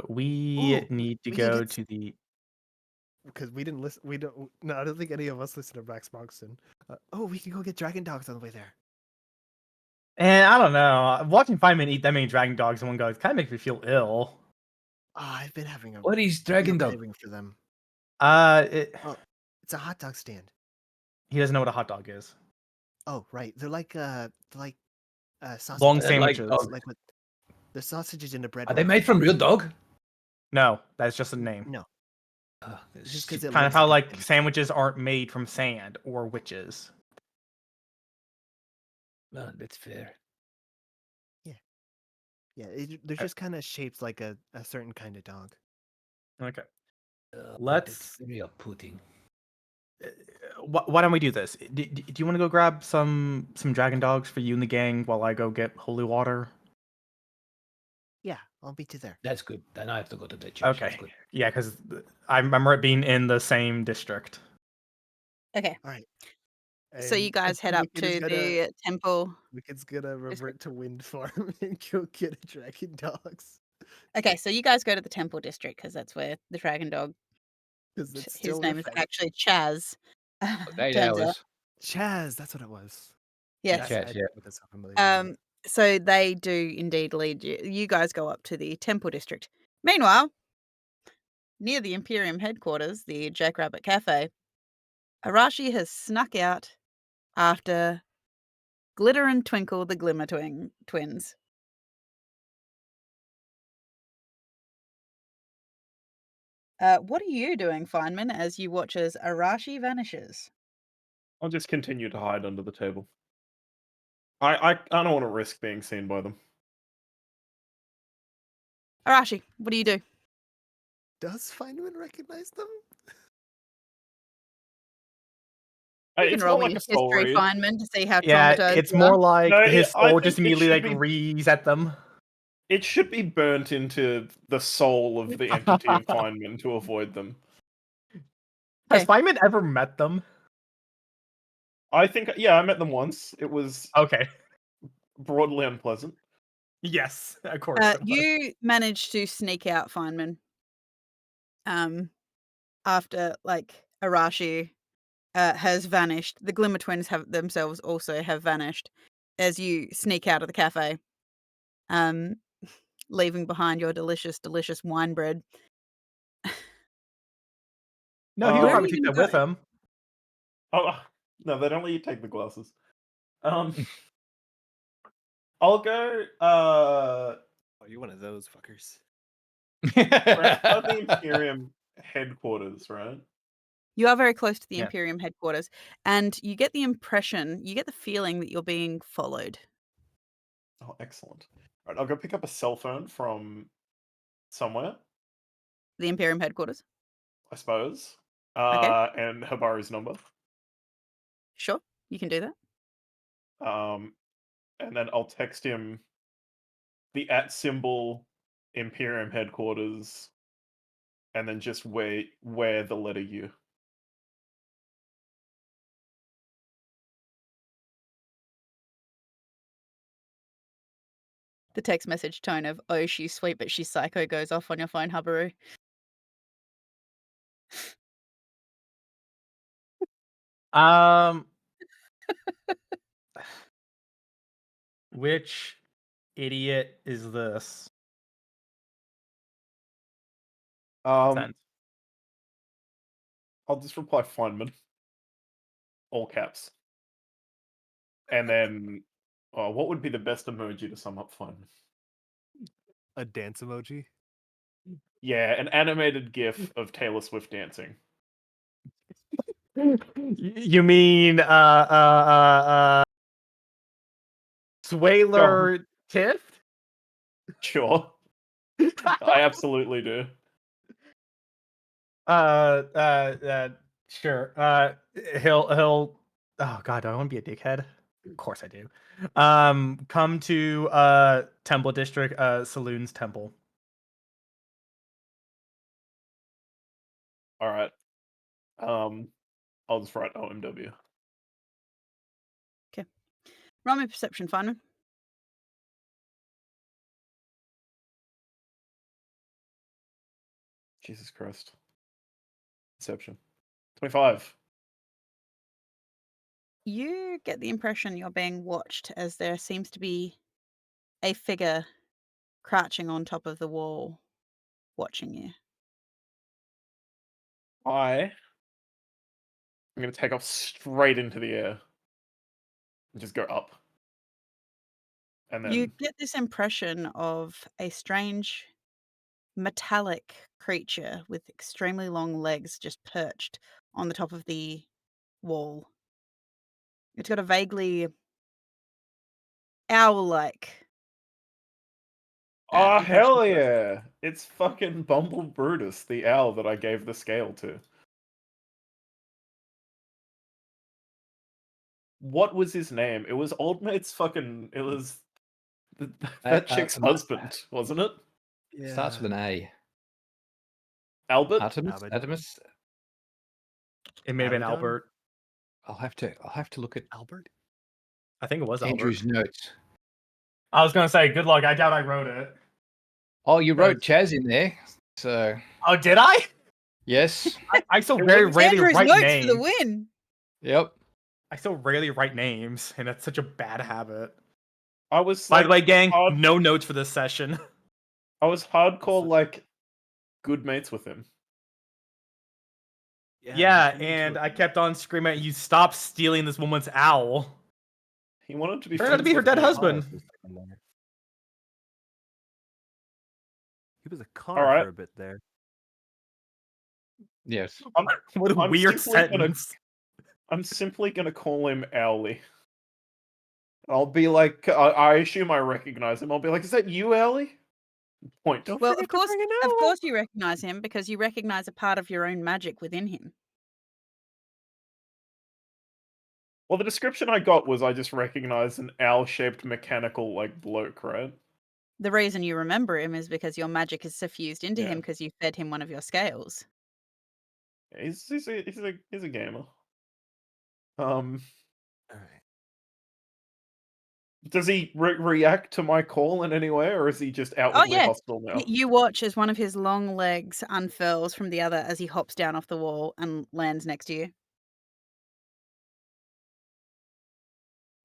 we Ooh, need to we can go get to the. because we didn't listen. We don't. No, I don't think any of us listen to Max Moxon. We can go get dragon dogs on the way there. And I don't know. Watching Feynman eat that many dragon dogs in one go, it kind of makes me feel ill. I've been having a What is real dragon dog? craving for them. It's a hot dog stand. He doesn't know what a hot dog is. Oh, right. They're like sausages. Long Like sandwiches. dog. Like with the sausages in the bread. Are they roll. made from real dog? No, that's just a name. No, It's just because it Kind of looks how like like a sandwiches aren't made from sand or witches. that's fair. Yeah, they're just kind of shaped like a certain kind of dog. Okay. But it's Let's. very off-putting. Why don't we do this? Do you want to go grab some dragon dogs for you and the gang while I go get holy water? Yeah, I'll meet you there. That's good. Then I have to go to the church. That's Okay. good. Yeah, because I remember it being in the same district. Okay. All right. So you And guys head up Wicked is to gonna the temple. Wicked's gonna district. revert to Wind Farm and go get a dragon dogs Okay, so you guys go to the temple district because that's where the dragon dog. because it's His still name is refed. actually Chaz. For 8 turns out. hours. Chaz. That's what it was. Yes. Chaz, I yeah. with this familiar name. So they do indeed lead you. You guys go up to the temple district. Meanwhile, near the Imperium headquarters, the Jackrabbit Cafe, Arashi has snuck out after Glitter and Twinkle, the Glimmer twins. What are you doing, Feynman, as you watch as Arashi vanishes? I'll just continue to hide under the table. I don't want to risk being seen by them. Arashi, what do you do? Does Feynman recognize them? You can It's roll more me like a a soul history, read. Feynman, to see how Yeah, traumatized it's you are. more like No, his I soul think just it immediately should like be- reads at them. It should be burnt into the soul of the entity of Feynman to avoid them. Has Okay. Feynman ever met them? I think, yeah, I met them once. It was Okay. broadly unpleasant. Yes, of course. It was. You managed to sneak out, Feynman. After Arashi has vanished, the Glimmer twins themselves also have vanished as you sneak out of the cafe, leaving behind your delicious, delicious wine bread. No, he Where would are probably you take gonna that with go? him. Oh, no, they don't let you take the glasses. I'll go, Oh, you're one of those fuckers. we're outside the Imperium headquarters, right? You are very close to the Yeah. Imperium headquarters, and you get the feeling that you're being followed. Oh, excellent. Right, I'll go pick up a cell phone from somewhere, The Imperium headquarters. I suppose. Okay. And Habaru's number. Sure, you can do that. And then I'll text him the @ symbol Imperium headquarters, and then just where the letter U. The text message tone of "Oh, she's sweet, but she's psycho" goes off on your phone, Habaru. Um, which idiot is this? Sent. I'll just reply Feynman, all caps, and then what would be the best emoji to sum up Feynman? A dance emoji. Yeah, an animated GIF of Taylor Swift dancing. You mean Swaler Tiff? Sure, I absolutely do. Sure. He'll. Oh God, do I want to be a dickhead? Of course I do. Come to Temple District, Saloon's Temple. All right. I'll just write OMW. Roll me perception, Feynman. Jesus Christ. Deception. 25. You get the impression you're being watched as there seems to be a figure crouching on top of the wall watching you. I'm going to take off straight into the air. And just go up. And then... You get this impression of a strange metallic creature with extremely long legs just perched on the top of the wall. It's got a vaguely owl-like Oh, impression hell to it. yeah! It's fucking Bumble Brutus, the owl that I gave the scale to. What was his name? It was Old Mate's fucking... It was... that chick's husband, wasn't it? Yeah. Starts with an A. Albert? Artemis? Albert. Artemis? It may have been Abaddon? Albert. I'll have to look at Albert? I think it was Andrew's Albert. notes. I was gonna say, good luck. I doubt I wrote it. Oh, you wrote Because- Chaz in there. So Oh, did I? yes. I so It very was rarely Andrew's write notes names. for the win. Yep. I so rarely write names, and that's such a bad habit. I was By like, the way, gang, hard- no notes for this session. I was hardcore, like, good mates with him. Yeah, he turned into and a- I kept on screaming at you, stop stealing this woman's owl. He wanted to be Turned out to friends be her with dead me. husband. He was a car Alright. for a bit there. Yes. What a I'm weird simply gonna- sentence. I'm simply gonna call him Owly. I'll be like, I assume I recognize him. I'll be like, is that you, Owly? Point. Don't Well, forget of to course, bring an of owl. course, you recognize him because you recognize a part of your own magic within him. Well, the description I got was I just recognized an owl-shaped mechanical, like, bloke, right? The reason you remember him is because your magic is suffused into him Yeah. because you fed him one of your scales. He's a gamer. All right. Does he react to my call in any way, or is he just outwardly yeah. hostile now? You watch as one of his long legs unfurls from the other as he hops down off the wall and lands next to you.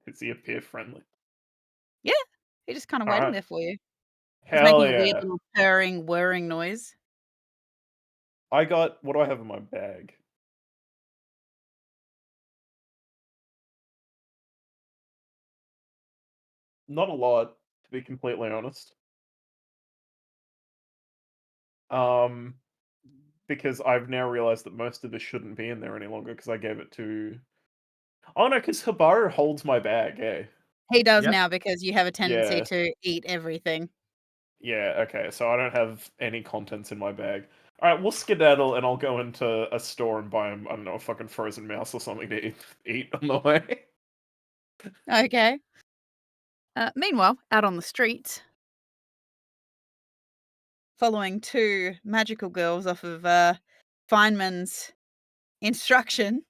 Does he appear friendly? He's just kind of All waiting right. there for you. He's Hell making a weird yeah! little purring, whirring noise. I got... What do I have in my bag? Not a lot, to be completely honest. Because I've now realized that most of this shouldn't be in there any longer because I gave it to... Oh no, because Habaru holds my bag, eh? He does Yep. now because you have a tendency Yeah. to eat everything. Yeah, okay, so I don't have any contents in my bag. Alright, we'll skedaddle and I'll go into a store and buy him, I don't know, a fucking frozen mouse or something to eat on the way. Okay. Meanwhile, out on the street, following two magical girls off of Feynman's instruction.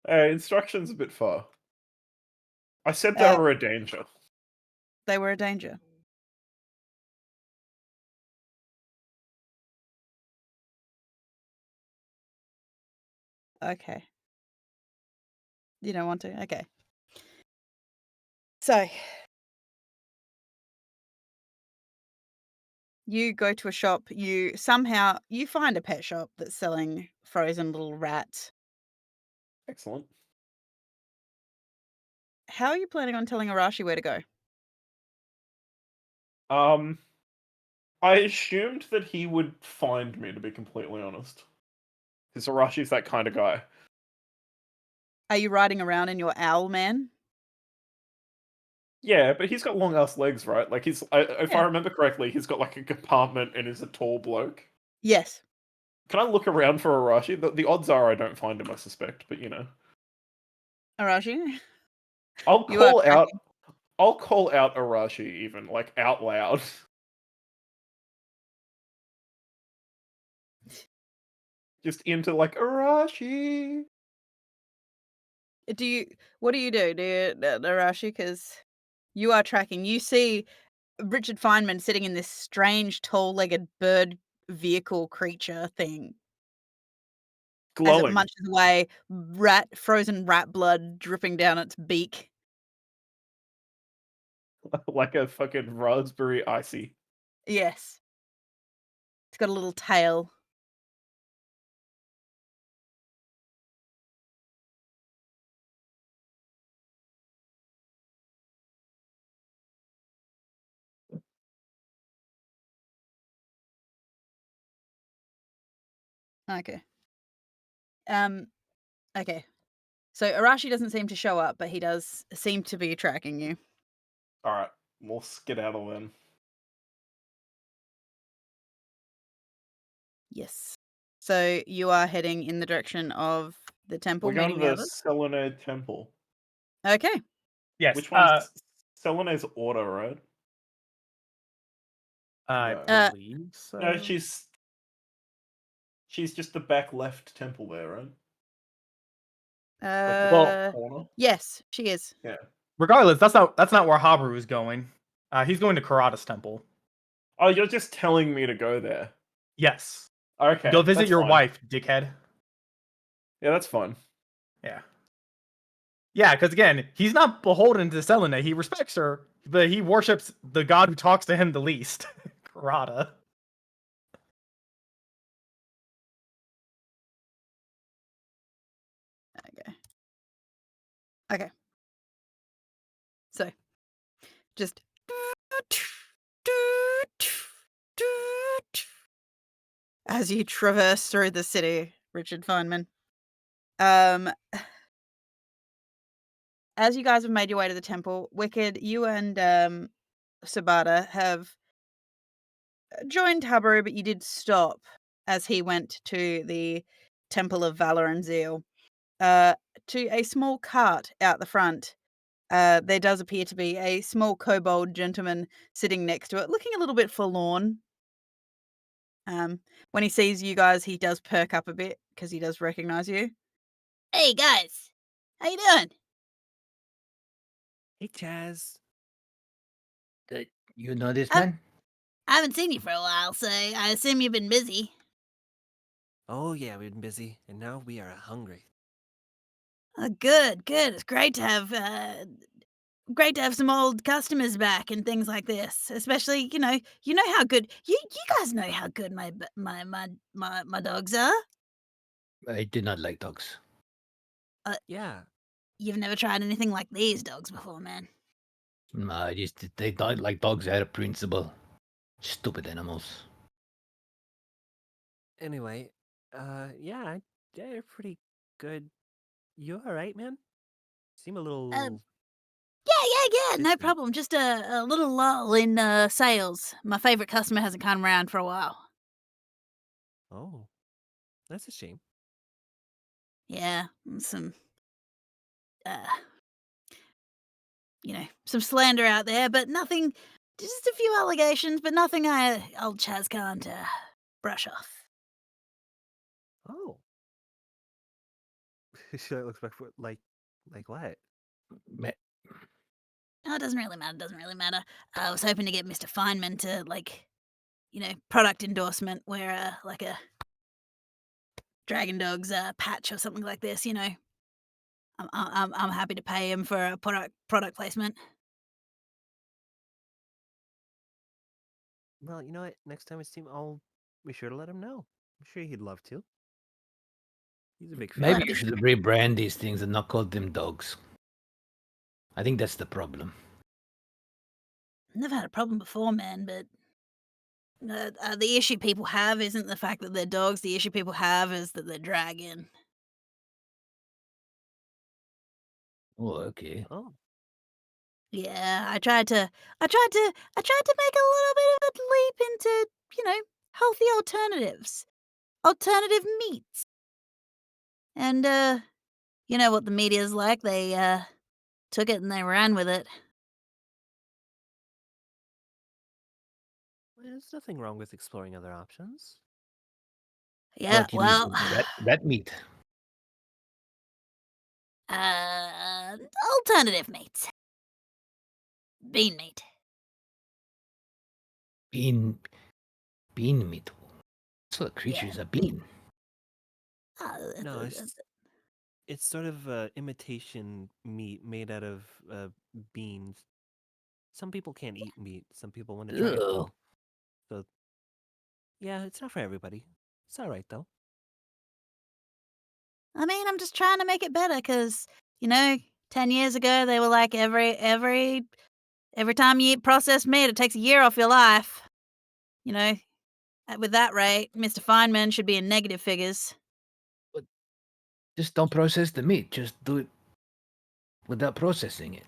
Instructions a bit far. I said they Uh, were a danger. They were a danger. Okay. You don't want to? Okay. So, you go to a shop, you find a pet shop that's selling frozen little rats. Excellent. How are you planning on telling Arashi where to go? I assumed that he would find me, to be completely honest. Because Arashi's that kind of guy. Are you riding around in your owl man? Yeah, but he's got long ass legs, right? Like if I Yeah. remember correctly, he's got like a compartment and is a tall bloke. Yes. Can I look around for Arashi? The odds are I don't find him, I suspect, but you know. Arashi? I'll You are call out Arashi even, like out loud. Just into like Arashi. What do you do, Arashi? Because you are tracking. You see Richard Feynman sitting in this strange tall-legged bird vehicle creature thing as it Glowing. munches away, frozen rat blood dripping down its beak. Like a fucking raspberry icy. Yes. It's got a little tail. Okay. Okay. So Arashi doesn't seem to show up, but he does seem to be tracking you. Alright, we'll skedaddle then. Yes. So you are heading in the direction of the temple, We're going meeting to the the others? Selenade Temple. Okay. Yes. Which one's Selenade's order, right? I No. believe so. No, she's just the back left temple there, right? Like the Uh, corner. yes, she is. Yeah. Regardless, that's not where Habaru is going. He's going to Karada's temple. Oh, you're just telling me to go there. Yes. Okay. Go visit that's your fine. wife, dickhead. Yeah, that's fine. Yeah. Yeah, because again, he's not beholden to Selene. He respects her, but he worships the god who talks to him the least, Karada. Okay. Okay. So, just as you traverse through the city, Richard Feynman. As you guys have made your way to the temple, Wicked, you and Sabata have joined Habaru, but you did stop as he went to the Temple of Valor and Zeal. To a small cart out the front, there does appear to be a small kobold gentleman sitting next to it, looking a little bit forlorn. When he sees you guys, he does perk up a bit because he does recognize you. Hey guys, how you doing? Hey, Chaz. You know this Uh, man? I haven't seen you for a while, so I assume you've been busy. Oh yeah, we've been busy, and now we are hungry. Good, good. It's great to have some old customers back and things like this. Especially, you know how good you guys know how good my dogs are. I do not like dogs. Yeah. You've never tried anything like these dogs before, man. No, they don't like dogs out of principle. Stupid animals. Anyway, yeah, they're pretty good. You all right, man? Seem a little. Yeah, no Distant. problem. Just a little lull in sales. My favorite customer hasn't come around for a while. Oh, that's a shame. Yeah, some some slander out there, but nothing. Just a few allegations, but nothing old Chaz can't brush off. Oh. Should I look back for like what? Me- Oh, it doesn't really matter. Doesn't really matter. I was hoping to get Mr. Feynman to product endorsement where like a Dragon Dogs patch or something like this. I'm happy to pay him for a product placement. Well, you know what? Next time it's team, I'll be sure to let him know. I'm sure he'd love to. He's a big fan. Maybe you should rebrand these things and not call them dogs. I think that's the problem. Never had a problem before, man, but the issue people have isn't the fact that they're dogs. The issue people have is that they're dragon. Oh, okay. Oh, Yeah, I tried to make a little bit of a leap into, healthy alternatives. Alternative meats. And you know what the media's like, they took it and they ran with it. there's nothing wrong with exploring other options. Yeah, What you well, mean? Rat meat. alternative meats. Bean meat. Bean meat. sort of creature is a bean? No, it's sort of imitation meat made out of beans. Some people can't eat meat. Some people want to try it Ugh. though. So yeah, it's not for everybody. It's all right though. I mean, I'm just trying to make it better because, 10 years ago they were like every time you eat processed meat, it takes a year off your life. With that rate, Mr. Feynman should be in negative figures. Just don't process the meat. Just do it without processing it.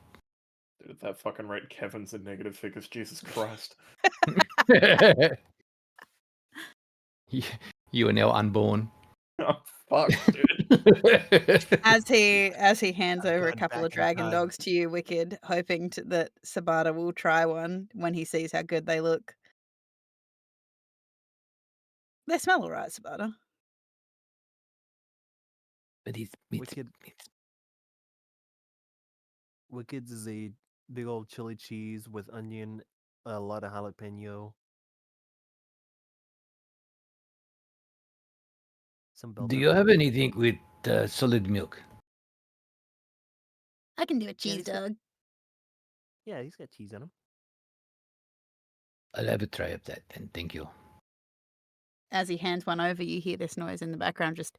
Dude, at that fucking rate, Kevin's in negative figures. Jesus Christ. You are now unborn. Oh, fuck, dude. As he hands I've over a gone couple of back in dragon time. dogs to you, Wicked, hoping that Sabata will try one when he sees how good they look. They smell all right, Sabata. But it's Wicked's is a big old chili cheese with onion, a lot of jalapeno, some bell Do you have pepper. anything with solid milk? I can do a cheese he's got- dog. Yeah, he's got cheese on him. I'll have a try of that then. Thank you. As he hands one over, you hear this noise in the background, just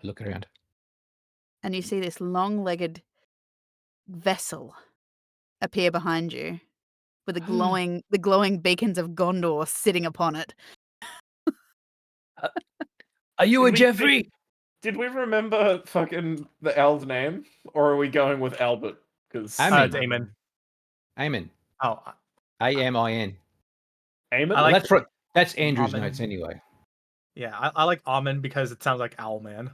Look around. and you see this long-legged vessel appear behind you with the glowing beacons of Gondor sitting upon it. Are you Did a we Jeffrey? Did we remember fucking the Owl's name? Or are we going with Albert? Because Amen. It's Eamon. Amen. Oh, A-M-I-N. Eamon? I like That's Andrew's Amen. notes anyway. Yeah, I like almond because it sounds like owl man.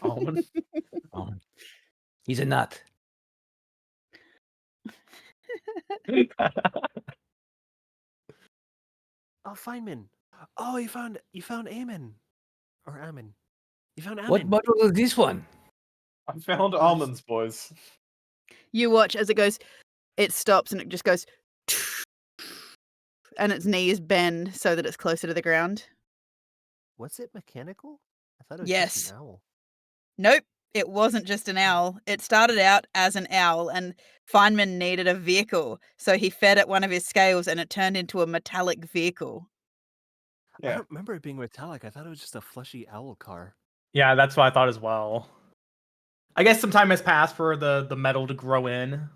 Almond. Amen. He's a nut. Oh, Feynman. Oh, you found Amen. Or Ammon. You found Ammon. What bottle is this one? I found almonds, boys. You watch as it stops and it just goes, and its knees bend so that it's closer to the ground. Was it mechanical? I thought it was Yes. just an owl. Nope, it wasn't just an owl. It started out as an owl, and Feynman needed a vehicle, so he fed it one of his scales, and it turned into a metallic vehicle. I Yeah. don't remember it being metallic. I thought it was just a fleshy owl car. Yeah, that's what I thought as well. I guess some time has passed for the metal to grow in.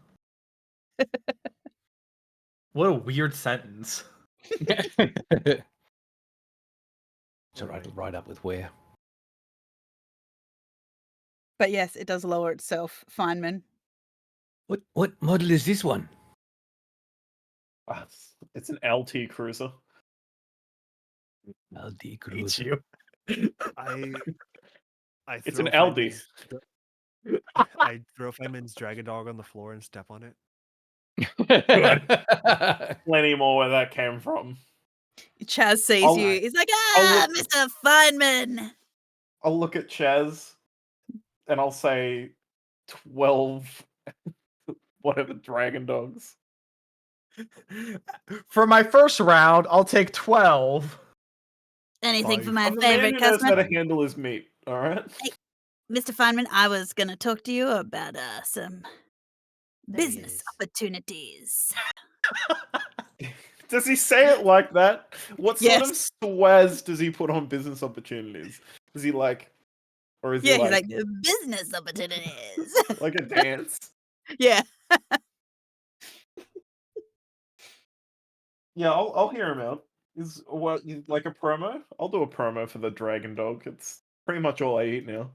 What a weird sentence. It's alright, it'll ride up with where. But yes, it does lower itself, Feynman. What model is this one? It's an LT cruiser. LD Hate Cruiser. you. I It's throw an LD. I throw Feynman's dragon dog on the floor and step on it. Plenty more where that came from. Chaz sees I'll- you. He's like, I'll look- Mr. Feynman. I'll look at Chaz and I'll say 12 whatever dragon dogs. For my first round, I'll take 12. Anything for I'm my the man favorite who knows how customer. to handle his meat, alright? Mr. Feynman, I was going to talk to you about some There he business is. opportunities. Does he say it like that? What sort of Yes. swaz does he put on business opportunities? Is he like, or is Yeah, he he's like, like, Business opportunities. like a dance? yeah. Yeah, I'll hear him out. Is what like a promo? I'll do a promo for the dragon dog. It's pretty much all I eat now.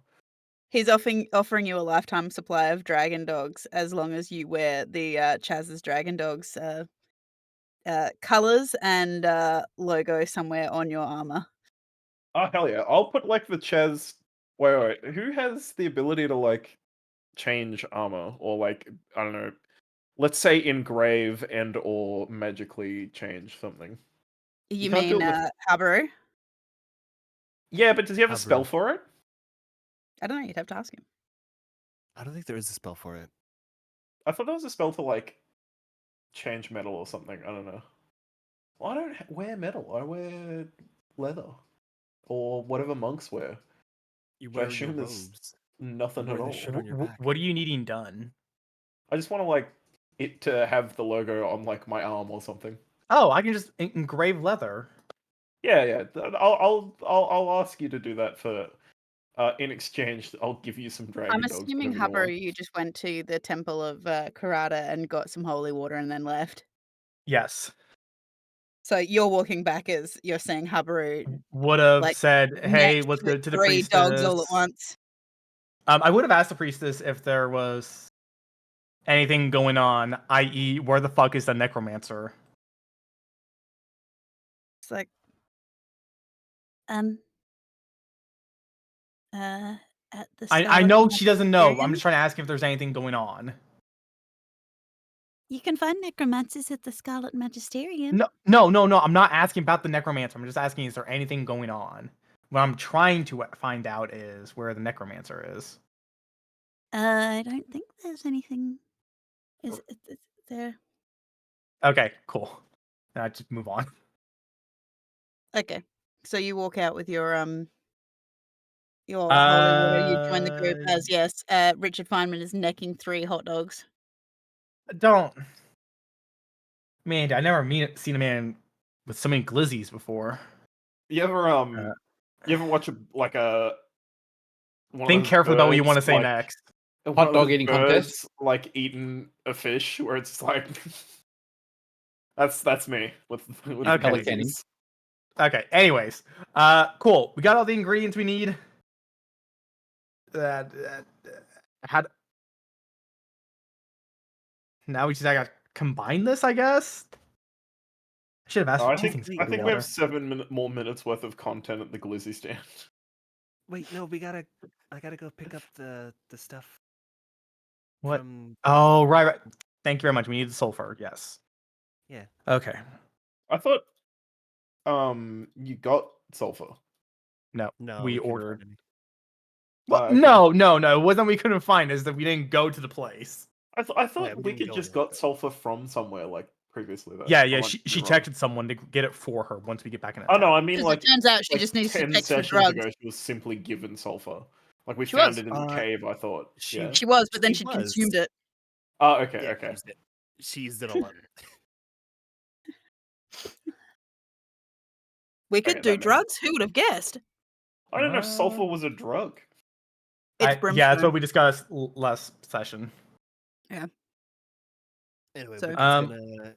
He's offering you a lifetime supply of dragon dogs as long as you wear the Chaz's dragon dogs colors and logo somewhere on your armor. Oh hell yeah! I'll put like the Chaz. Wait. Who has the ability to like change armor or like I don't know? Let's say engrave and or magically change something. You can't do mean it with- Habaru? Yeah, but does he have a spell Habro. for it? I don't know. You'd have to ask him. I don't think there is a spell for it. I thought there was a spell to like change metal or something. I don't know. Well, I don't wear metal. I wear leather or whatever monks wear. You Which I wear your assume is robes. nothing You at wear the all. shirt on your back. What are you needing done? I just want to like it to have the logo on like my arm or something. Oh, I can just engrave leather. Yeah. I'll ask you to do that for. In exchange, I'll give you some I'm dragon dogs. assuming, whatever you want. Habaru, you just went to the temple of Karada and got some holy water and then left. Yes. So you're walking back as you're saying Habaru Would have like said, "Hey, next what's with good to the 3 dogs all at priestess?" once. I would have asked the priestess if there was anything going on, i.e., where the fuck is the necromancer? It's like, At the I Scarlet know she doesn't know. I'm Magisterium. just trying to ask if there's anything going on. You can find necromancers at the Scarlet Magisterium. No. I'm not asking about the necromancer. I'm just asking, is there anything going on? What I'm trying to find out is where the necromancer is. I don't think there's anything. Is there? Okay, cool. Now just move on. okay. So you walk out with your holy water. You join the group as yes. Richard Feynman is necking 3 hot dogs. Don't. Man, I never seen a man with so many glizzies before. You ever watch a one Think of those carefully about what you birds, want to say like, next. one Hot of dog those eating birds, contest? like eating a fish, where it's like that's me with Okay. glizzies. Okay. Anyways, cool. We got all the ingredients we need. How? Now we just gotta combine this, I guess. I should have asked Oh, for I two think things. I of think we water. have 7 more minutes worth of content at the glizzy stand. Wait, no, I gotta go pick up the stuff. What? From Oh, right. Thank you very much. We need the sulfur. Yes. yeah. Okay. I thought you got sulfur. No, No, we couldn't ordered. find any. Well, Okay. no. It wasn't we couldn't find. Is that we didn't go to the place. I Yeah, thought we we didn't could go just there, got but- sulfur from somewhere like previously though. Yeah. I might She be wrong. texted someone to get it for her once we get back in. Oh no, town. I mean 'Cause like it turns out she like just needs to 10 text for sessions drugs. ago she was simply given sulfur. Like we She found was. it in the cave, I thought. Yeah. She was, but then She she was. consumed it. Oh, okay, Yeah, okay. she used it all up. We could Okay, do that makes drugs. Who would have guessed? I don't know if sulfur was a drug. It's Yeah, brimstone. that's what we discussed last session. Anyway, So- we're just gonna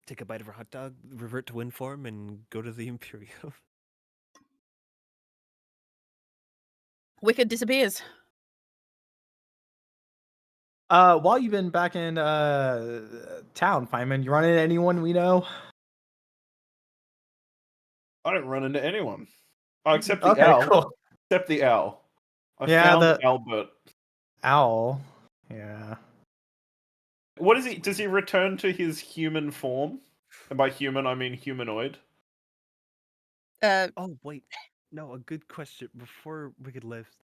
take a bite of her hot dog, revert to wind form, and go to the Imperium. Wicked disappears. While you've been back in town, Feynman, you run into anyone we know? I don't run into anyone. Oh, except the Okay, owl. cool. Except the owl. I Yeah, found the- Albert. Owl. Yeah. What is he? Does he return to his human form? And by human, I mean humanoid. Oh wait, no, a good question. Before Wicked left,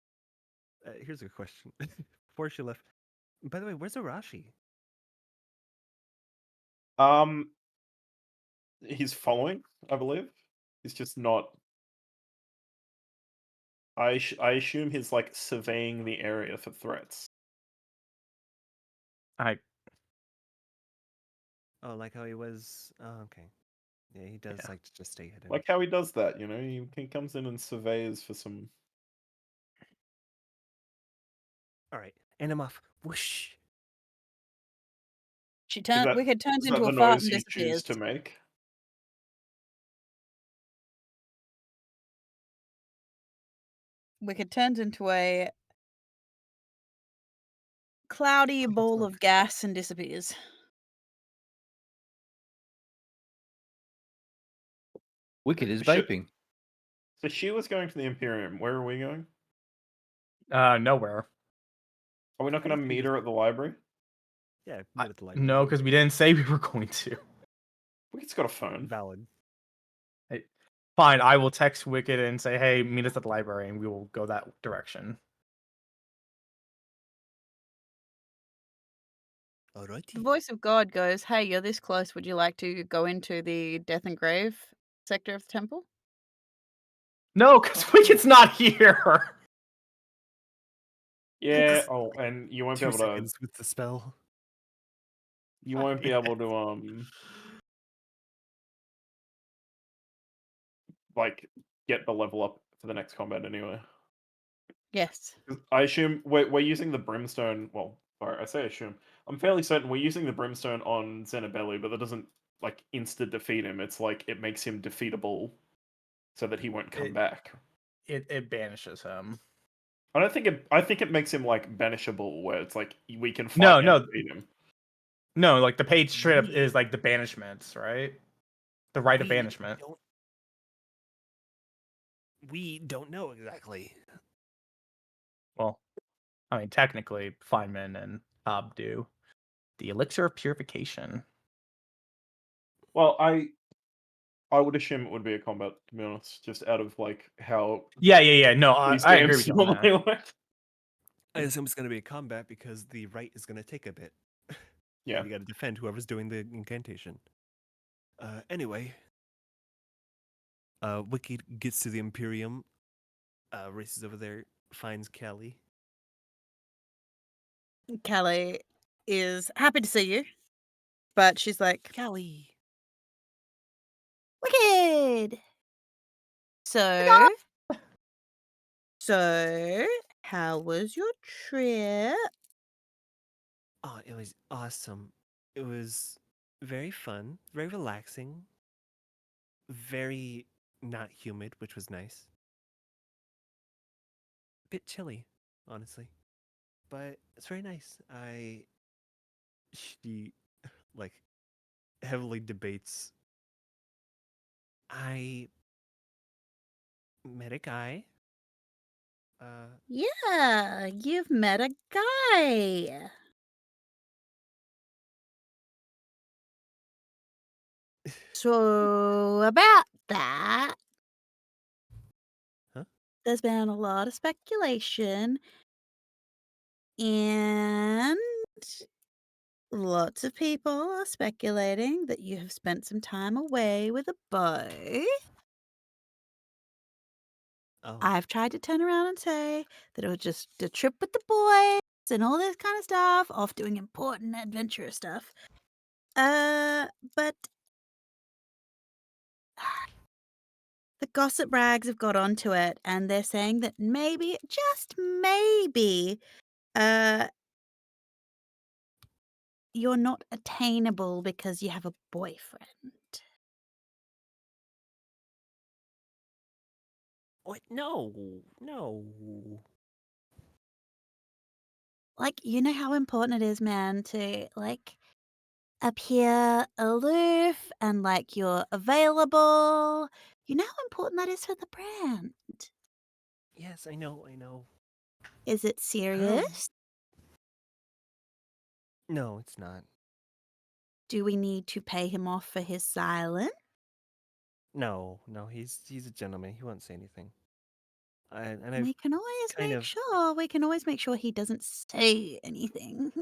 here's a question. Before she left, by the way, where's Arashi? He's following, I believe. He's just not. I assume he's like surveying the area for threats. Oh, like how he was. Oh, okay. Yeah, he does Yeah. like to just stay hidden. Like how he does that, you know? He comes in and surveys for some. All right, and I'm off. Whoosh. Wicked turns Is that into the a fart noise and you choose disappears. to make? Wicked turns into a cloudy ball smoke. of gas and disappears. Wicked is Shit. vaping. So she was going to the Imperium. Where are we going? Nowhere. Are we not going to think meet just- her at the library? Yeah, meet at the library. No, because we didn't say we were going to. Wicked's got a phone. Valid. Fine, I will text Wicked and say, hey, meet us at the library, and we will go that direction. The Alrighty. voice of God goes, "Hey, you're this close. Would you like to go into the death and grave sector of the temple?" No, because Wicked's not here. Yeah. Thanks. Oh, and you won't be 2 able to. seconds with the spell. You won't be able to like get the level up for the next combat anyway. Yes. 'Cause I assume we're using the brimstone. Well, sorry, I say assume. I'm fairly certain we're using the brimstone on Xenobelli, but that doesn't like insta defeat him. It's like it makes him defeatable, so that he won't come It- back. It banishes him. I don't think it. I think it makes him like banishable, where it's like we can fight No, and no, defeat him. no. Like the page straight up We- is like the banishments, right? The rite of we banishment. don't- We don't know exactly. Well, I mean, technically, Feynman and Cobb do. The elixir of purification. Well, I would assume it would be a combat, to be honest, just out of like how Yeah. No, these I agree games with you on that. normally work. I assume it's going to be a combat because the right is going to take a bit. Yeah. You got to defend whoever's doing the incantation. Anyway, Wicked gets to the Imperium, races over there, finds Callie. Callie is happy to see you, but she's like, Callie. "Wicked." So, how was your trip? Oh, it was awesome. It was very fun, very relaxing, very not humid, which was nice. Bit chilly, honestly, but it's very nice. She like heavily debates. I met a guy. Yeah, you've met a guy. So, about that, Huh? there's been a lot of speculation and lots of people are speculating that you have spent some time away with a bow. Oh, I've tried to turn around and say that it was just a trip with the boys and all this kind of stuff, off doing important adventurous stuff. But the gossip rags have got onto it and they're saying that maybe, just maybe, uh, you're not attainable because you have a boyfriend. what? No, no. Like, you know how important it is, man, to like appear aloof and like you're available. You know how important that is for the brand. Yes, I know, I know. Is it serious? No, it's not. Do we need to pay him off for his silence? No, no, he's a gentleman. He won't say anything. And I've We can always kind make of sure. We can always make sure he doesn't say anything.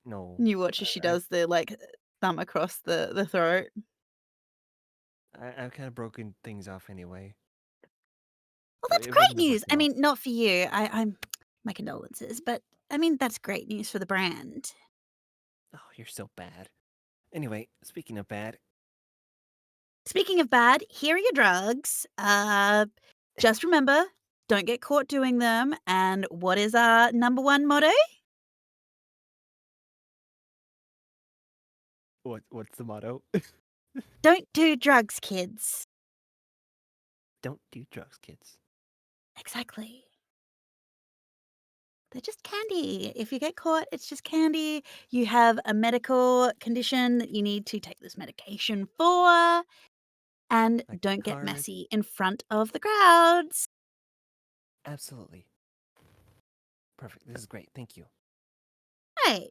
no. You watch as she does the like thumb across the throat. I've kind of broken things off anyway. Well, So that's it great wouldn't have news. worked I out. mean, not for you. I'm my condolences, but I mean that's great news for the brand. Oh, you're so bad. Anyway, speaking of bad, Speaking of bad, here are your drugs. Just remember, don't get caught doing them. And what is our number one motto? what's the motto? Don't do drugs, kids. Don't do drugs, kids. Exactly. They're just candy. If you get caught, it's just candy. You have a medical condition that you need to take this medication for. And Like don't get card. messy in front of the crowds. Absolutely. Perfect. This is great. Thank you. Right.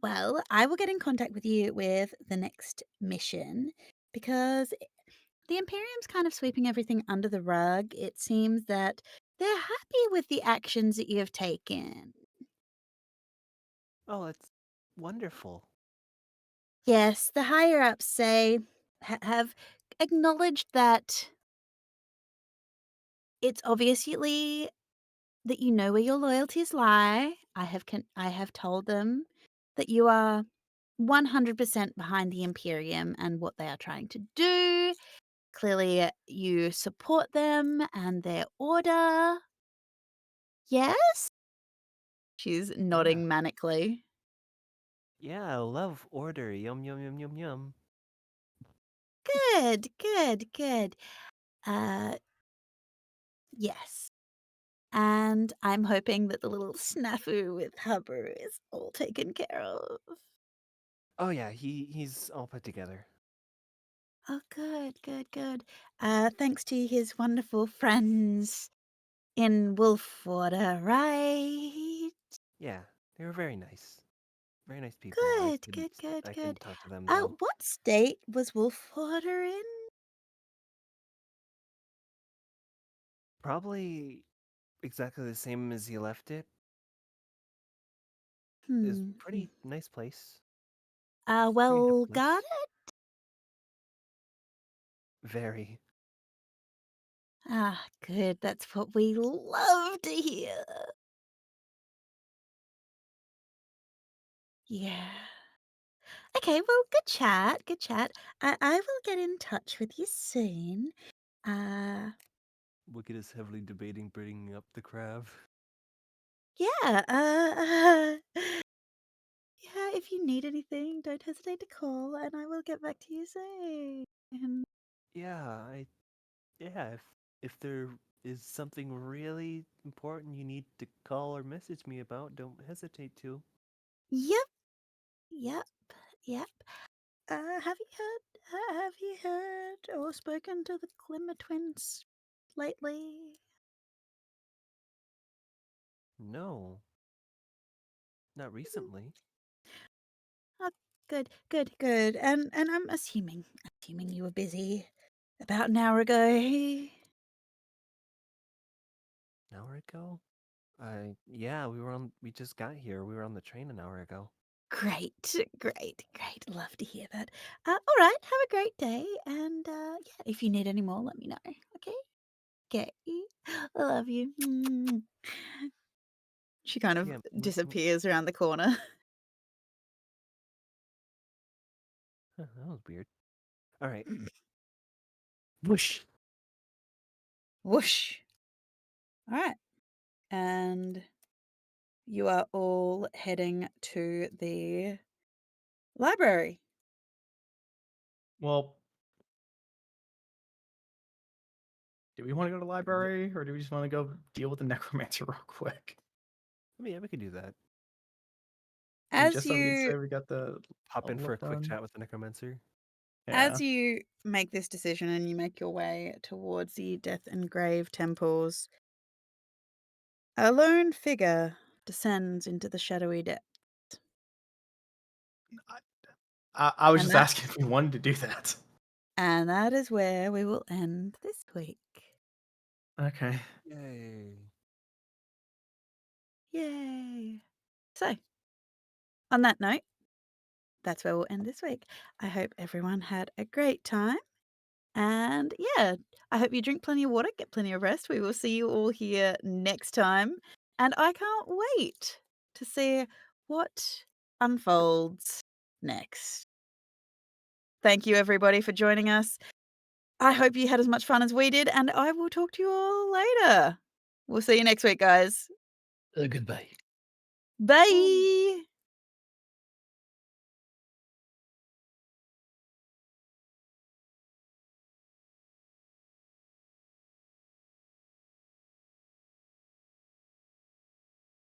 Well, I will get in contact with you with the next mission because the Imperium's kind of sweeping everything under the rug. It seems that they're happy with the actions that you have taken. Oh, that's wonderful. Yes, the higher ups say have acknowledged that it's obviously that you know where your loyalties lie. I have told them that you are 100% behind the Imperium and what they are trying to do. Clearly, you support them and their order. Yes? She's nodding manically. Yeah, I love order. Yum yum yum yum yum. Good, good, good. Uh, yes. And I'm hoping that the little snafu with Hubber is all taken care of. Oh yeah, he's all put together. Oh, good, good, good. Thanks to his wonderful friends in Wolfwater, right? Yeah, they were very nice. Very nice people. Good, good, good, I good. couldn't talk to them though. What state was Wolfwater in? Probably exactly the same as you left it. Is Hmm. pretty nice place. Well place. guarded? Very. Ah, good. That's what we love to hear. Yeah. Okay, well, good chat, good chat. I will get in touch with you soon. Look at us heavily debating bringing up the crab. Yeah, yeah, if you need anything, don't hesitate to call and I will get back to you soon. Yeah, if there is something really important you need to call or message me about, don't hesitate to. Yep, yep, yep. Have you heard or spoken to the Glimmer twins lately? No. Not recently. Oh, good, good, good. And I'm assuming you were busy about an hour ago. An hour ago? Yeah, we just got here. We were on the train an hour ago. Great, great, great. Love to hear that. All right, have a great day. And yeah, if you need any more, let me know. Okay? Okay. I love you. She kind of Yeah, disappears around the corner. that was weird. All right. Whoosh. Whoosh. All right. And you are all heading to the library. Well, do we want to go to the library or do we just want to go deal with the necromancer real quick? I mean, yeah, we could do that. And As just so we can you say we got the Hop in level for a up quick done. chat with the necromancer. Yeah. As you make this decision and you make your way towards the Death and Grave temples, a lone figure descends into the shadowy depths. I was And just that- asking if we wanted to do that. And that is where we will end this week. Okay. Yay. Yay. So, on that note, that's where we'll end this week. I hope everyone had a great time. And yeah, I hope you drink plenty of water, get plenty of rest. We will see you all here next time. And I can't wait to see what unfolds next. Thank you, everybody, for joining us. I hope you had as much fun as we did, and I will talk to you all later. We'll see you next week, guys. Goodbye. Bye.